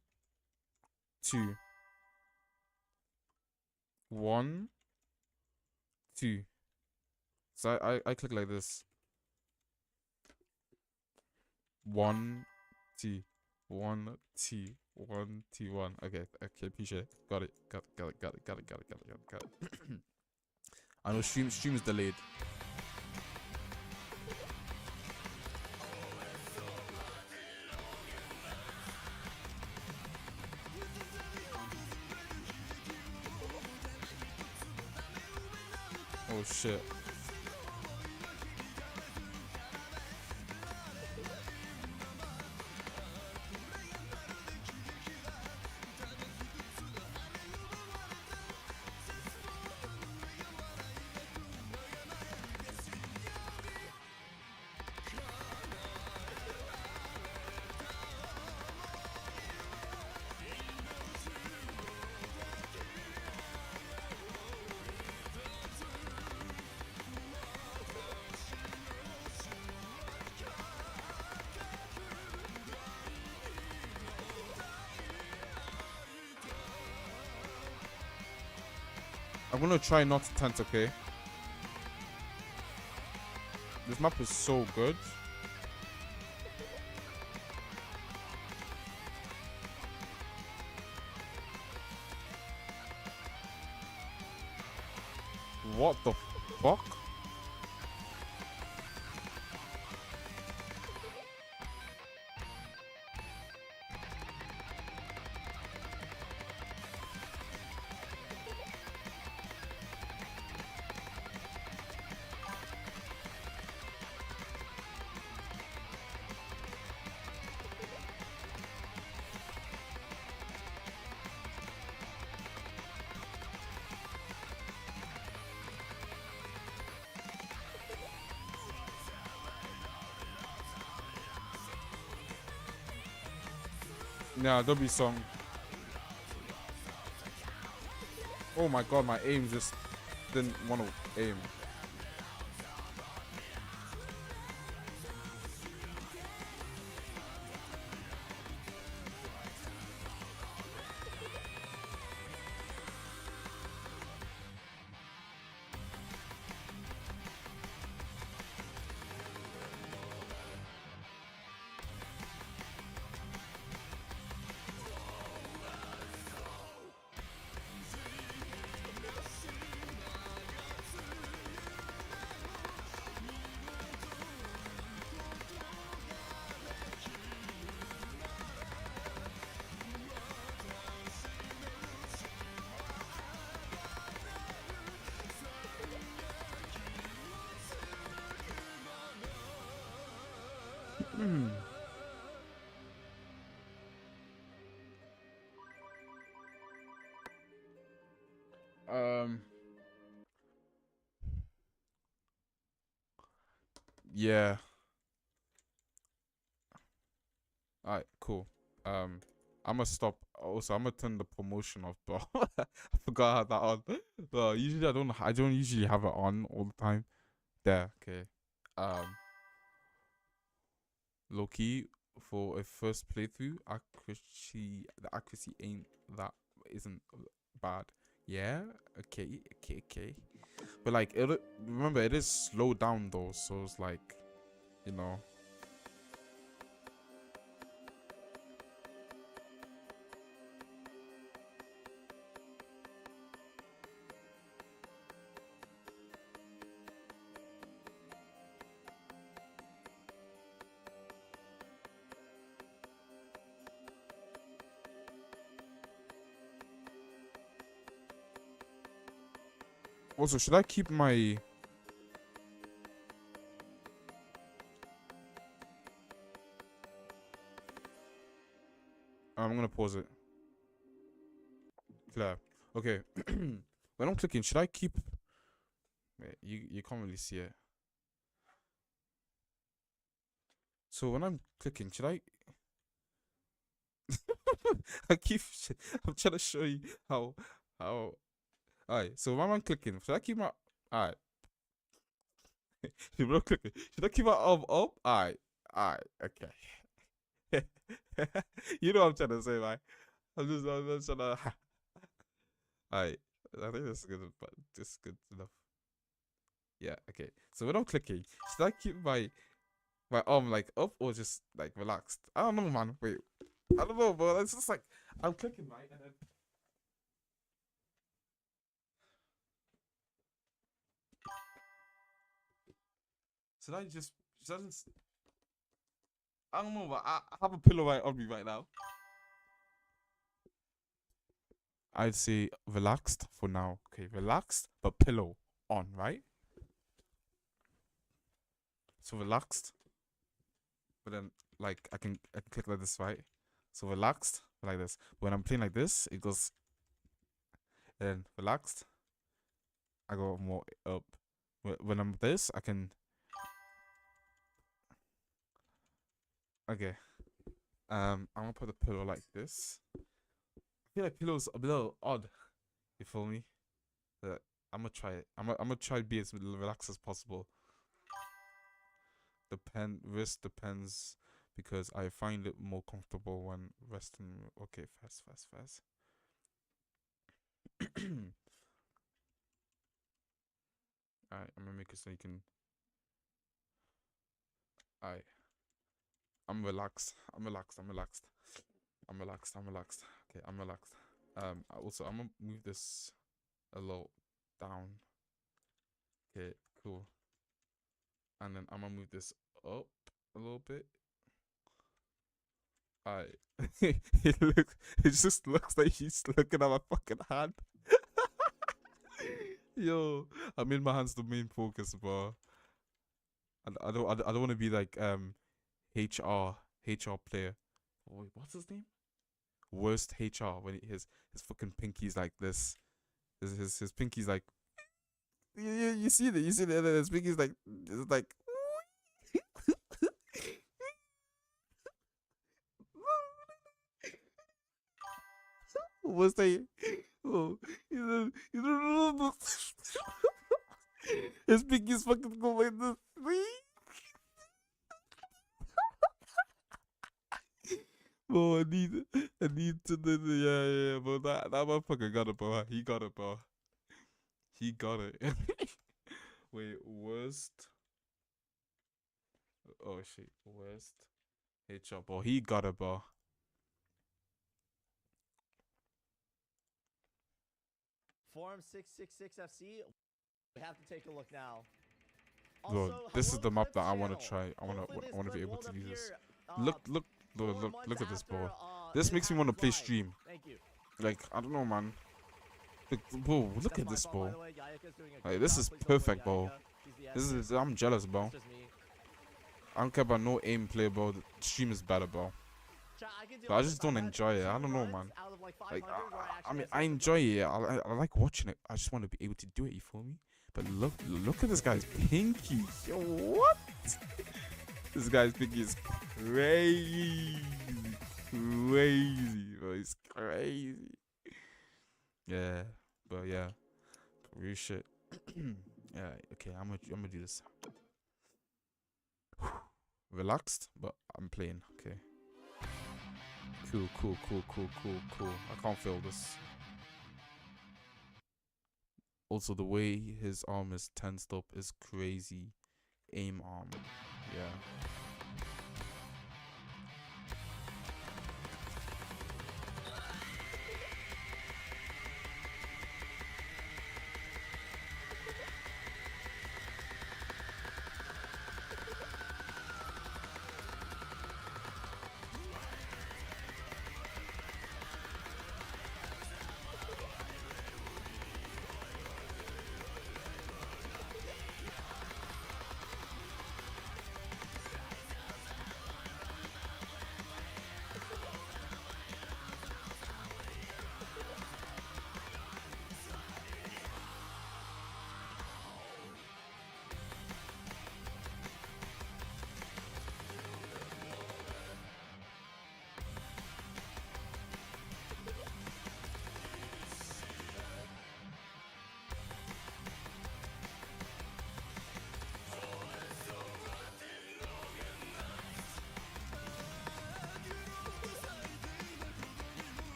2. 1, 2. So I click like this. 1, 2. 1, 2. 1, 2, 1. Okay, appreciate it. Got it. Got it. I know stream is delayed. Oh shit. I'm gonna try not to tense, okay? This map is so good. What the fuck? Nah, don't be song. Oh my god, my aim just didn't want to aim. Yeah. Alright, cool. I'm gonna stop. Also, I'm gonna turn the promotion off, bro. I forgot I had that on. Usually I don't usually have it on all the time. There, okay. Low key for a first playthrough, the accuracy isn't bad. Yeah, okay. But like remember it is slowed down though, so it's like, you know. Also, should I keep my... I'm gonna pause it. Claire. Okay. When I'm clicking, should I keep... Wait, you can't really see it. So when I'm clicking, should I... I'm trying to show you how... Alright, so when I'm clicking, should I keep my... Alright. When I'm clicking, should I keep my arm up? Alright, okay. You know what I'm trying to say, right? I'm just trying to... Alright, I think this is good, but this is good enough. Yeah, okay. So when I'm clicking, should I keep my arm like up or just like relaxed? I don't know, man. Wait, I don't know, bro. It's just like I'm clicking right, and then should I just? I don't know, but I have a pillow right on me right now. I'd say relaxed for now. Okay, relaxed, but pillow on, right? So relaxed, but then like I can click like this, right? So relaxed like this. When I'm playing like this, it goes. And then relaxed, I go more up. When I'm this, I can. Okay. I'm gonna put the pillow like this. I feel like pillow's a little odd. You feel me? But I'm gonna try it. I'm gonna try to be as relaxed as possible. Wrist depends because I find it more comfortable when resting. Okay, fast. Alright, I'm gonna make it so you can. Alright. I'm relaxed. Okay, I'm relaxed. Also, I'm gonna move this a little down. Okay, cool. And then I'm gonna move this up a little bit. Alright. It just looks like he's looking at my fucking hand. Yo, I made my hands the main focus, bro. And I don't want to be like HR player. Wait, what's his name? Worst HR when his fucking pinky's like this. His pinky's like. You see that? His pinky's like. It's like. What's that? Oh, his pinky's fucking going like this. Bro, I need to do the yeah, bro. That motherfucker got it, bro. He got it, bro. He got it. Wait, worst. Oh shit, worst HR, bro. He got it, bro. Form 666 FC. We have to take a look now. Bro, Also, this is hello the to map that I channel. want to try. I want to be Hopefully able this to clip use this. won't appear, Look at this, bro. after, This makes me want to play live. stream. Thank you. Like, I don't know, man. Bro, look That's at my this, fault, bro. by the way. Yayaka's doing a Like, good this job. is Please don't perfect, play bro. Yayaka. She's the I'm jealous, bro. It's just me. I don't care about no aim play, bro. The stream is better, bro. Chat, I can do But I it. just don't I've had enjoy it. I 2 don't know, runs man. out of, like, Like, 500 where I actually mean, had I something enjoy to it. I like watching it. I just want to be able to do it. You feel me? But look at this guy's pinky. Yo, what? This guy's pinky is crazy, bro. It's crazy. Yeah, but yeah, real shit. Yeah, okay. I'm gonna do this. Relaxed, but I'm playing. Okay. Cool. I can't feel this. Also, the way his arm is tensed up is crazy. Aim arm. Yeah.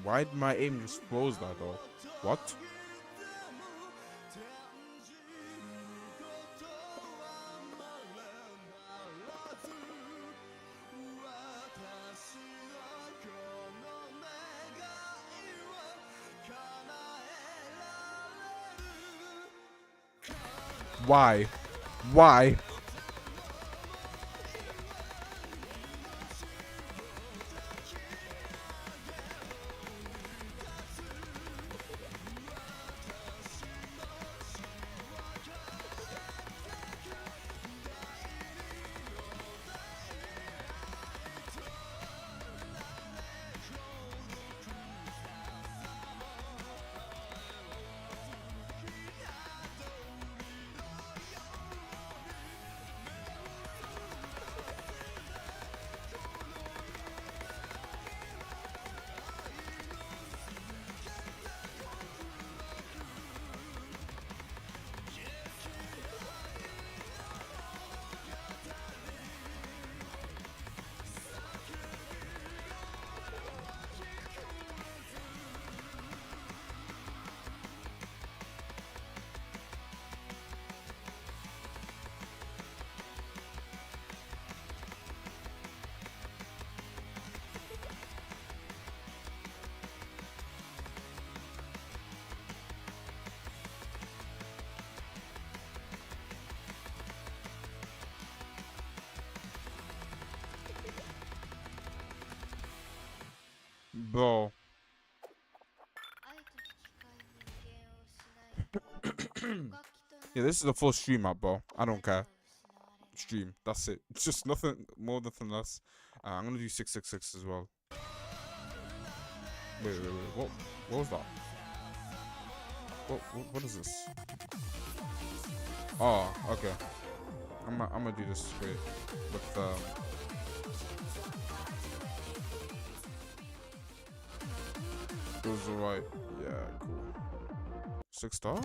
Why did my aim just froze that though? What? Why? Why? Bro. Yeah, this is a full stream up, bro. I don't care. Stream. That's it. It's just nothing more, nothing less. I'm gonna do 666 as well. Wait. What was that? What is this? Oh, okay. I'm gonna do this straight with it was alright. Yeah, cool. 6-star?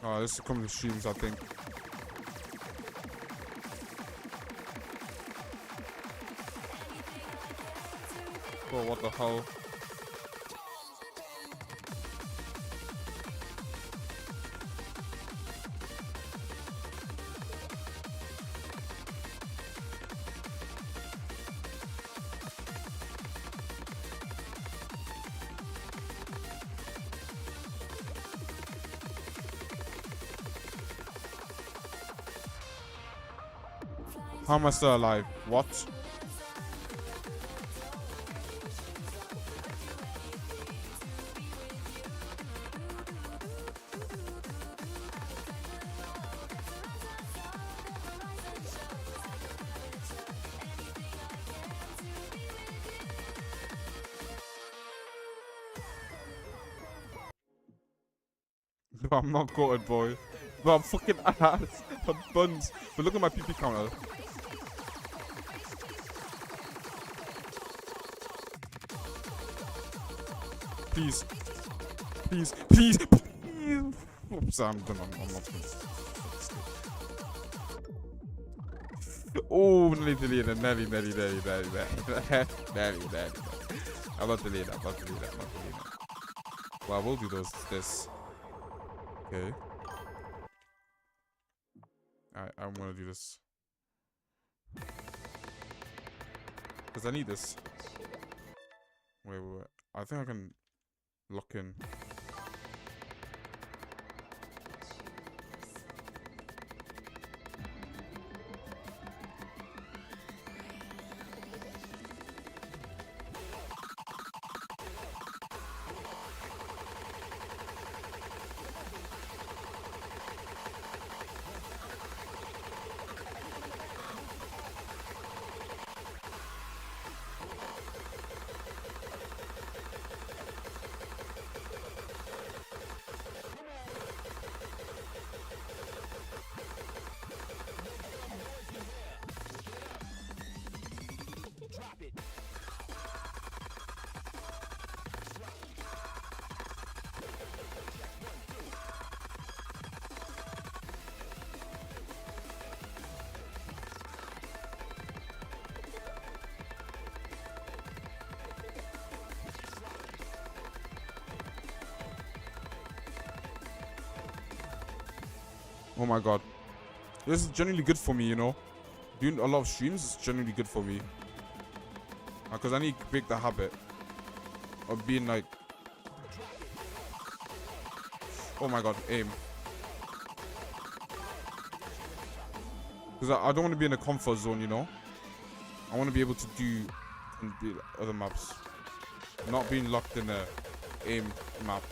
Oh, this is coming to streams, I think. Oh, what the hell? How am I still alive? What? I'm not goated, boy. But I'm fucking ass. I'm buns. But look at my PP counter. Please. Please. Please. Please. Oops, I'm done. I'm not done. Oh, nearly deleted. Nearly. I'm not deleting that. Well, I will do this. Okay. I'm gonna do this. Because I need this. Wait. I think I can lock in. Oh my god. This is genuinely good for me, you know. Doing a lot of streams is genuinely good for me. Because I need to break the habit of being like... Oh my god, aim. Because I don't want to be in a comfort zone, you know. I want to be able to do other maps. Not being locked in a aim map.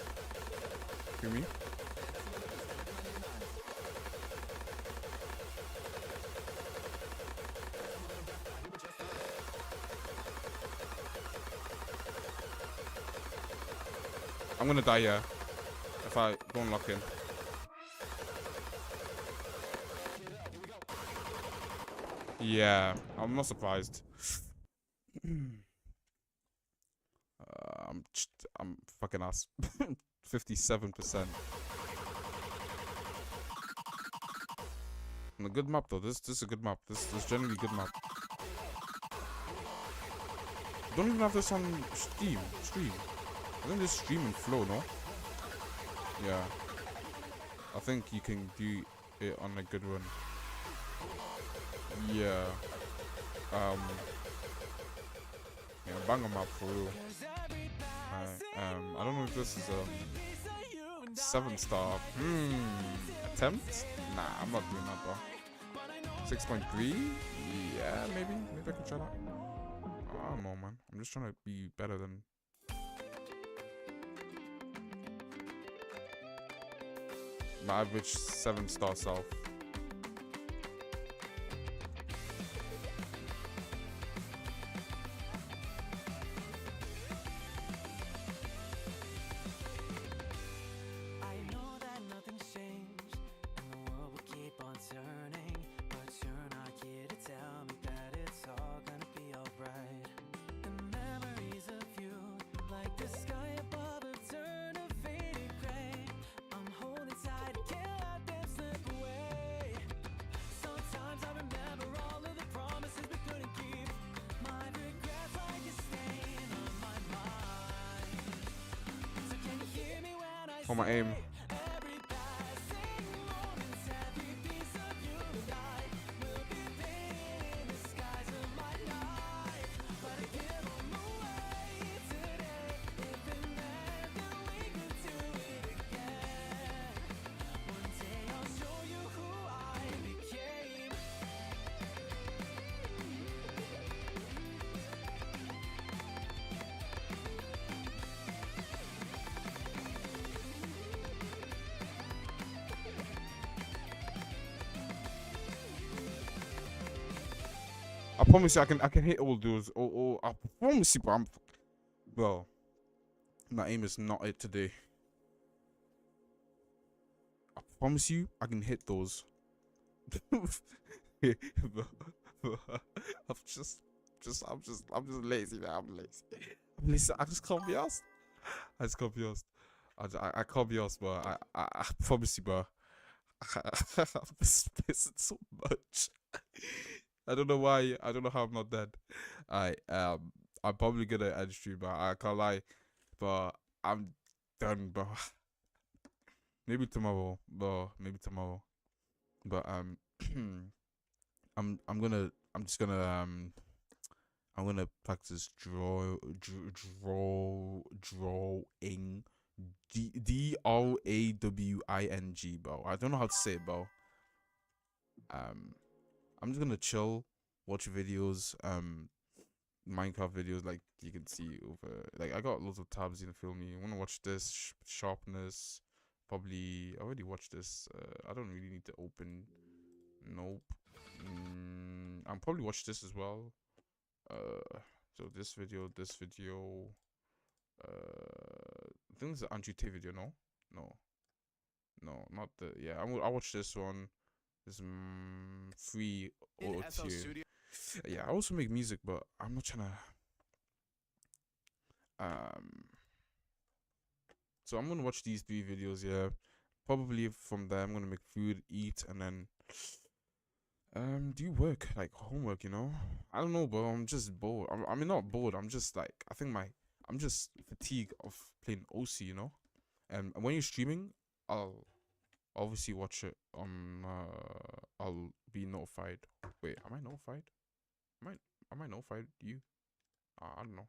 You mean? I'm gonna die here if I don't lock in. Yeah, I'm not surprised. I'm fucking ass. 57%. And a good map though. This is a good map. This is generally a good map. Don't even have this on Steam. I think this stream and flow, no? Yeah. I think you can do it on a good one. Yeah. Yeah, banger map for real. I don't know if this is a 7-star. Attempt? Nah, I'm not doing that, bro. 6.3? Yeah, maybe I can try that. I don't know, man. I'm just trying to be better than. My average 7-star self. For my aim. I promise you, I can hit all those. Oh, I promise you, but well, my aim is not it today. I promise you, I can hit those. I'm just lazy, man. I'm lazy. I just can't be asked. I can't be asked, bro. I promise you, bro. I'm pissing so much. I don't know why. I don't know how I'm not dead. I'm probably gonna end stream, but I can't lie. But I'm done, bro. Maybe tomorrow, bro. Maybe tomorrow. But I'm just gonna practice drawing. DRAWING, bro. I don't know how to say it, bro. I'm just gonna chill, watch videos, Minecraft videos, like you can see over. Like I got loads of tabs, you know, feel me. I wanna watch this sharpness. Probably I already watched this. I don't really need to open. Nope. I'll probably watch this as well. So this video. I think it's an Andrew Tate video. No, not the. Yeah, I'll watch this one. This free auto tune. Yeah, I also make music, but I'm not trying to. So I'm gonna watch these 3 videos. Yeah, probably from there I'm gonna make food, eat, and then do work, like homework. You know, I don't know, bro. I'm just bored. I mean, not bored. I'm just like, I think I'm just fatigued of playing OC. You know, and when you're streaming, obviously watch it on. I'll be notified. Wait, am I notified? Am I notified? You? I don't know.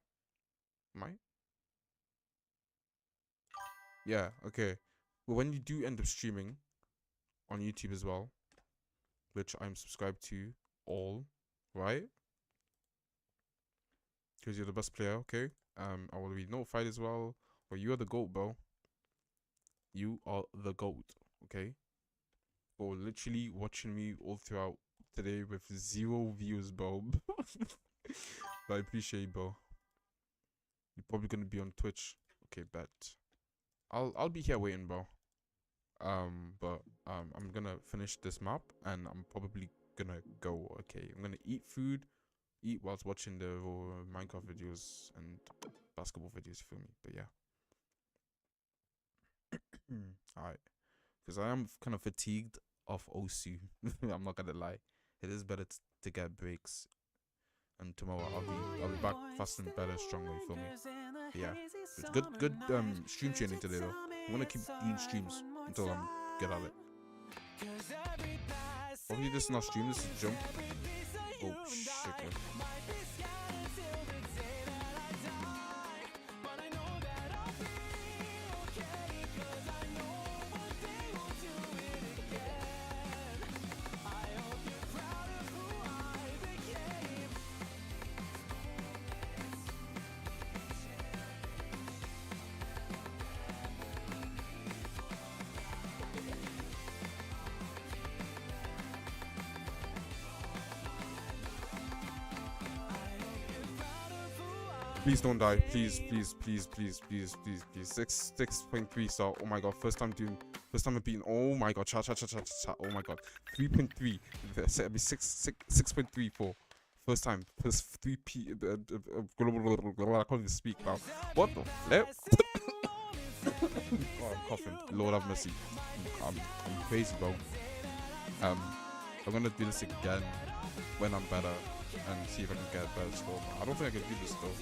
Am I? Yeah. Okay. But when you do end up streaming on YouTube as well, which I'm subscribed to all, right? Because you're the best player, okay? I will be notified as well. But you are the GOAT, bro. You are the GOAT, okay? For literally watching me all throughout today with 0 views, bro. But I appreciate you, bro. You're probably gonna be on Twitch. Okay, bet. I'll be here waiting, bro. But I'm gonna finish this map and I'm probably gonna go. Okay, I'm gonna eat whilst watching the Minecraft videos and basketball videos. You feel me? But yeah. Alright, because I am kind of fatigued of Osu. I'm not gonna lie. It is better to get breaks. And tomorrow I'll be back fast and better, stronger. You feel me? But yeah, it's good stream training today though. I'm gonna keep doing streams until I'm good at it. Probably this is not stream. This is jump. Oh shit, bro. Please don't die. Please. 6.3 star. Oh my god. First time I'm beating. Oh my god. Chat. Oh my god. 3.3. 6.34. First time. First 3p. I can't even speak now. What the flip? Oh, I'm coughing. Lord have mercy. I'm crazy, bro. I'm gonna do this again when I'm better and see if I can get a better score. I don't think I can do this though.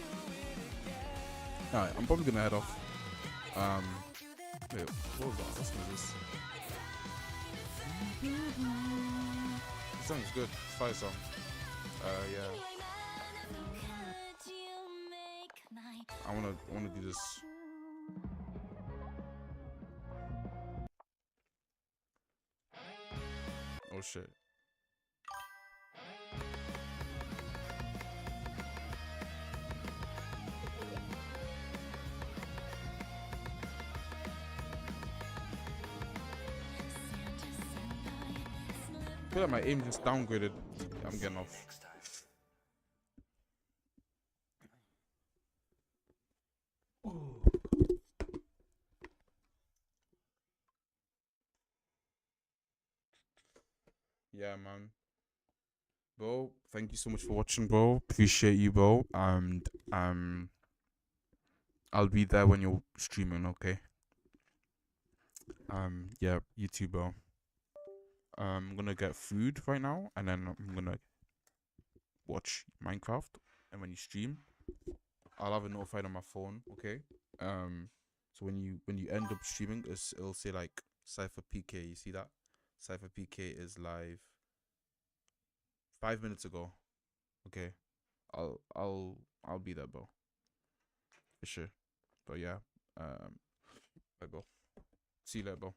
Alright, I'm probably gonna head off. Wait, what was that? What song is this? This song is good. Fire song. Yeah. I wanna do this. Oh shit. I feel like my aim just downgraded. I'm getting off. Yeah, man. Bro, thank you so much for watching, bro. Appreciate you, bro. And I'll be there when you're streaming, okay? Yeah, you too, bro. I'm gonna get food right now, and then I'm gonna watch Minecraft. And when you stream, I'll have it notified on my phone, okay? So when you end up streaming, it'll say like Cypher PK. You see that? Cypher PK is live 5 minutes ago. Okay, I'll be there, bro. For sure. But yeah, bye, bro. See you later, bro.